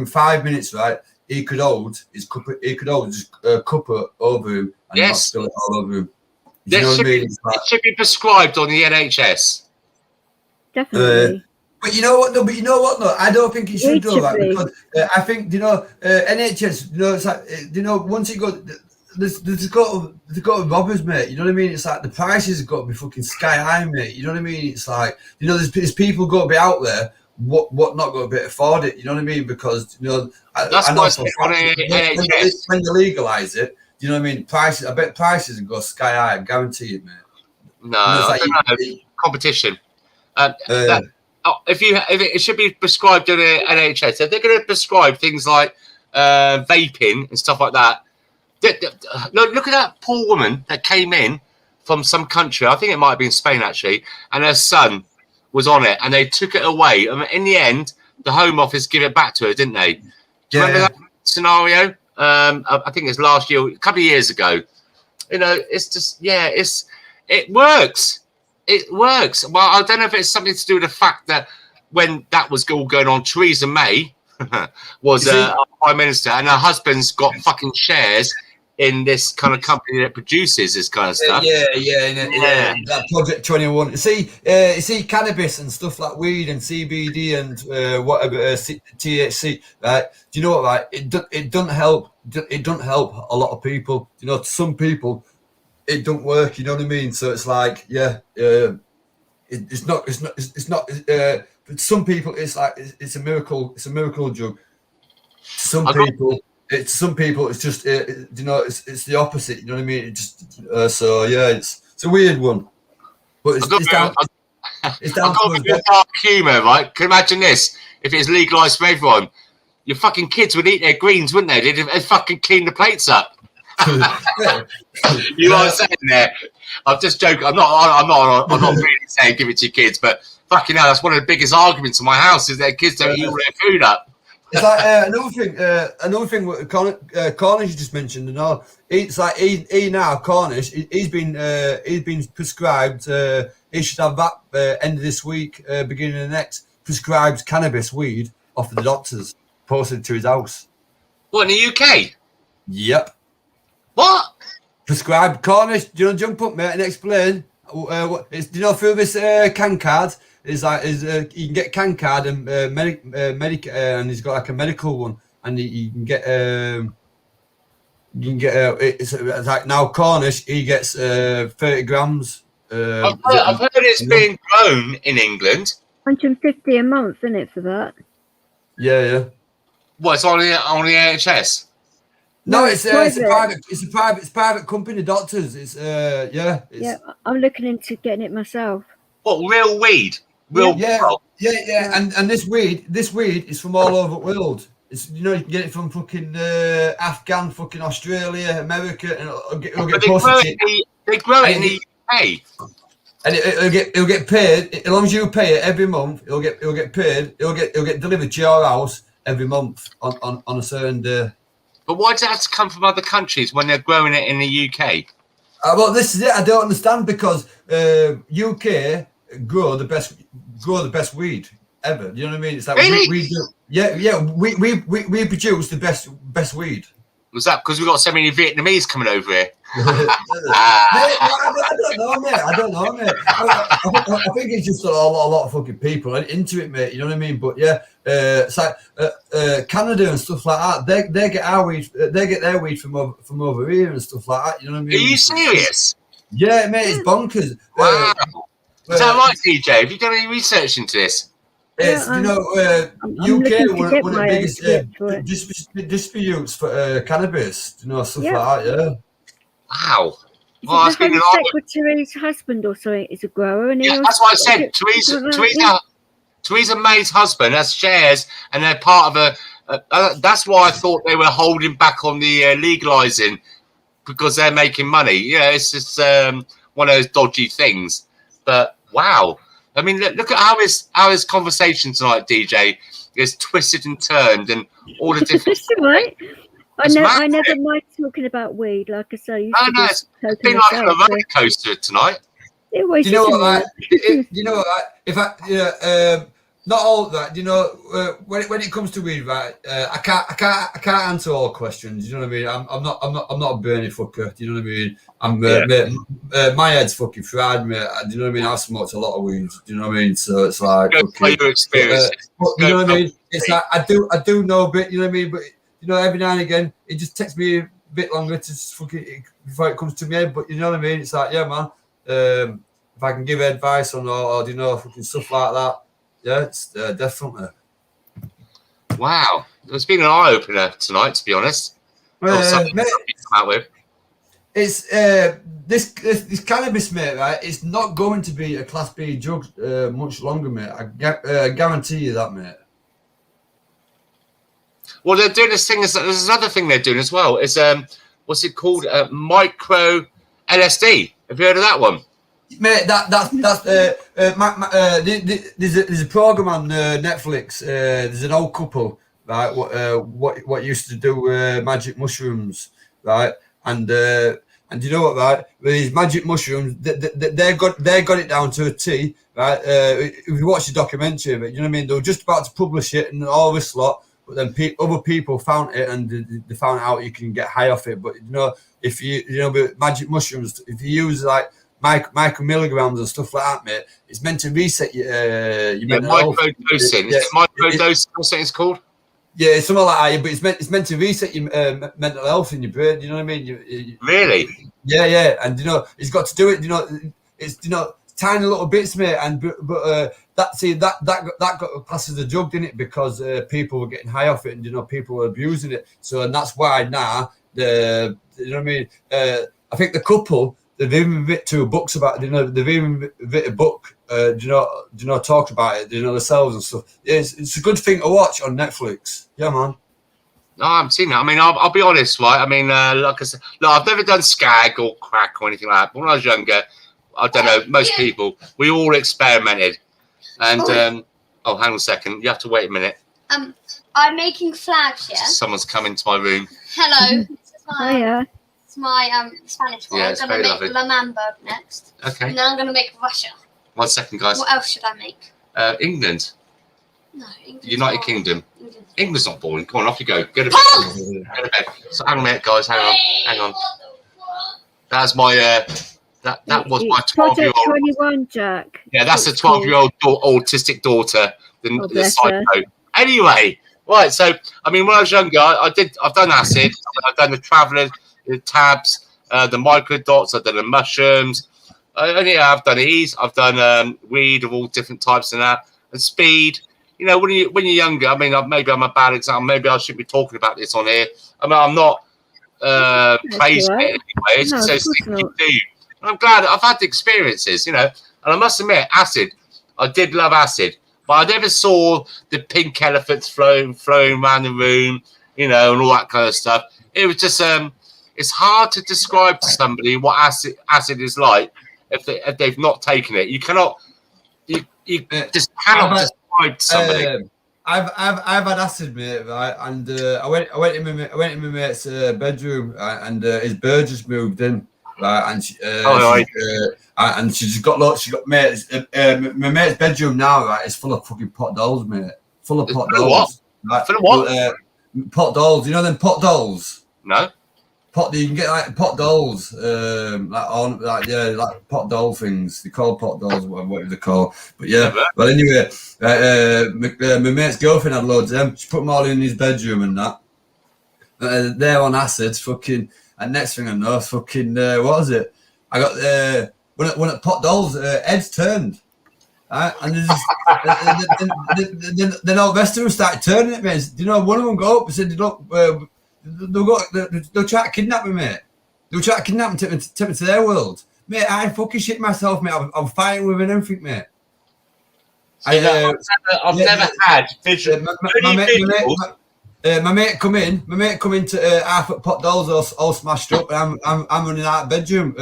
5 minutes, right. He could hold his cup. He could hold his cup over him and not spill it all over him. It should be prescribed on the NHS. Definitely. But you know what? No, I don't think it should do that, because I think NHS. It's like once you go, there's got to robbers, mate. You know what I mean? It's like the prices have got to be fucking sky high, mate. You know what I mean? It's like there's people got to be out there. What not going to be able to afford it? You know what I mean? Because that's why when they legalise it, you know what I mean? Prices, I bet prices will go sky high. I guarantee it, mate. No, competition. If it should be prescribed in the NHS, if they're going to prescribe things like vaping and stuff like that, look at that poor woman that came in from some country. I think it might have been Spain actually, and her son was on it, and they took it away. I mean, in the end, the Home Office give it back to her, didn't they? Do you remember that scenario? I think it's last year, a couple of years ago. It's just, it works. It works. Well, I don't know if it's something to do with the fact that when that was all going on, Theresa May was our Prime Minister, and her husband's got fucking shares in this kind of company that produces this kind of stuff. That Project 21. See, cannabis and stuff like weed and CBD and whatever THC. Right? Do you know what? Right? It doesn't help. It doesn't help a lot of people. To some people, it don't work. You know what I mean? So it's like, it's not. But some people, it's like it's a miracle. It's a miracle drug. Some people, it's just it's the opposite. You know what I mean? It just it's a weird one, but it's down to dark humour, right? Can you imagine this? If it's legalised for everyone, your fucking kids would eat their greens, wouldn't they? They'd fucking clean the plates up. You know what I'm saying there? I'm just joking. I'm not really saying give it to your kids, but fucking hell, that's one of the biggest arguments in my house is that kids don't eat all their food up. It's like another thing. What Cornish just mentioned, and all. It's like he now Cornish. He's been prescribed. He should have that end of this week, beginning of the next. Prescribed cannabis weed off the doctors, posted to his house. What, in the UK? Yep. What? Prescribed. Cornish, do you want to jump up, mate, and explain? Do you know through this can card? Is you can get can card and and he's got like a medical one, and you can get it's like now Cornish. He gets 30 grams. I've heard it's being grown in England. 150 a month, isn't it, for that? Yeah. What, it's on the NHS? No, it's a private company, doctors. It's yeah. I'm looking into getting it myself. What, real weed? Yeah. And this weed is from all over the world. It's, you can get it from fucking Afghan, fucking Australia, America, and it'll get posted. They grow it in the UK. And it'll get paid as long as you pay it every month. It'll get paid. It'll get delivered to your house every month on a certain day. But why does it have to come from other countries when they're growing it in the UK? Well, this is it. I don't understand because UK grow the best weed ever. You know what I mean? It's like really? we do. Yeah. We produce the best weed. Was that because we got so many Vietnamese coming over here? I don't know, mate. I think it's just a lot of fucking people into it, mate. You know what I mean? But yeah, it's like Canada and stuff like that. They get our weed. They get their weed from over here and stuff like that. You know what I mean? Are you serious? Yeah, mate. It's bonkers. Wow. Is that right, DJ? Have you done any research into this? It's, UK, one of the biggest disputes for cannabis, stuff like that, yeah. Wow. Well, the Home Secretary's husband or something is a grower. And that's what I said. Theresa May's husband has shares, and they're part of that's why I thought they were holding back on the legalising, because they're making money. Yeah, it's just one of those dodgy things. But, wow. I mean, look at how his conversation tonight, DJ, is twisted and turned, and all the different. Right. I never mind talking about weed. Like I say, it's been like a roller coaster tonight. It always do you know what? Not all that. When it comes to weed, right? I can't answer all questions. You know what I mean? I'm not a Bernie fucker. Do you know what I mean? My head's fucking fried, mate. Do you know what I mean? I've smoked a lot of weed. Do you know what I mean? So it's like your experience. You know what I mean? It's like I do know a bit. You know what I mean? But every now and again, it just takes me a bit longer to fucking before it comes to me. But you know what I mean? It's like, yeah, man. If I can give advice on or fucking stuff like that, yeah, it's definitely. Wow, it's been an eye opener tonight, to be honest. It's this cannabis, mate. Right? It's not going to be a Class B drug much longer, mate. I guarantee you that, mate. Well, they're doing this thing. There's another thing they're doing as well. It's what's it called? Micro LSD. Have you heard of that one? Mate, there's a program on Netflix. There's an old couple, right? What used to do magic mushrooms, right? And you know what, right? With these magic mushrooms, they got it down to a T, right? If you watch the documentary of it, you know what I mean? They were just about to publish it and all this lot, but then other people found it and they found out you can get high off it. But if with magic mushrooms, if you use like micromilligrams and stuff like that, mate, it's meant to reset your mental health. Microdosing. Microdosing, what's it's called? Yeah, it's something like that, but it's meant to reset your mental health in your brain. You know what I mean? Really? Yeah, and it's got to do it. It's tiny little bits, mate. And but that got classed as a drug, didn't it? Because people were getting high off it, and people were abusing it. So and that's why now you know what I mean. I think the couple. They've even written 2 books about it. They've even written a book. Talk about it. Themselves and stuff. Yeah, it's a good thing to watch on Netflix. Yeah, man. No, I haven't seen that. I mean, I'll be honest, right? I mean, like I said, I've never done skag or crack or anything like that. But when I was younger, I don't know. Most people, we all experimented. And hang on a second. You have to wait a minute. I'm making flags. Yeah. Someone's come into my room. Hello. Hiya. My Spanish one. Yeah, I'm going to make La Mamba next. Okay. And then I'm going to make Russia. 1 second, guys. What else should I make? England. No, England. United Kingdom. England's not boring. Come on, off you go. Go to bed. Go to bed. So hang on a minute, guys. Hang on. That's That was my It's Project 12-year-old. 21, Jack. Yeah, that's a It's called. 12-year-old autistic daughter. Oh, The bless her. psycho. Anyway, right. So, I mean, when I was younger, I've done acid. I've done the traveller, the tabs, the microdots. I've done the mushrooms. I've done ease. I've done weed of all different types and that, and speed. You know, when you're younger, I mean, maybe I'm a bad example. Maybe I shouldn't be talking about this on here. I mean, I'm not praising right. it anyway. It's No, just of those course things you not. do. And I'm glad I've had the experiences, you know. And I must admit, acid, I did love acid, but I never saw the pink elephants flowing around the room, you know, and all that kind of stuff. It was just it's hard to describe to somebody what acid is like if they've not taken it. You cannot, you just cannot describe to somebody. I've had acid, mate, right? And I went in my mate's bedroom, and his bird just moved in, right? And and she just got lots. She got mates. My mate's bedroom now, right, is full of fucking pot dolls, mate. Full of pot dolls. Right? Full of what? Pot dolls. You know them pot dolls? No. You can get like pot dolls, like pot doll things. They call pot dolls, whatever they're called. But yeah, well anyway, my mate's girlfriend had loads of them. She put them all in his bedroom and that. They're on acid, fucking. And next thing I know, fucking, what was it? I got one at pot dolls, heads turned. Right? And then all the rest of them started turning at me. You know, one of them go up and said, "Look, they'll try to kidnap me, mate. They'll try to kidnap me, take me to their world, mate. I fucking shit myself, mate. I'm fighting with an everything, mate." I've never had vision. My mate come in to half at pot dolls all smashed up, and I'm running out of bedroom.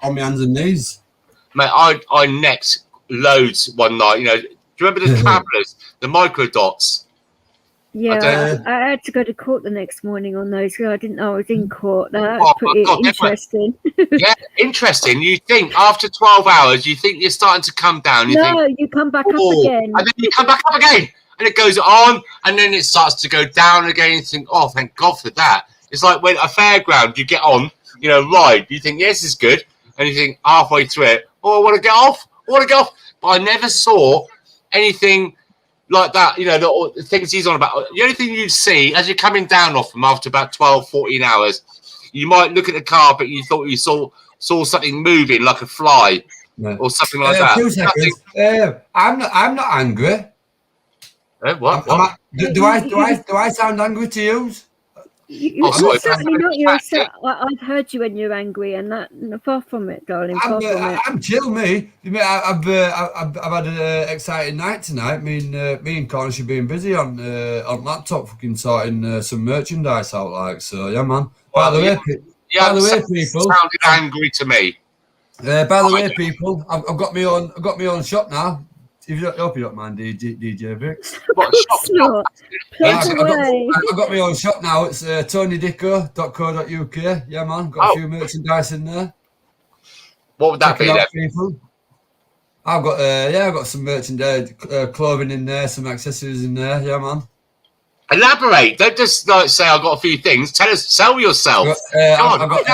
On my hands and knees. Mate, I necked loads one night. You know, do you remember the travellers, the microdots? Yeah, I had to go to court the next morning on those. I didn't know I was in court. That's pretty interesting. Yeah, interesting. You think after 12 hours, you think you're starting to come down. You come back up again. And then you come back up again. And it goes on, and then it starts to go down again. You think, oh, thank God for that. It's like when a fairground, you get on, you know, ride. You think, yes, this is good. And you think halfway through it, oh, I want to get off. But I never saw anything like that, you know, the things he's on about. The only thing you see as you're coming down off them after about 12, 14 hours, you might look at the carpet, you thought you saw something moving like a fly or something like that. 2 seconds. I'm not angry. What? Do I sound angry to you? You're certainly not. You're I've heard you when you're angry, and that far from it, darling. Far from it. I'm chill, me. I've had an exciting night tonight. Me and Cornish have been busy on laptop, fucking sorting some merchandise out, like so. Yeah, man. By the way, people, sounded angry to me. By the way, people, I've got my own shop now. If you hope you don't mind, DJ Vix. What shop? I've got my own shop now. It's tonydicko.co.uk. Yeah, man. Got a few merchandise in there. What would that be then? People. I've got some merchandise, clothing in there, some accessories in there. Yeah, man. Elaborate. Don't just like say I've got a few things. Tell us. Sell yourself. I got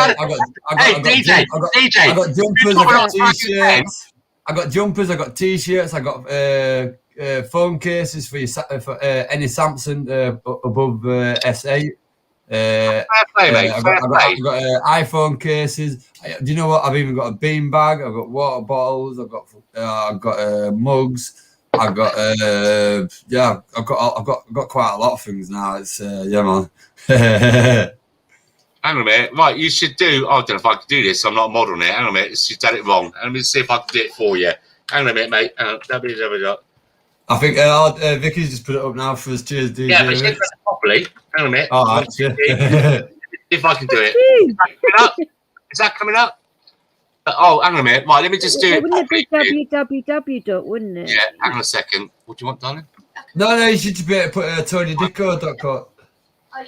jumpers. I got t-shirts. I got jumpers, I got t-shirts, I got phone cases for any Samsung above S8. I've got iPhone cases. Do you know what? I've even got a bean bag. I've got water bottles. I've got mugs. I've got I've got quite a lot of things now. It's man. Hang on a minute. Right, you should do. I don't know if I can do this. I'm not a model here. Hang on a minute. She's done it wrong. Let me see if I can do it for you. Hang on a minute, mate. I think Vicky's just put it up now for us. Cheers, DJ. Yeah, but she did it properly. Hang on a minute. Oh, actually. If I can do it. Is that coming up? Oh, hang on a minute. Right, let me just do it. Wouldn't it be www. Wouldn't it? Yeah, hang on a second. What do you want, darling? No, you should just be able to put tonydicko.co.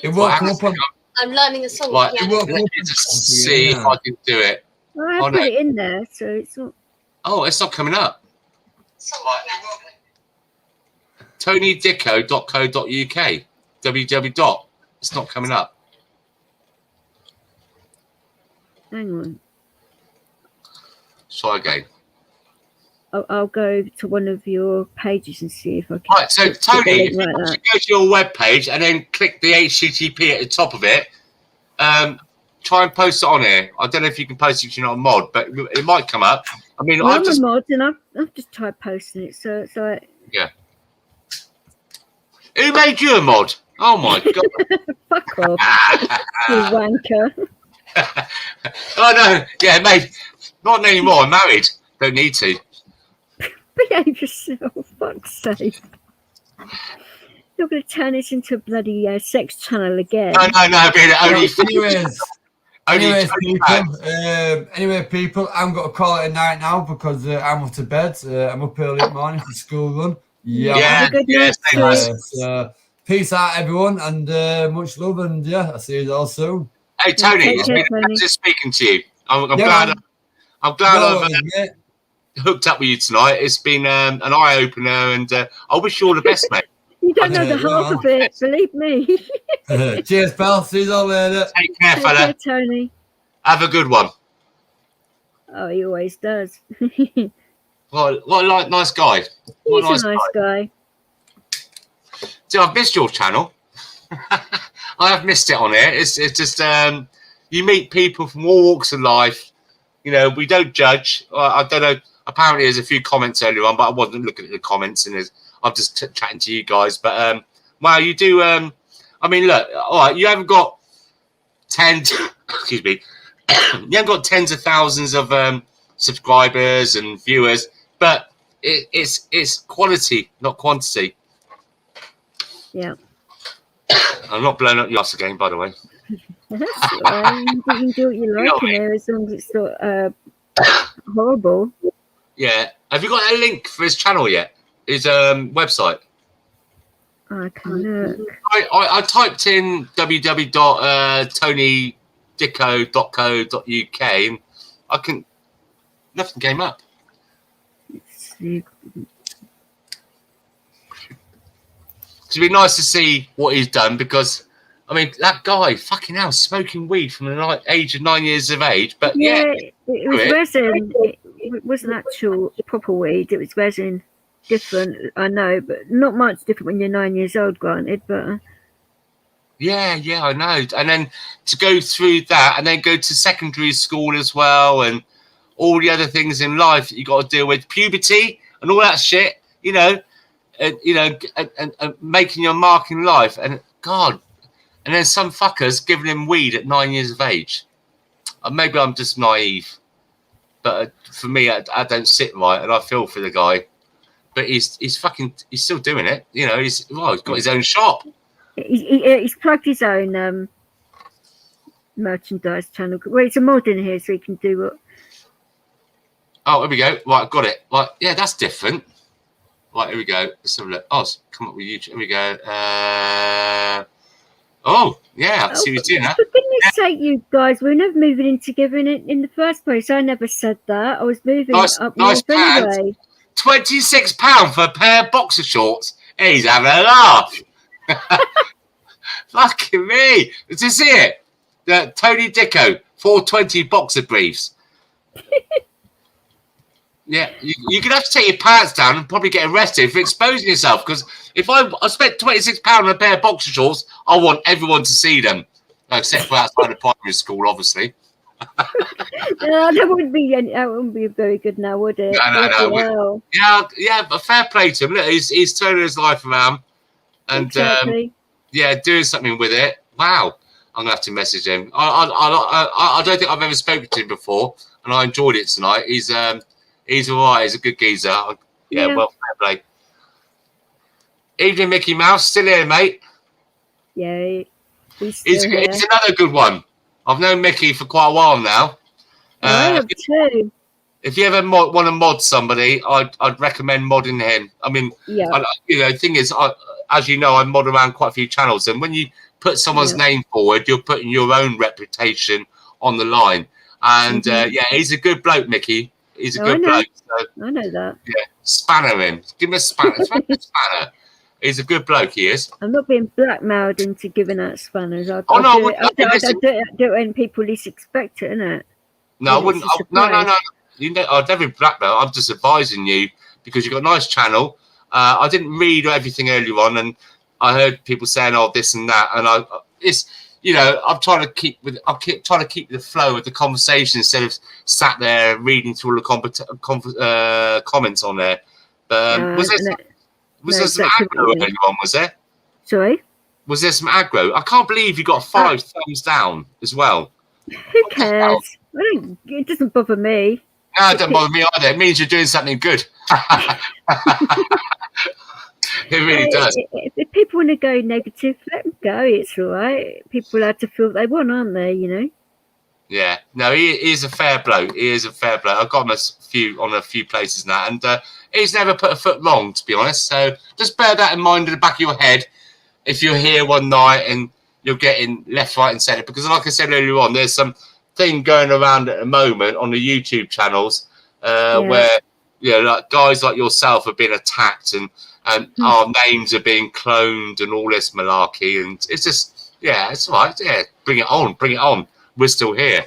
It won't come up on. I'm learning a song. Right, let me just see if I can do it. Well, I put it in there, so it's not. Oh, it's not coming up. tonydicko.co.uk. www. It's not coming up. Hang on. Try again. I'll go to one of your pages and see if I can. Right, so put the Tony, link if you like that. actually go to your web page and then click the HTTP at the top of it, try and post it on here. I don't know if you can post it if you're not a mod, but it might come up. I mean, Well, I've I'm just a mod and I've just tried posting it, so yeah. Who made you a mod? Oh my god! fuck off, you wanker. Oh no, yeah, mate, not anymore. I'm married. Don't need to. Behave yourself, fuck's sake. You're going to turn this into a bloody sex channel again. No, being only. Anyway, people, I'm going to call it a night now because I'm off to bed. I'm up early in the morning for school run. Yeah, Good yeah, night, so peace out, everyone, and much love, and yeah, I'll see you all soon. Hey Tony, Take it's care, been a Tony. pleasure speaking to you. I'm Yeah, glad. man. I'm glad No I've worries, mate. hooked up with you tonight. It's been an eye opener, and I wish you all the best, mate. You don't know the Yeah, half man. of it, believe me. Cheers, pal. See you all later. Take care, Take care, fella. Tony. Have a good one. Oh, he always does. What a nice guy. What He's a nice guy. See, I've missed your channel. I have missed it on here. It's just you meet people from all walks of life. You know, we don't judge. I don't know. Apparently, there's a few comments earlier on, but I wasn't looking at the comments, and I'm just chatting to you guys. But wow, you do. I mean, look. All right, you haven't got excuse me. You haven't got tens of thousands of subscribers and viewers, but it's quality, not quantity. Yeah. I'm not blowing up your ass again, by the way. That's right. You can do what you like in there as long as it's not horrible. Yeah. Have you got a link for his channel yet? His website? I can look. I typed in www.tonydicko.co.uk and nothing came up. Let's see. It'd be nice to see what he's done because, I mean, that guy, fucking hell, smoking weed from the age of 9 years of age. But yeah, it was resin. It wasn't actual proper weed. It was resin. Different, I know, but not much different when you're 9 years old, granted. But yeah, I know. And then to go through that and then go to secondary school as well and all the other things in life that you got to deal with, puberty and all that shit, you know. And making your mark in life, and God, and then some fuckers giving him weed at 9 years of age. Maybe I'm just naive, but for me, I don't sit right, and I feel for the guy. But he's still doing it. You know, he's got his own shop. He's plugged his own merchandise channel. Well, it's a mod in here, so he can do what. Oh, here we go. Right, got it. Right, yeah, that's different. Right, here we go. Let's have a look. Oh, it's come up with YouTube. Here we go. Oh, yeah, I see what you're doing. For goodness sake, you guys, we're never moving in together in the first place. I never said that. I was moving up north anyway. £26 for a pair of boxer shorts. He's having a laugh. Fucking me. Is this it? The Tony Dicko 420 boxer briefs. Yeah, you're going to have to take your pants down and probably get arrested for exposing yourself. Because if I spent £26 on a pair of boxer shorts, I want everyone to see them. Except for outside of primary school, obviously. No, that wouldn't be very good now, would it? No. Wow. Yeah, but fair play to him. Look, he's turning his life around. And, exactly. doing something with it. Wow. I'm going to have to message him. I don't think I've ever spoken to him before. And I enjoyed it tonight. He's all right. He's a good geezer. Yeah. Well, fair play. Evening, Mickey Mouse. Still here, mate. Yeah, he's another good one. I've known Mickey for quite a while now. I have too. If you ever want to mod somebody, I'd recommend modding him. I mean, the thing is, as you know, I mod around quite a few channels. And when you put someone's name forward, you're putting your own reputation on the line. And, he's a good bloke, Mickey. He's a good bloke. So, I know that. Yeah, spanner him. Give him a spanner. Spanner. He's a good bloke, he is. I'm not being blackmailed into giving out spanners. I do it when people least expect it, innit? No, I wouldn't. No. You know, I'd never be black belt. I'm just advising you because you've got a nice channel. I didn't read everything earlier on, and I heard people saying, "Oh, this and that," and it's, you know, I'm trying to keep the flow of the conversation instead of sat there reading through all the comments on there. Was there some aggro earlier on? Was there? Sorry. Was there some aggro? I can't believe you got 5 thumbs down as well. Who cares? It doesn't bother me. No, it doesn't bother me either. It means you're doing something good. It really does. If people want to go negative, let them go. It's all right. People are allowed to feel what they want, aren't they? You know. Yeah. No, he is a fair bloke. He is a fair bloke. I've got him on a few places now, and he's never put a foot wrong, to be honest. So just bear that in mind in the back of your head if you're here one night and you're getting left, right, and centre. Because, like I said earlier on, there's some thing going around at the moment on the YouTube channels where, you know, like guys like yourself have been attacked and our names are being cloned and all this malarkey, and it's just, yeah, it's all right. Yeah, bring it on. We're still here.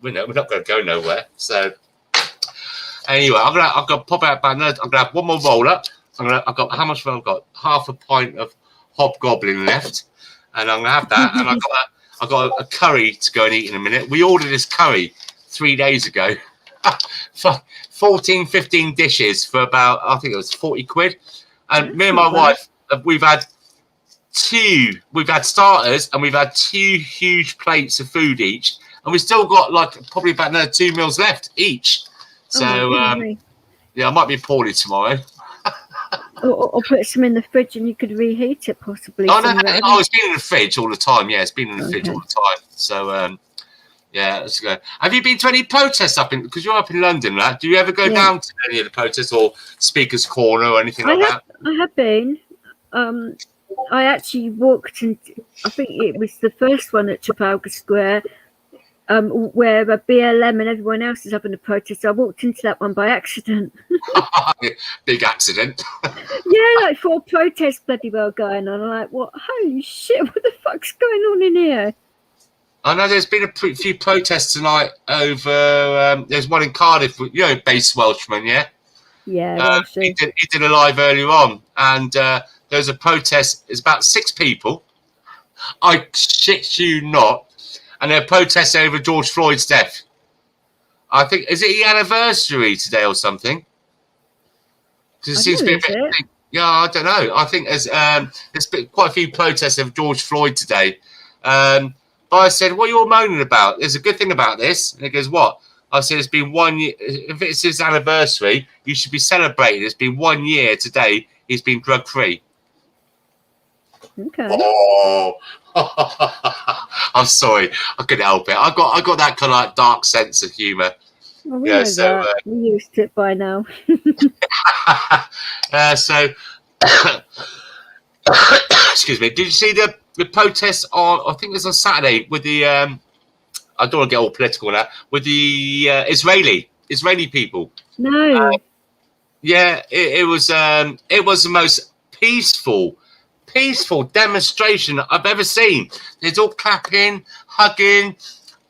We're not going to go nowhere. So anyway, I'm gonna pop out by another. I'm gonna have one more roll up. I've got how much have I got? Half a pint of hobgoblin left, and I'm gonna have that. And I've got a curry to go and eat in a minute. We ordered this curry 3 days ago. 14, 15 dishes for about, I think it was 40 quid. And me and my wife, we've had starters and we've had 2 huge plates of food each. And we've still got like probably about another 2 meals left each. So, yeah, I might be poorly tomorrow. or put some in the fridge and you could reheat it possibly. Oh, no, it's been in the fridge all the time. Yeah, it's been in the fridge all the time. So, yeah, let's go. Have you been to any protests because you're up in London, right? Do you ever go down to any of the protests or Speaker's Corner or anything like that? I have been. I actually walked, and I think it was the first one at Trafalgar Square, where BLM and everyone else is having a protest. I walked into that one by accident. Big accident. Yeah, like 4 protests bloody well going on. I'm like, what? Holy shit! What the fuck's going on in here? I know there's been a few protests tonight over. There's one in Cardiff, you know, Base Welshman, yeah. Yeah, he did a live earlier on, and there's a protest. It's about 6 people. I shit you not, and they're protesting over George Floyd's death. I think is it the anniversary today or something? Because it seems to be a bit. Yeah, I don't know. I think there's been quite a few protests of George Floyd today. But I said, what are you all moaning about? There's a good thing about this. And he goes, what? I said, it's been 1 year. If it's his anniversary, you should be celebrating. It's been 1 year today. He's been drug-free. Okay. Oh, I'm sorry. I couldn't help it. I got that kind of like dark sense of humour. Well, we know that. We're used to it by now. Excuse me. Did you see the protests on? I think it was on Saturday with the. I don't want to get all political now. With the Israeli people. No. Yeah, it was the most peaceful demonstration I've ever seen. There's all clapping, hugging,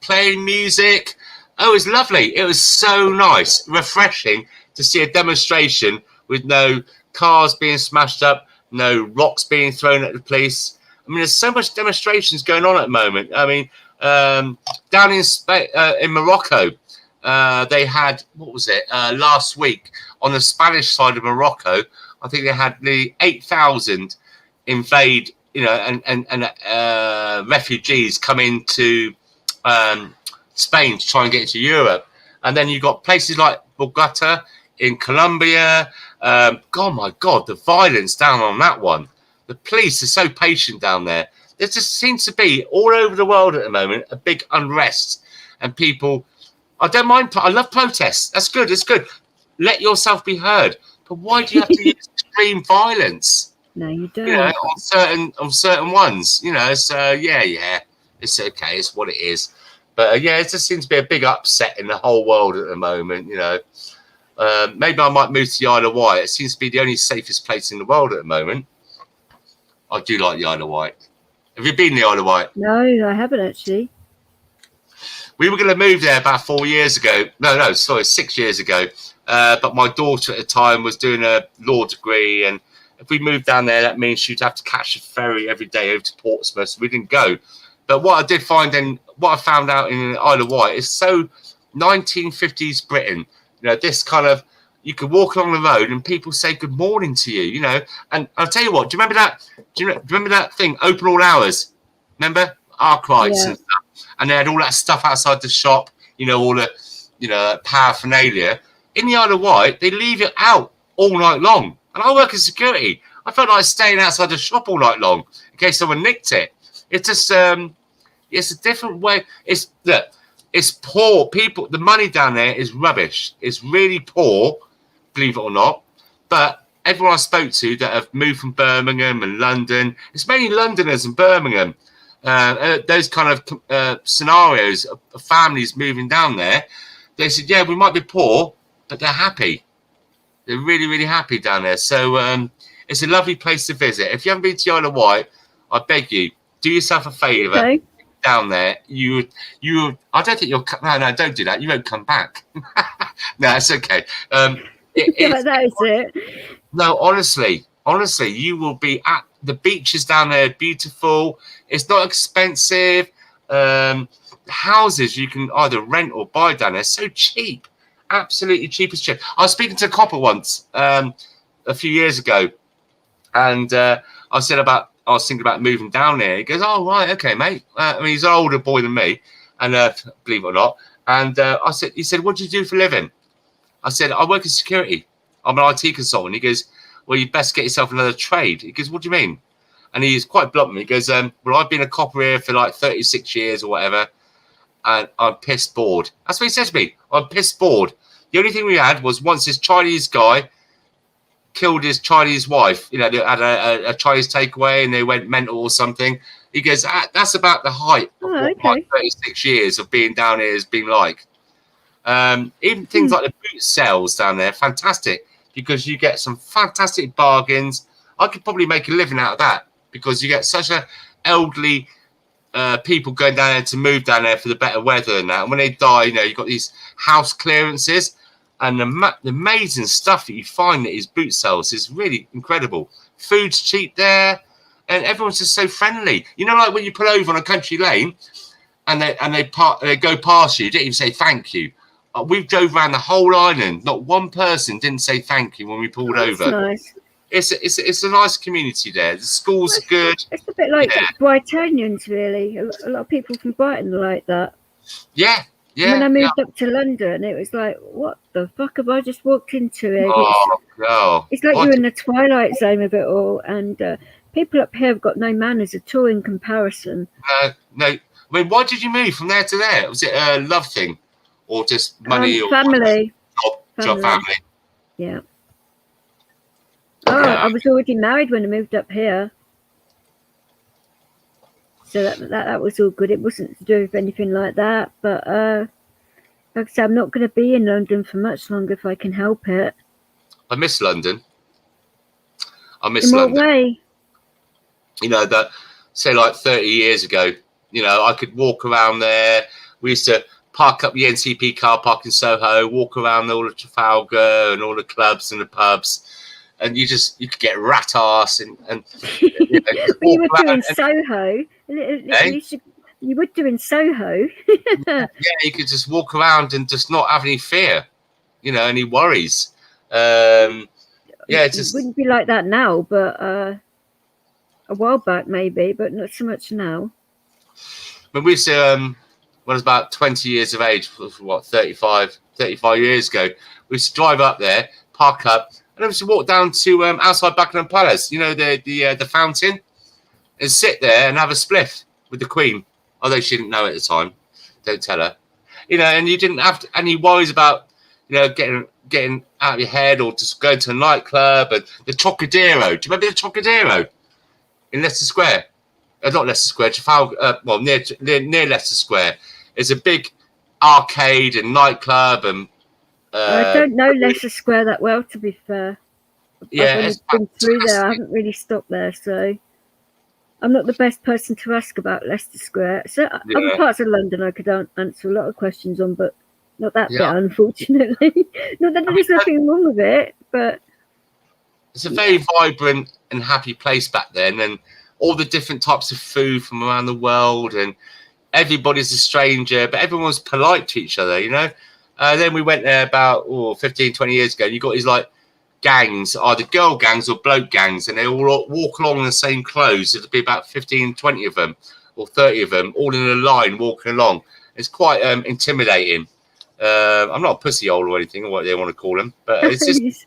playing music. Oh, it was lovely. It was so nice, refreshing to see a demonstration with no cars being smashed up, no rocks being thrown at the police. I mean, there's so much demonstrations going on at the moment. I mean, down in Morocco, they had, what was it, last week on the Spanish side of Morocco, I think they had nearly 8,000 invade, you know, and refugees come into Spain to try and get into Europe. And then you've got places like Bogota in Colombia. Oh my God, the violence down on that one. The police are so patient down there. There just seems to be all over the world at the moment a big unrest, and people. I don't mind. I love protests. That's good. It's good. Let yourself be heard. But why do you have to use extreme violence? No, you don't. You know, on certain ones. You know, so yeah, it's okay. It's what it is. But yeah, it just seems to be a big upset in the whole world at the moment. You know, maybe I might move to the Isle of Wight. It seems to be the only safest place in the world at the moment. I do like the Isle of Wight. Have you been to the Isle of Wight? No, I haven't actually. We were going to move there about 4 years ago. No, sorry, 6 years ago. But my daughter at the time was doing a law degree, and if we moved down there, that means she'd have to catch a ferry every day over to Portsmouth. So we didn't go. But what I did find, and what I found out in Isle of Wight, is so 1950s Britain. You know, this kind of, you could walk along the road and people say good morning to you. You know, and I'll tell you what. Do you remember that? Do you remember that thing? Open all hours. Remember Arkwrights and stuff. And they had all that stuff outside the shop, you know, all the, you know, paraphernalia. In the Isle of Wight, they leave it out all night long. And I work as security. I felt like staying outside the shop all night long in case someone nicked it. It's just, it's a different way. It's poor people. The money down there is rubbish. It's really poor, believe it or not. But everyone I spoke to that have moved from Birmingham and London, it's mainly Londoners and Birmingham. Those kind of scenarios of families moving down there, they said, yeah, we might be poor, but they're happy. They're really, really happy down there. So it's a lovely place to visit. If you haven't been to the Isle of Wight, I beg you, do yourself a favour. Okay. Down there, you. I don't think you'll. No, don't do that. You won't come back. No, it's okay. That is it. No, honestly, you will be at the beaches down there. Beautiful. It's not expensive. Houses you can either rent or buy down there. So cheap, absolutely cheap as chip. I was speaking to a copper once a few years ago, and I was thinking about moving down there. He goes, "Oh right, okay, mate." I mean, he's an older boy than me, and believe it or not. And he said, "What do you do for a living?" I said, "I work in security. I'm an IT consultant." He goes, "Well, you best get yourself another trade." He goes, "What do you mean?" And he's quite blunt with me. He goes, "Well, I've been a copper here for like 36 years or whatever, and I'm pissed bored." That's what he said to me. "I'm pissed bored. The only thing we had was once this Chinese guy killed his Chinese wife. You know, they had a Chinese takeaway and they went mental or something." He goes, "That's about the height of what my 36 years of being down here has been like." Even things like the boot sales down there, fantastic, because you get some fantastic bargains. I could probably make a living out of that because you get such a elderly people going down there to move down there for the better weather and that. And when they die, you know, you've got these house clearances. And the amazing stuff that you find at his boot sales is really incredible. Food's cheap there, and everyone's just so friendly. You know, like when you pull over on a country lane, and they go past you, didn't even say thank you. We drove around the whole island. Not one person didn't say thank you when we pulled over. Nice. It's a nice community there. The schools are good. It's a bit like Brightonians, really. A lot of people from Brighton are like that. Yeah. Yeah, when I moved up to London, it was like, what the fuck have I just walked into it? It's like you're in the twilight zone of it all, and people up here have got no manners at all in comparison. No. I mean, why did you move from there to there? Was it a love thing, or just money or family? Job family. Yeah. Oh, yeah. I was already married when I moved up here. So that was all good. It wasn't to do with anything like that. But like I said, I'm not going to be in London for much longer if I can help it. I miss London. In what way? You know, that say like 30 years ago, you know, I could walk around there. We used to park up the NCP car park in Soho, walk around all the Trafalgar and all the clubs and the pubs. And you could get rat ass and you know, you were doing Soho. You would do in Soho. Yeah, you could just walk around and just not have any fear, you know, any worries. Yeah, it wouldn't be like that now, but a while back maybe, but not so much now. When we used to, when I was about 20 years of age, what, 35 years ago, we used to drive up there, park up, and then we used to walk down to outside Buckingham Palace, you know, the fountain, and sit there and have a spliff with the Queen, although she didn't know at the time. Don't tell her. You know, and you didn't have any worries about, you know, getting out of your head or just going to a nightclub. And the Trocadero. Do you remember the Trocadero in Leicester Square? Not Leicester Square, Trafalgar. Well, near Leicester Square. It's a big arcade and nightclub and. I don't know Leicester Square that well, to be fair. Yeah, I've only been through there. I haven't really stopped there, so. I'm not the best person to ask about Leicester Square. So other parts of London I could answer a lot of questions on, but not that bit, unfortunately. Not that there's nothing wrong with it, but it's a very vibrant and happy place back then, and all the different types of food from around the world, and everybody's a stranger, but everyone was polite to each other, you know. Then we went there about 15, 20 years ago, and you got these like gangs, either girl gangs or bloke gangs, and they all walk along in the same clothes. It'll be about 15, 20 of them or 30 of them all in a line walking along. It's quite intimidating. I'm not a pussy hole or anything, or what they want to call them, but it's just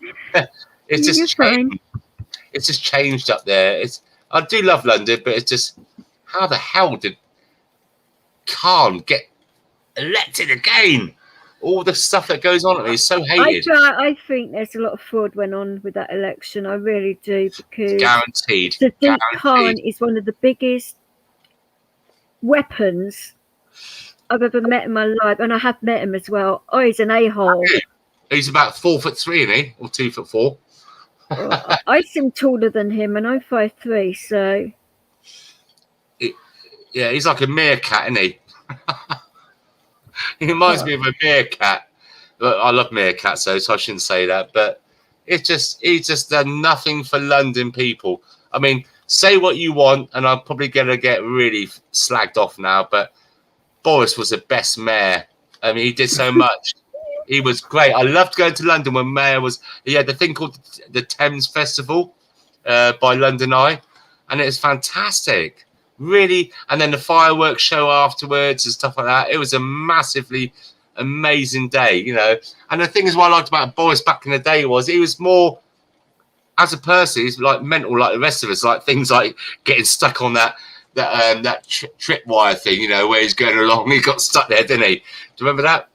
it's just changed. It's just changed up there. I do love London, but it's just, how the hell did Khan get elected again? All the stuff that goes on at me is so hated. I think there's a lot of fraud went on with that election. I really do, because guaranteed. Khan is one of the biggest weapons I've ever met in my life, and I have met him as well. Oh, he's an a-hole. He's about 4'3", isn't he? Or 2'4". Well, I seem taller than him, and I'm 5'3", so yeah, he's like a meerkat, isn't he? He reminds me of a meerkat. Look, I love meerkats, so I shouldn't say that. But he's just done nothing for London people. I mean, say what you want, and I'm probably going to get really slagged off now, but Boris was the best mayor. I mean, he did so much. He was great. I loved going to London when mayor was. He had the thing called the Thames Festival by London Eye, and it was fantastic. Really, and then the fireworks show afterwards and stuff like that. It was a massively amazing day, you know. And the thing is, what I liked about Boris back in the day was he was more, as a person, he's like mental like the rest of us, like things like getting stuck on that tripwire thing, you know, where he's going along. He got stuck there, didn't he? Do you remember that?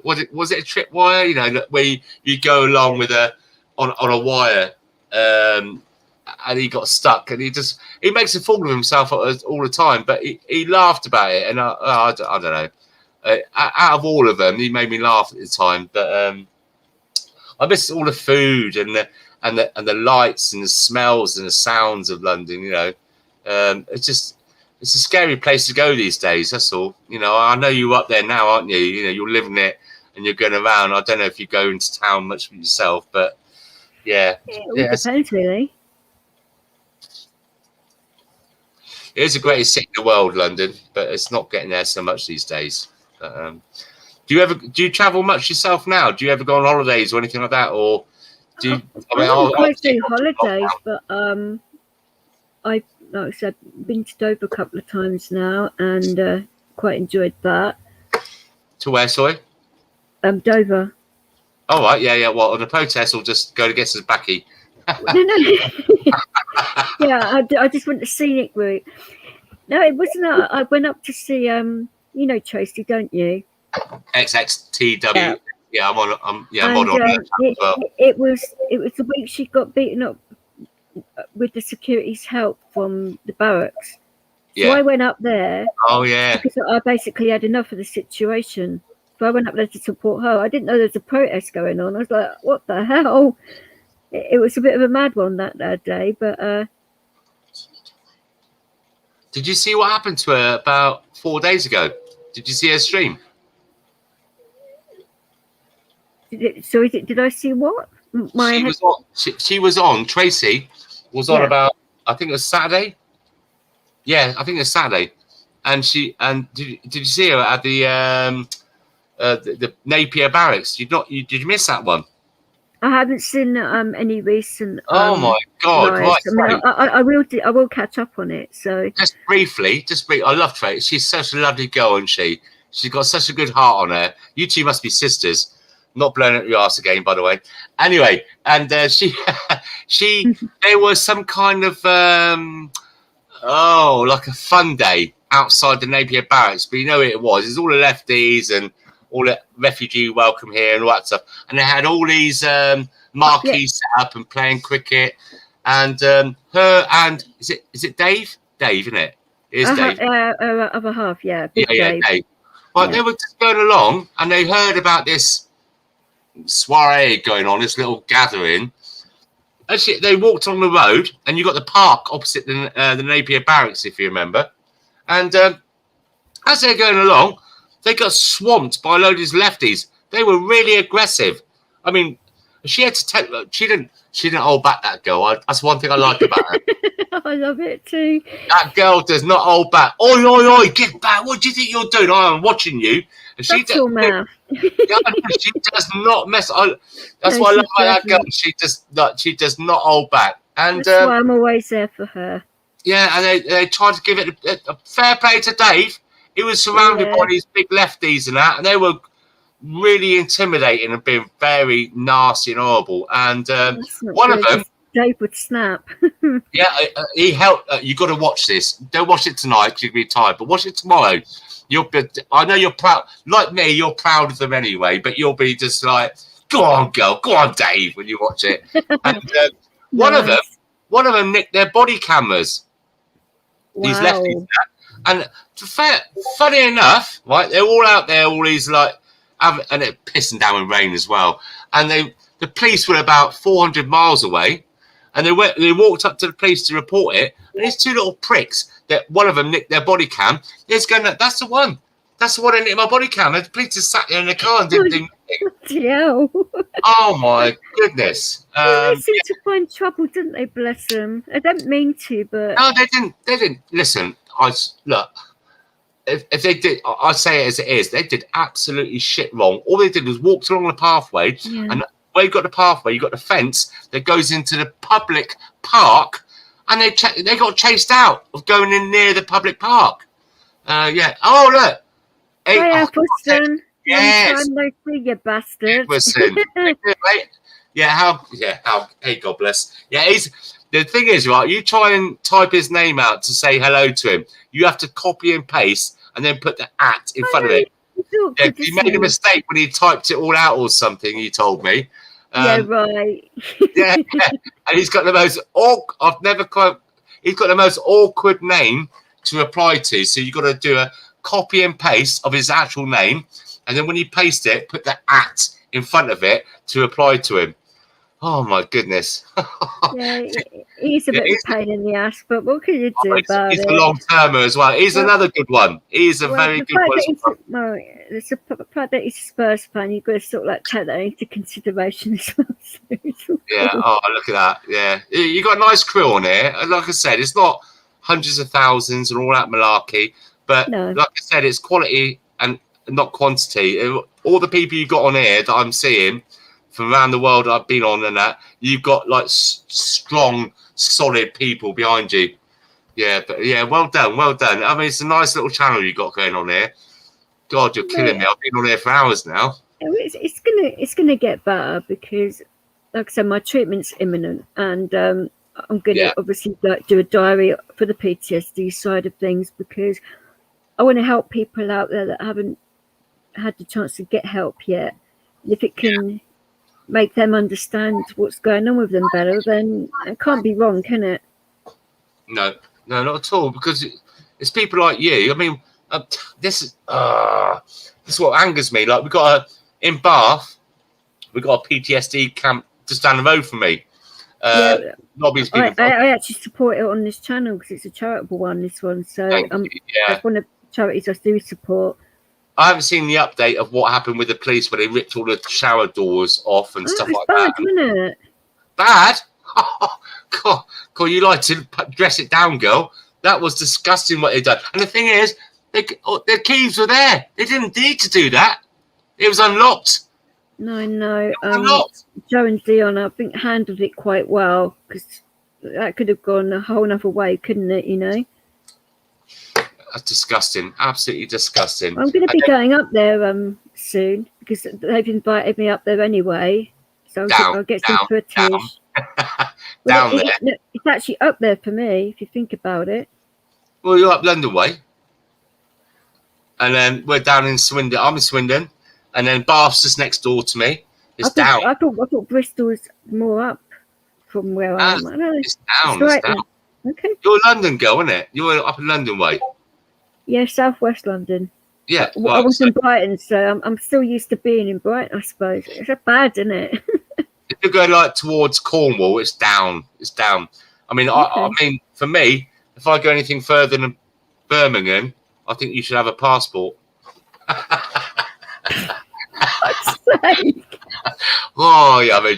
Was it a tripwire? You know, where you go along with on a wire. And he got stuck, and he makes a fool of himself all the time. But he laughed about it, and I don't know. Out of all of them, he made me laugh at the time. But I miss all the food and the lights and the smells and the sounds of London. You know, it's a scary place to go these days. That's all. You know, I know you're up there now, aren't you? You know, you're living it and you're going around. I don't know if you go into town much for yourself, but yeah, it depends really. It is the greatest city in the world, London, but it's not getting there so much these days. But, do you travel much yourself now? Do you ever go on holidays or anything like that, or do you? I don't quite do holidays, but I've, like I said, been to Dover a couple of times now, and quite enjoyed that. To where, sorry? Dover. Oh right, yeah. Well, on the protest, or just go to get us backy. No. Yeah, I just went the scenic route. No, it wasn't. I went up to see. You know Tracy, don't you? XXTW. Yeah, I'm on. I'm on that as well. It was the week she got beaten up with the security's help from the barracks. So I went up there. Oh yeah. Because I basically had enough of the situation. So I went up there to support her. I didn't know there was a protest going on. I was like, what the hell? It was a bit of a mad one that day, but. Did you see what happened to her about 4 days ago? Did you see her stream? Did I see what? She was on. Tracy was on about. I think it was Saturday. Yeah, I think it was Saturday, and did you see her at the Napier Barracks? Did you miss that one? I haven't seen any recent. Oh my God! Right, I will. I will catch up on it. So just briefly. I love Tracy. She's such a lovely girl, and she's got such a good heart on her. You two must be sisters. Not blowing up your ass again, by the way. Anyway, and there was some kind of like a fun day outside the Napier Barracks, but you know what it was. It's all the lefties and all the refugee welcome here and all that stuff. And they had all these marquees set up and playing cricket. And her and is it Dave? Dave, isn't it? It is Dave. Other half, yeah. Big Dave. Dave. Well, they were just going along and they heard about this soiree going on, this little gathering Actually, they walked on the road, and you got the park opposite the Napier Barracks, if you remember. And as they're going along, they got swamped by a load of these lefties. They were really aggressive. I mean, she had to take. She didn't hold back, that girl. That's one thing I like about her. I love it too. That girl does not hold back. Oi, oi, oi! Get back! What do you think you're doing? I'm watching you. And Shut your mouth. She does not mess. That's No, what I she love about that girl. doesn't. She does not hold back. And That's why I'm always there for her. yeah, and they tried to give it a fair play to Dave. He was surrounded by these big lefties and that, and they were really intimidating and being very nasty and horrible. And one of them, Dave would snap. yeah, he helped. You got to watch this. Don't watch it tonight because you'll be tired, but watch it tomorrow. I know you're proud, like me. You're proud of them anyway, but you'll be just like, "Go on, girl, go on, Dave." When you watch it, and one of them nicked their body cameras. Wow. These lefties, and funny enough, right? They're all out there, all these like, and it pissing down with rain as well. And the police were about 400 miles away, and they walked up to the police to report it. And these two little pricks, that one of them nicked their body cam. It's going, that's the one that nicked my body cam. And the police just sat there in the car and didn't do anything. Yeah. Oh my goodness! They seem to find trouble, didn't they? Bless them. I don't mean to, but no, they didn't. They didn't. Listen, look. If they did, I say it as it is. They did absolutely shit wrong. All they did was walked along the pathway, and where you got the pathway, you got the fence that goes into the public park, and they got chased out of going in near the public park. Yeah. Oh look. Hey, Appleton. Yes. Long time no see, you bastard. Listen. Yeah. How? Hey, God bless. Yeah. The thing is, right, you try and type his name out to say hello to him. You have to copy and paste and then put the @ in front of it. Yeah, he made a mistake when he typed it all out or something, he told me. Yeah, right. Yeah. And he's got the most he's got the most awkward name to apply to. So you've got to do a copy and paste of his actual name. And then when you paste it, put the @ in front of it to apply to him. Oh my goodness! Yeah, he's a bit of a pain in the ass, but what can you do about it? He's a long termer as well. He's another good one. He's a very good one. It's the fact that he's a Spurs fan. You've got to sort of like take that into consideration as well. Yeah. Oh, look at that. Yeah, you got a nice crew on here. Like I said, it's not hundreds of thousands and all that malarkey, but like I said, it's quality and not quantity. All the people you got on here that I'm seeing from around the world I've been on and that, you've got like strong, solid people behind you. Yeah, but yeah, well done. I mean, it's a nice little channel you got going on here. God, you're killing me. I've been on here for hours now. It's gonna get better because, like I said, my treatment's imminent, and I'm gonna obviously do a diary for the PTSD side of things because I want to help people out there that haven't had the chance to get help yet. If it can make them understand what's going on with them better, then it can't be wrong, can it? No, not at all. Because it's people like you. I mean, this is what angers me. Like in Bath, we got a PTSD camp just down the road from me. I actually support it on this channel because it's a charitable one. This one, so it's one of the charities I do support. I haven't seen the update of what happened with the police where they ripped all the shower doors off and stuff like that. Wasn't it? Bad? Oh, God, you like to dress it down, girl. That was disgusting what they done. And the thing is, their keys were there. They didn't need to do that. It was unlocked. No. Joe and Dion, I think, handled it quite well because that could have gone a whole other way, couldn't it? You know. That's disgusting. Absolutely disgusting. I'm going to be going up there soon because they've invited me up there anyway. So I'll get some footage. Down there. It's actually up there for me if you think about it. Well, you're up London way. And then we're down in Swindon. I'm in Swindon. And then Bath's just next door to me. It's down. I thought Bristol was more up from where I am. I know. It's down. It's down. Okay. You're a London girl, isn't it? You're up in London way. Yeah, southwest London. Yeah. I was in Brighton, so I'm still used to being in Brighton, I suppose. It's bad, isn't it? if you go like towards Cornwall, it's down. It's down. I mean, I mean, for me, if I go anything further than Birmingham, I think you should have a passport. Oh yeah, I'm only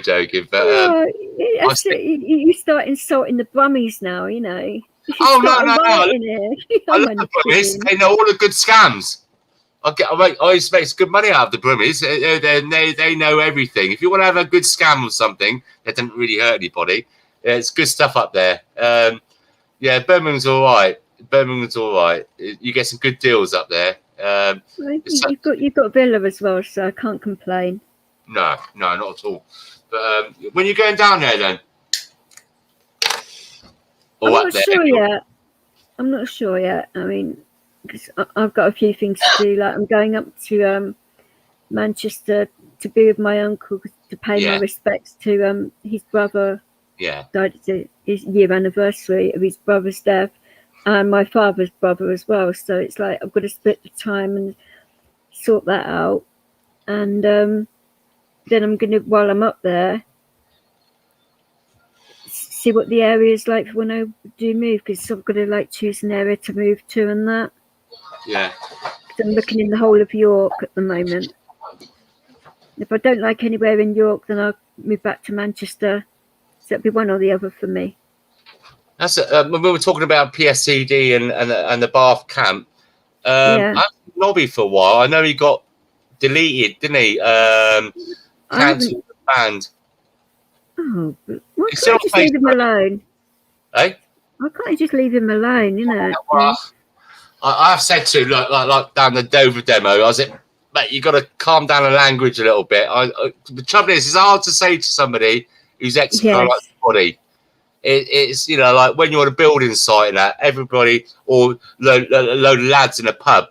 joking. But you start insulting the Brummies now, you know. Oh no! I love the Brummies. They know all the good scams. I used to make good money out of the Brummies. They know everything. If you want to have a good scam or something that doesn't really hurt anybody, it's good stuff up there. Yeah, Birmingham's all right. You get some good deals up there. You've got Villa as well, so I can't complain. No, not at all. But when you're going down there, then. I'm not sure yet. I mean, because I've got a few things to do. Like I'm going up to Manchester to be with my uncle to pay my respects to his brother. Yeah. Died at his year anniversary of his brother's death, and my father's brother as well. So it's like I've got to split the time and sort that out. And then I'm gonna, while I'm up there, see what the area is like when I do move, because I've got to like choose an area to move to and that. Yeah. I'm looking in the whole of York at the moment. If I don't like anywhere in York, then I'll move back to Manchester. So it'll be one or the other for me. That's when we were talking about PSCD and the Bath camp. I was Nobby for a while. I know he got deleted, didn't he? Cancelled the band. Oh, why can't you just leave him alone? Hey? Why can't you just leave him alone? You know. Well, I've said to like down the Dover demo. I was like, mate, you got to calm down the language a little bit. The trouble is, it's hard to say to somebody who's ex-con like body. It's like when you're on a building site and that everybody or load of lads in a pub,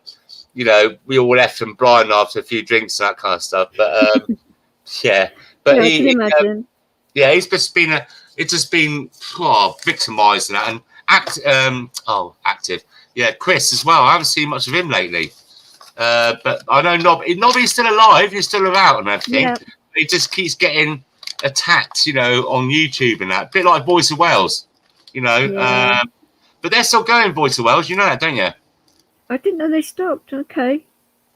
we all left them blind after a few drinks and that kind of stuff. But yeah, but I can imagine. He's just been victimised and that and active. Yeah, Chris as well. I haven't seen much of him lately. But I know Nobby's still alive. He's still around and everything. Yeah. He just keeps getting attacked, on YouTube and that. A bit like Voice of Wales, Yeah. But they're still going, Voice of Wales. You know that, don't you? I didn't know they stopped. Okay.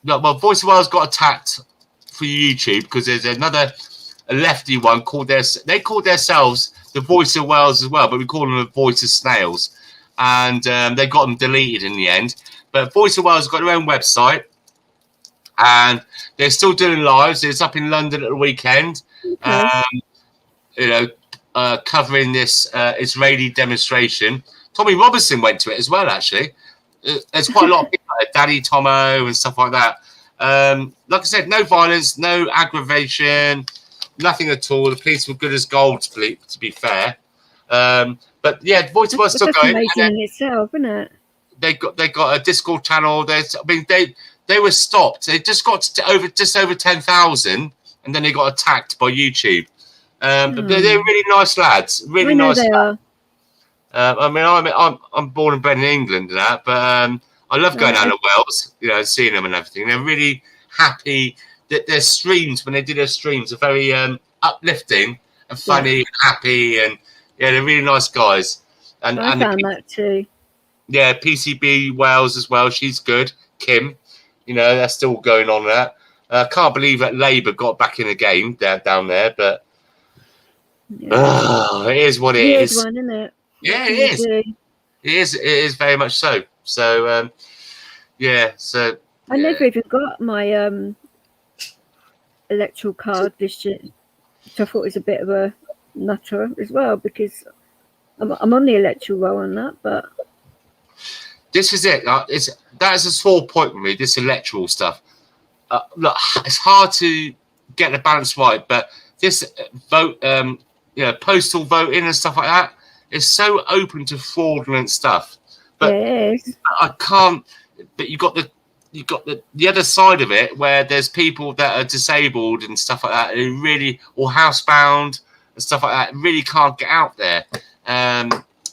No, well, Voice of Wales got attacked for YouTube because there's a lefty one they called themselves the Voice of Wales as well, but we call them the Voice of Snails. And they got them deleted in the end. But Voice of Wales got their own website, and they're still doing lives. It's up in London at the weekend, covering this Israeli demonstration. Tommy Robinson went to it as well, actually. There's quite a lot of people, like Daddy Tomo and stuff like that. Like I said, no violence, no aggravation, nothing at all. The police were good as gold, to be fair. But yeah, Voice of Wales still going. Amazing in itself, isn't it? They got a Discord channel. They were stopped. They just got to just over 10,000, and then they got attacked by YouTube. But they're really nice lads. Really nice. They are. I'm born and bred in England and that, but I love going down to Wales. Seeing them and everything. They're really happy. That their streams, when they do their streams, are very uplifting and funny, and happy, and they're really nice guys. And I found that too. Yeah, PCB Wales as well. She's good. Kim, that's still going on there. I can't believe that Labour got back in the game down there, but it is what it is. One, isn't it? Yeah, it is. It is very much so. So, So I never even got my electoral card this year, which I thought was a bit of a nutter as well, because I'm on the electoral roll on that, but. This is it. That is a sore point with me. This electoral stuff. Look, it's hard to get the balance right, but this vote, postal voting and stuff like that is so open to fraudulent stuff. But I can't. But you got the other side of it where there's people that are disabled and stuff like that who really, or housebound and stuff like that, really can't get out there.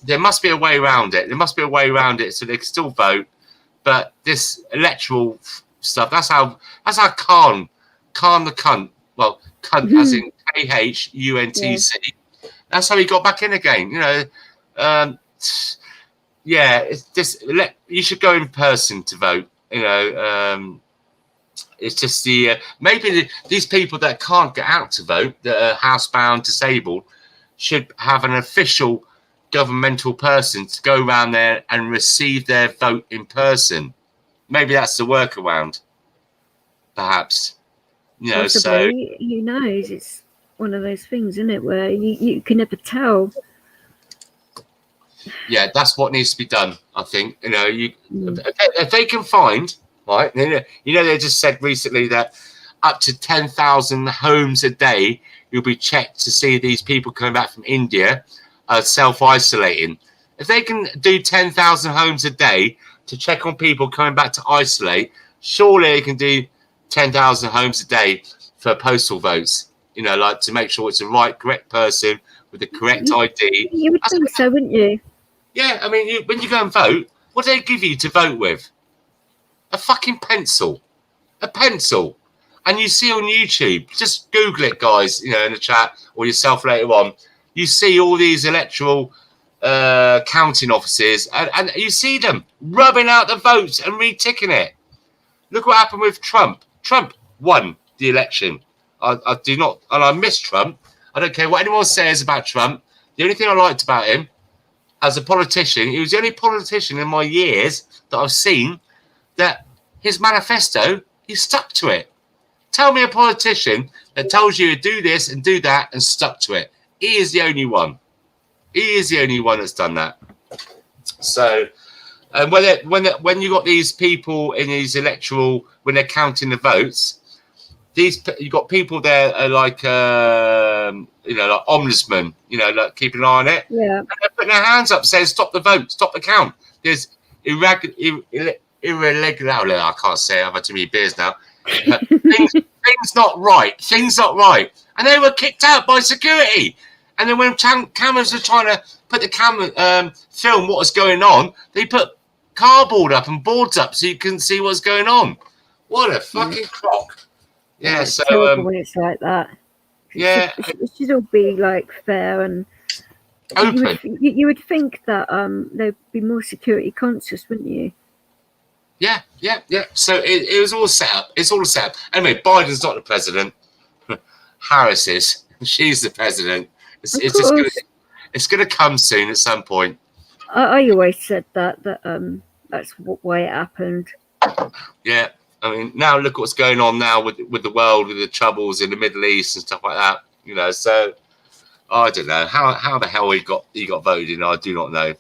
There must be a way around it. There must be a way around it so they can still vote. But this electoral stuff, that's how Khan the cunt. Well, cunt as in KHUNTC. That's how he got back in again. You know, yeah, it's just you should go in person to vote. You know, it's just maybe these people that can't get out to vote, that are housebound, disabled, should have an official governmental person to go around there and receive their vote in person. Maybe that's the workaround, perhaps. You know, possibly. so Who knows? It's one of those things, isn't it, where you can never tell. yeah, that's what needs to be done. I think, you know, if they can find, right, you know, they just said recently that up to 10,000 homes a day you'll be checked to see these people coming back from India self-isolating. If they can do 10,000 homes a day to check on people coming back to isolate, surely they can do 10,000 homes a day for postal votes. You know, like to make sure it's the right, correct person with the correct ID. You would think so, wouldn't you? Yeah, I mean, when you go and vote, what do they give you to vote with? A fucking pencil. A pencil. And you see on YouTube, just Google it, guys, you know, in the chat or yourself later on, you see all these electoral counting offices and you see them rubbing out the votes and reticking it. Look what happened with Trump. Trump won the election. I do not, and I miss Trump. I don't care what anyone says about Trump. The only thing I liked about him as a politician, he was the only politician in my years that I've seen that his manifesto, he stuck to it. Tell me a politician that tells you to do this and do that and stuck to it. He is the only one. He is the only one that's done that. So, and when you got these people in these electoral, when they're counting the votes, you got people there are like you know, like ombudsman, you know, like keeping an eye on it. Yeah. And they're putting their hands up saying stop the vote, stop the count. There's irregular. I can't say it, I've had too many beers now. things not right. Things not right. And they were kicked out by security. And then when cameras were trying to put the camera film what was going on, they put cardboard up and boards up so you couldn't see what's going on. What a fucking crock. Yeah, It's so terrible when it's like that. yeah, It should all be like fair and open. You would think that there'd be more security conscious, wouldn't you? Yeah. So it was all set up. It's all set up. Anyway, Biden's not the president. Harris is. She's the president. It's gonna come soon at some point. I always said that that's why it happened. Yeah. I mean, now look what's going on now with the world, with the troubles in the Middle East and stuff like that. You know, so I don't know how the hell he got voted in. I do not know.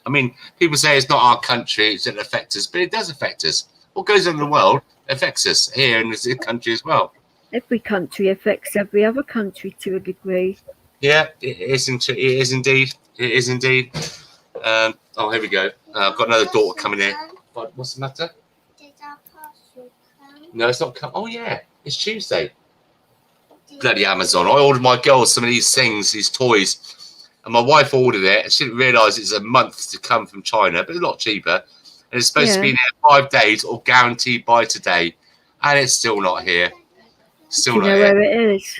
I mean, people say it's not our country, it doesn't affect us, but it does affect us. What goes on in the world affects us here in this country as well. Every country affects every other country to a degree. Yeah, it is indeed. It is indeed. Oh, here we go. I've got another daughter coming in. What's the matter? No, it's not. Oh, yeah. It's Tuesday. Bloody Amazon. I ordered my girls some of these things, these toys. And my wife ordered it. She didn't realise it's a month to come from China, but a lot cheaper. And it's supposed to be in there 5 days or guaranteed by today. And it's still not here. Still not here. Where it is?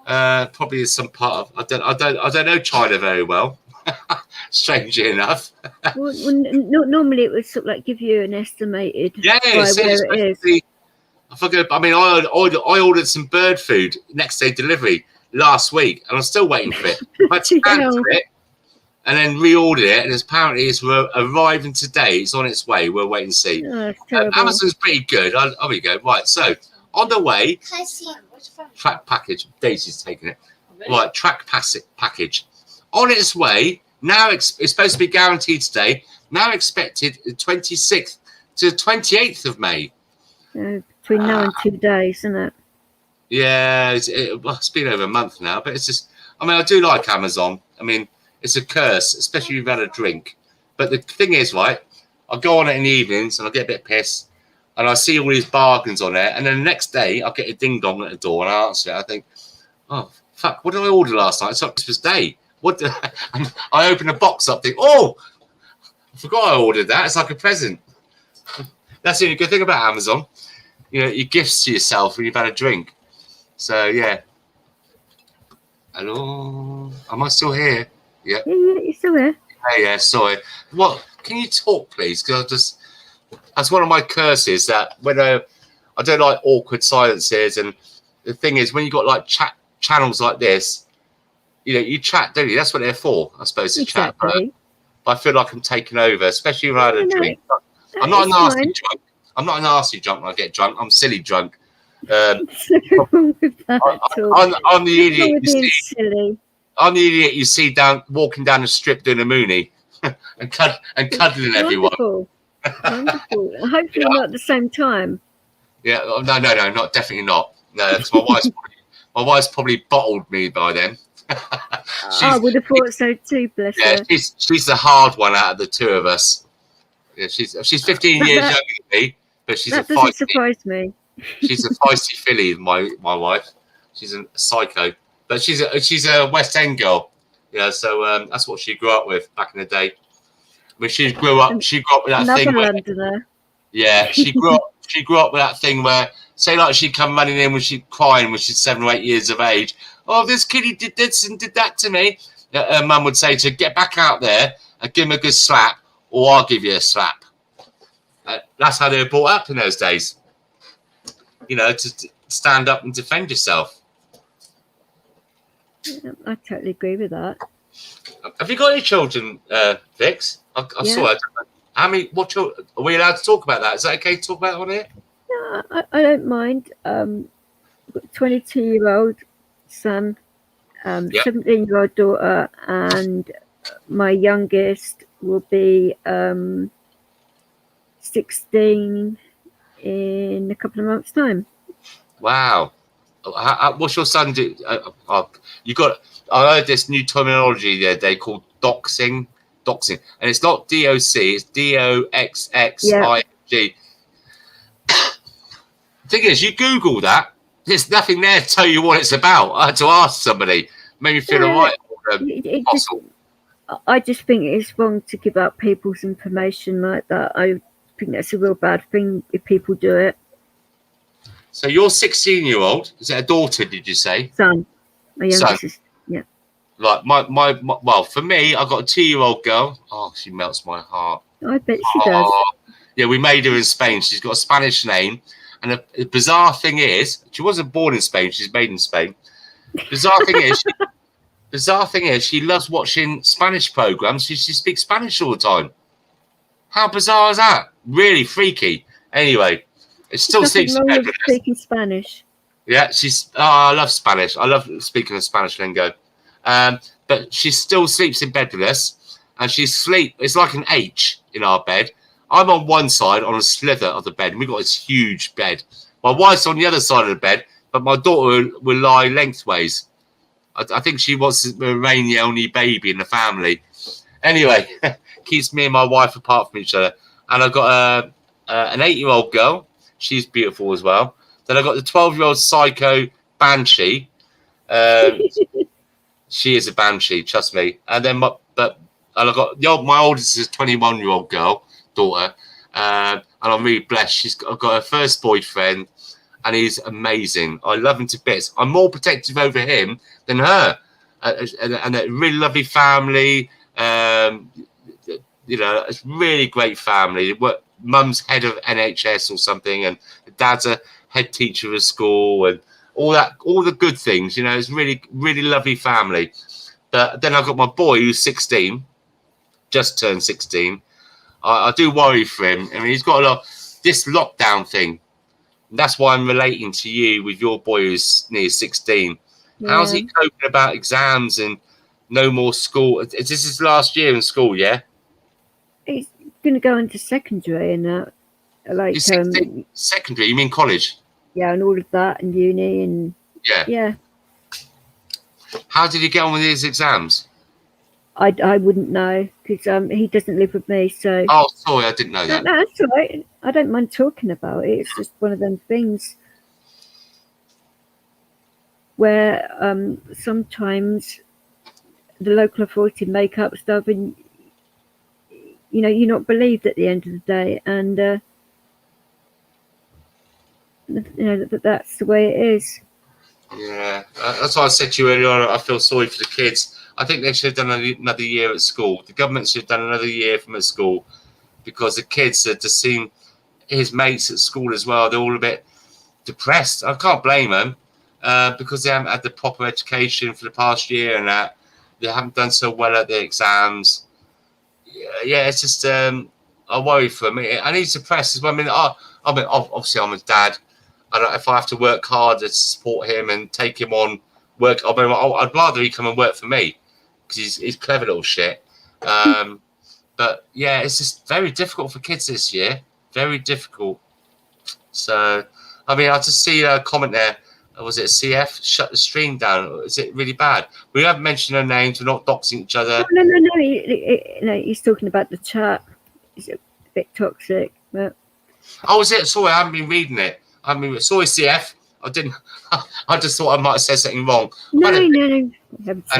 Probably is some part of. I don't know China very well. Strangely enough. Well, normally it would sort of like give you an estimated Yeah, by where it is. I ordered some bird food next day delivery last week, and I'm still waiting for it. I had to cancel it and then reorder it, and apparently it's arriving today. It's on its way. We'll wait and see. Oh, Amazon's pretty good. There we go. Right, so on the way, track package. Daisy's taking it. Right, track package. On its way, now it's supposed to be guaranteed today. Now expected the 26th to the 28th of May. Between now and 2 days, isn't it? Yeah, it's been over a month now, but it's just, I mean, I do like Amazon. I mean, it's a curse, especially if you've had a drink. But the thing is, right, I go on it in the evenings and I get a bit pissed and I see all these bargains on it. And then the next day, I get a ding dong at the door and I answer it. I think, oh, fuck, what did I order last night? It's not Christmas Day. And I open a box up, think, oh, I forgot I ordered that. It's like a present. That's the only good thing about Amazon. You know, your gifts to yourself when you've had a drink. So, yeah. Hello? Am I still here? Yeah. Yeah, you're still there. Hey, yeah, sorry. What? Can you talk, please? Because that's one of my curses that when I don't like awkward silences. And the thing is, when you got like chat channels like this, you chat, don't you? That's what they're for, I suppose, to chat. Exactly. But I feel like I'm taking over, especially when I had a drink. I'm not a It's nasty fine. drunk. I'm not a nasty drunk when I get drunk. I'm silly drunk. What's wrong with that at all? I'm the What's wrong idiot with you being see. silly? I'm the idiot you see walking down the strip doing a moonie and cuddling everyone. Wonderful. Wonderful. Hopefully not at the same time. Yeah, no, definitely not. No, because my wife's probably bottled me by then. I would have thought so too, bless her. She's the hard one out of the two of us. Yeah, she's 15 years younger than me, but that doesn't surprise me. She's a feisty filly, my wife. She's a psycho, but she's a West End girl. So that's what she grew up with back in the day. I mean, she grew up with that thing. Londoner. Yeah, she grew up with that thing where, say, like she'd come running in when she's crying when she's 7 or 8 years of age. Oh, this kiddie did this and did that to me. Her mum would say to her, get back out there and give him a good slap, or I'll give you a slap. That's how they were brought up in those days. To stand up and defend yourself. Yeah, I totally agree with that. Have you got any children, Vix? I saw it. How many? What children? Are we allowed to talk about that? Is that okay to talk about it on here? Yeah, I don't mind. I've got a 22-year-old son, 17-year-old daughter, and my youngest will be 16 in a couple of months' time. Wow. What's your son do? I heard this new terminology the other day called doxing, and it's not DOC, it's DOXXING. Thing is, you Google that, there's nothing there to tell you what it's about. I had to ask somebody. Made me feel alright. I just think it's wrong to give out people's information like that. I think that's a real bad thing if people do it. So your 16-year-old, is it a daughter, did you say? Son. My youngest is, yeah. Like my well, for me, I've got a 2-year-old girl. Oh, she melts my heart. I bet she does. Yeah, we made her in Spain. She's got a Spanish name. And the bizarre thing is, she wasn't born in Spain. She's made in Spain. Bizarre thing is, she loves watching Spanish programs. She speaks Spanish all the time. How bizarre is that? Really freaky. Anyway, it still sleeps in bed with us. Speaking Spanish. Yeah, I love Spanish. I love speaking of Spanish lingo. But she still sleeps in bed with us, and it's like an H in our bed. I'm on one side on a slither of the bed, and we've got this huge bed. My wife's on the other side of the bed, but my daughter will lie lengthways. I think she wants to remain the only baby in the family. Anyway, keeps me and my wife apart from each other. And I've got an 8-year-old girl. She's beautiful as well. Then I've got the 12-year-old psycho banshee. She is a banshee, trust me. And then, I've got my oldest is a 21-year-old daughter, and I'm really blessed. I've got her first boyfriend, and he's amazing. I love him to bits. I'm more protective over him than her, and a really lovely family. It's really great family. Mum's head of NHS or something, and dad's a head teacher of school, and all the good things. It's really, really lovely family. But then I've got my boy who's 16, just turned 16. I do worry for him. I mean, he's got this lockdown thing. And that's why I'm relating to you with your boy who's near 16. Yeah. How's he coping about exams and no more school? Is this his last year in school, yeah? He's going to go into secondary and secondary, you mean college? Yeah, and all of that, and uni, and yeah. How did he get on with his exams? I wouldn't know because he doesn't live with me. So. Oh, sorry, I didn't know that. No, that's all right. I don't mind talking about it. It's just one of them things where sometimes the local authority make up stuff, and you're not believed at the end of the day, and that's the way it is. Yeah, that's why I said to you earlier on. I feel sorry for the kids. I think they should have done another year at school. The government should have done another year from at school, because the kids are just seeing his mates at school as well. They're all a bit depressed. I can't blame them because they haven't had the proper education for the past year and that. They haven't done so well at the exams. Yeah, it's just I worry for them. And he's depressed as well. I mean, obviously I'm his dad. If I have to work hard to support him and take him on work, I mean, I'd rather he come and work for me because he's clever little shit. But yeah, it's just very difficult for kids this year. Very difficult. So, I mean, I just see a comment there. Was it a CF? Shut the stream down. Is it really bad? We haven't mentioned our names. We're not doxing each other. No. He's talking about the chat. It's a bit toxic. But... Oh, is it? Sorry, I haven't been reading it. Sorry, CF. I didn't. I just thought I might have said something wrong. No. And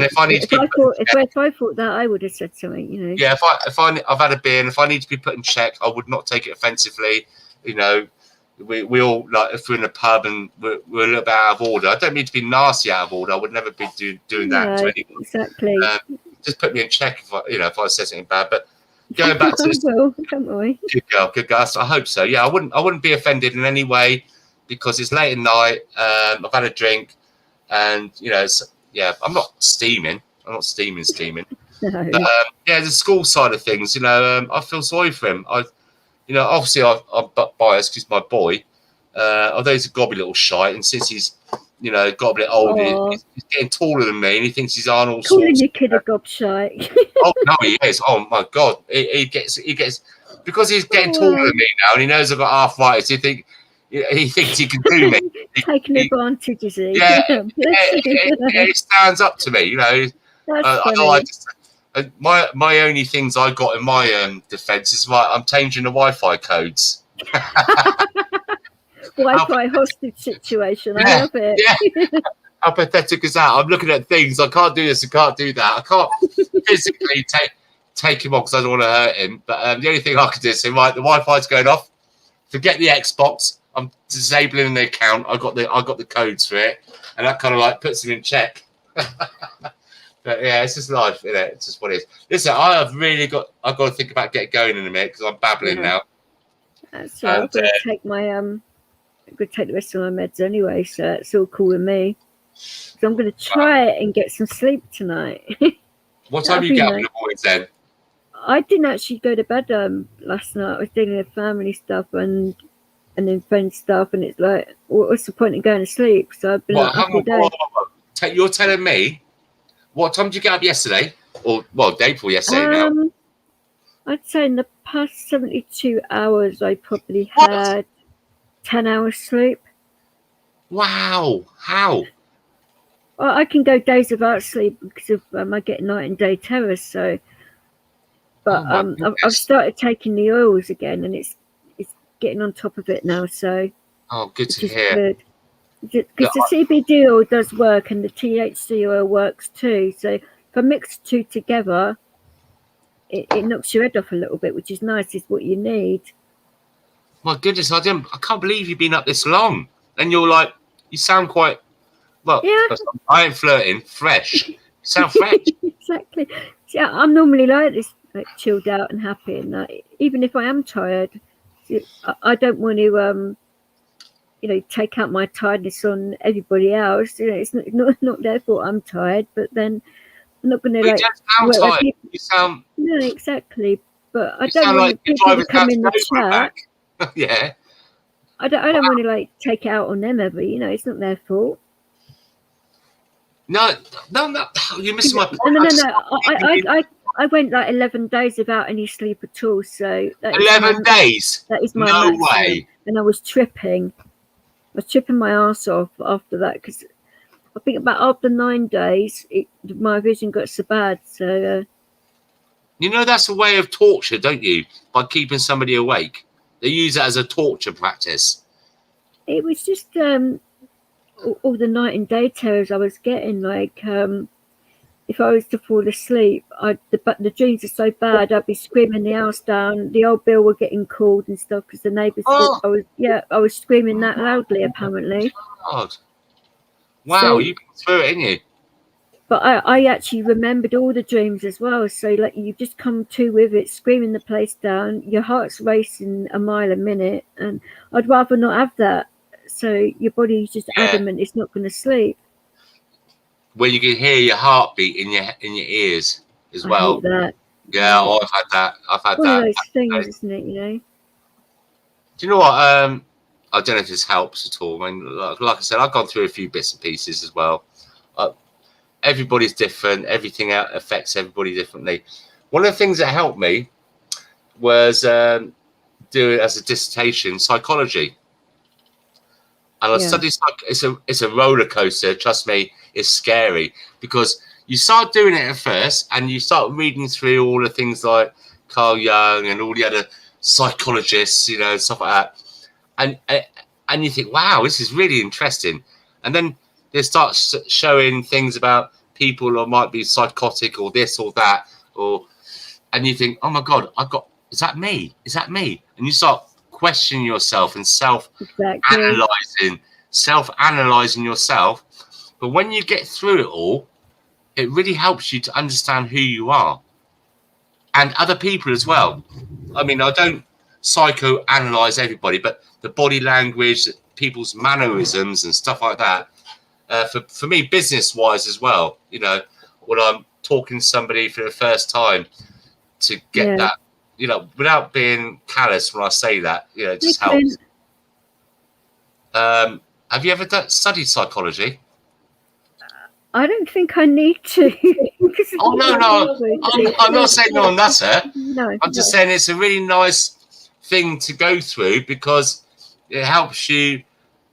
if I need to be if I thought that, I would have said something. You know. Yeah, I've had a beer, and if I need to be put in check, I would not take it offensively. You know, we all, like, if we're in a pub and we're a little bit out of order. I don't mean to be nasty out of order. I would never be doing that to anyone. Exactly. Just put me in check if I said something bad. But going back to this, don't worry. Good girl. I hope so. Yeah, I wouldn't be offended in any way, because it's late at night. I've had a drink, and I'm not steaming. I'm not steaming. No. But the school side of things, I feel sorry for him. Obviously I'm biased because my boy, although he's a gobby little shite, and since he's got a bit older, he's getting taller than me, and he thinks he's Arnold Schwarzenegger. Calling your kid a gobshite. Oh no, he is. Oh my god, he gets because he's getting taller than me now, and he knows I've got arthritis. He thinks he can do me. Taking advantage, is he? Yeah, he stands up to me. My only things I got in my defence is I'm changing the Wi-Fi codes. Wi-Fi hostage situation. I love it. Yeah. How pathetic is that? I'm looking at things. I can't do this. I can't do that. I can't physically take him on because I don't want to hurt him. But the only thing I can do is say, right, the Wi-Fi's going off. Forget the Xbox. I'm disabling the account. I got the codes for it, and that kind of puts him in check. But yeah, it's just life, isn't it? It's just what it is. Listen, I've got to think about getting going in a minute because I'm babbling now. That's right. I'm going to take I'm going to take the rest of my meds anyway, so it's all cool with me. So I'm going to try it and get some sleep tonight. What time do you get up in the mornings then? I didn't actually go to bed last night. I was dealing with family stuff and then friend stuff, and it's like, what's the point in going to sleep? So I've been up all day. You're telling me, what time did you get up yesterday? Or, day before yesterday now? I'd say in the past 72 hours, I probably had 10 hours sleep. Wow. How? Well, I can go days without sleep because of I get night and day terrors. So, but I've started taking the oils again, and it's getting on top of it now. So, good to hear. Because the CBD oil does work, and the THC oil works too. So, if I mix the two together, it knocks your head off a little bit, which is nice. Is what you need. My goodness, I can't believe you've been up this long, and you sound quite. Well, yeah. I ain't flirting. Fresh. You sound fresh. Exactly. Yeah, I'm normally like this, chilled out and happy, and even if I am tired, I don't want to, take out my tiredness on everybody else. It's not their fault I'm tired, but then I'm not going to You sound tired. You sound. No, exactly. But I don't want people to come in the chat. Yeah. I don't want to take it out on them ever. It's not their fault. No, you're missing my point. No. I went 11 days without any sleep at all. So 11 days. That is my no maximum. way. And I was tripping. I was tripping my ass off after that because I think about after 9 days, my vision got so bad. So that's a way of torture, don't you? By keeping somebody awake, they use it as a torture practice. It was just all the night and day terrors I was getting. If I was to fall asleep, the dreams are so bad. I'd be screaming the house down. The old bill were getting called and stuff because the neighbours thought I was screaming that loudly. Apparently. God. Wow, So- you've been through it, ain't you? But I actually remembered all the dreams as well. So like you just come to with it, screaming the place down. Your heart's racing a mile a minute, and I'd rather not have that. So your body's just Yeah. adamant it's not going to sleep. When you can hear your heartbeat in your ears as I well. hate that. Yeah, oh, I've had that. I've had One that. of those things, isn't it? You know. Do you know what? I don't know if this helps at all. I mean, like I said, I've gone through a few bits and pieces as well. Everybody's different. Everything affects everybody differently. One of the things that helped me was do it as a dissertation, psychology. And I studied. It's a roller coaster. Trust me, it's scary because you start doing it at first, and you start reading through all the things like Carl Jung and all the other psychologists, you know, stuff like that, and you think, wow, this is really interesting. And then they start showing things about people who might be psychotic or this or that, and you think, oh my God, is that me? Is that me? And you start questioning yourself and self-analyzing yourself. But when you get through it all, it really helps you to understand who you are and other people as well. I mean, I don't psychoanalyze everybody, but the body language, people's mannerisms and stuff like that, for me, business-wise as well, you know, when I'm talking to somebody for the first time, to get that, you know, without being callous when I say that, you know, it just helps. Have you ever studied psychology? I don't think I need to. Oh, no. I'm not saying no on that, sir. No, I'm just saying it's a really nice thing to go through because it helps you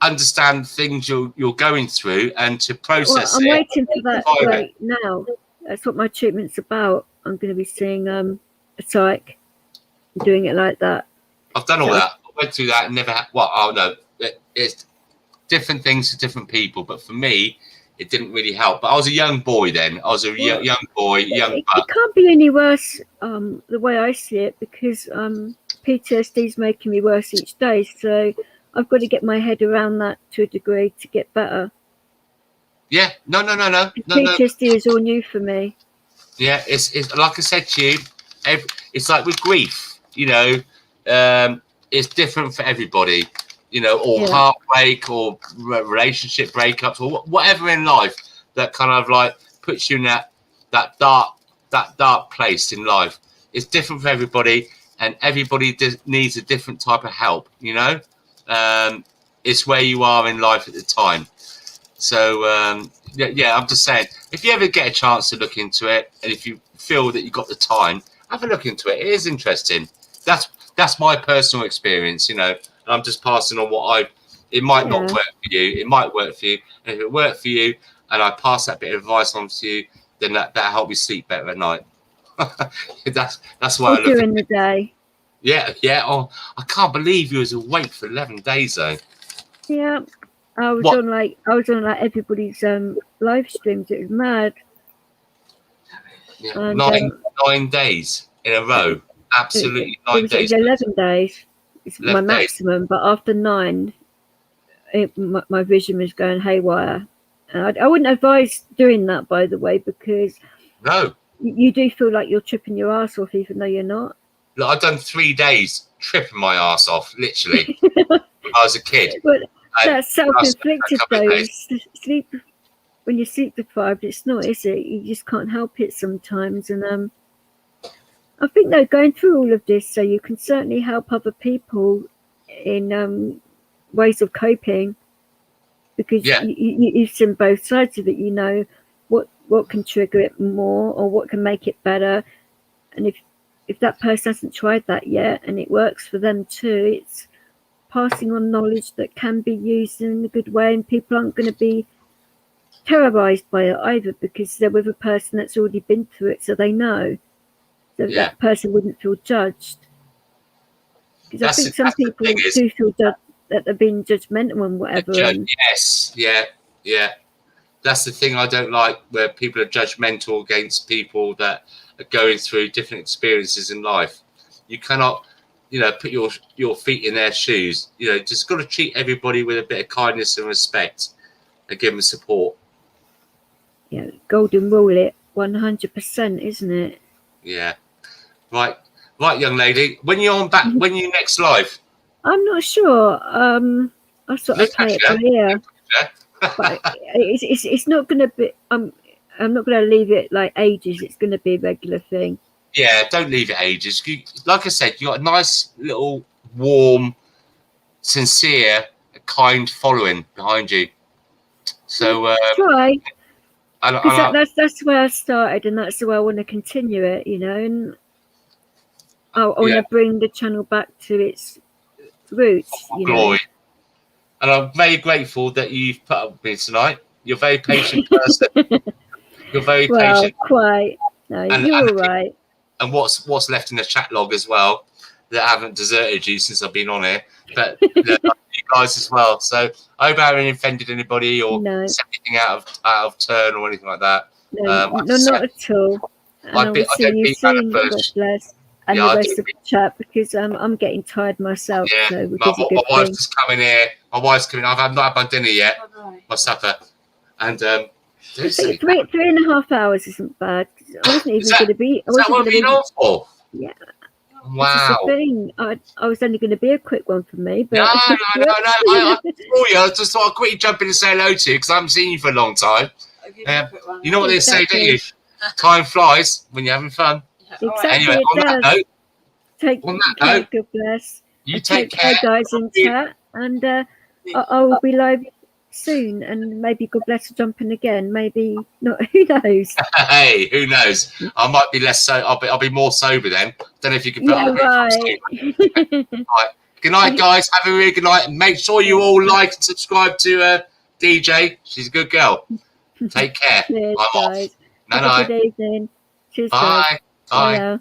understand things you're going through and to process I'm it. waiting for that right now. That's what my treatment's about. I'm going to be seeing a psych, doing it like that. I've done all that. I went through that and never had. Well, oh no, it's different things to different people. But for me, it didn't really help. But I was a young boy then. I was a young boy, young buck. It can't be any worse the way I see it because PTSD is making me worse each day. So I've got to get my head around that to a degree to get better. Yeah, no. PTSD is all new for me. Yeah, it's like I said to you, it's like with grief, you know, it's different for everybody, you know, or heartbreak or relationship breakups or whatever in life that kind of like puts you in that dark place in life. It's different for everybody, and everybody needs a different type of help, you know. It's where you are in life at the time. So yeah, I'm just saying, if you ever get a chance to look into it, and if you feel that you've got the time, have a look into it. It is interesting. That's my personal experience, you know. And I'm just passing on it might not work for you. It might work for you. And if it worked for you, and I pass that bit of advice on to you, then that help you sleep better at night. that's why I look during the day. Yeah. Oh, I can't believe you was awake for 11 days though. Yeah. I was on like everybody's live streams. It was mad. Yeah, and, 9 days in a row. Absolutely, 9 days. It was 11 days. It's 11 my days. maximum, but after 9, my vision was going haywire. And I wouldn't advise doing that, by the way, because you do feel like you're tripping your ass off, even though you're not. Look, I've done 3 days tripping my ass off, literally. I was a kid. But that's self-inflicted, though. Sleep, when you're sleep deprived, it's not, is it? You just can't help it sometimes. And I think, though, going through all of this, so you can certainly help other people in ways of coping, because you've seen both sides of it. You know what can trigger it more or what can make it better. And if that person hasn't tried that yet and it works for them too, it's passing on knowledge that can be used in a good way, and people aren't going to be terrorized by it either, because they're with a person that's already been through it, so they know that person wouldn't feel judged. Because I think some people do feel that they're being judgmental and whatever. Yes, yeah. That's the thing I don't like, where people are judgmental against people that are going through different experiences in life. You cannot, you know, put your feet in their shoes. You know, just got to treat everybody with a bit of kindness and respect. and give them support. Yeah, golden rule it 100%, isn't it? Yeah. Right, young lady. When you're on back, when you next live? I'm not sure. I sort of play it by ear, but it's not going to be. I'm not going to leave it like ages. It's going to be a regular thing. Yeah, don't leave it ages. Like I said, you got a nice little warm, sincere, kind following behind you. So try. Because that's where I started, and that's where I want to continue it. You know, and I want to bring the channel back to its roots. You glory. know. And I'm very grateful that you've put up with me tonight. You're a very patient person. You're very patient. Quite. No, you're all right. And what's left in the chat log as well, that haven't deserted you since I've been on here, but you guys as well. So I hope I haven't offended anybody or said anything out of turn or anything like that. No, not at all. And I will see you soon. God bless. And the rest of the chat, because I'm getting tired myself. Yeah, so my wife's just coming here. My wife's coming. I've not had my dinner yet, my supper, and 3.5 hours isn't bad. I wasn't even going to be. Is that what you've been on for? Yeah. Wow. Thing. I was only going to be a quick one for me, but no. I just thought I'd quickly jump in and say hello to you because I haven't seen you for a long time. You know what they say, don't you? Time flies when you're having fun. Exactly. Anyway, on that note, take care. God bless. You take care, guys, in chat, and I will be live soon, and maybe God bless to jump in again. Maybe not. Who knows? Hey, who knows? I might be less so. I'll be more sober then. Don't know if you can put up right. Right. Good night, guys. Have a really good night. Make sure you all like and subscribe to DJ. She's a good girl. Take care. Cheers, I'm guys. off. Night. Good evening. Cheers, Bye. guys. Bye.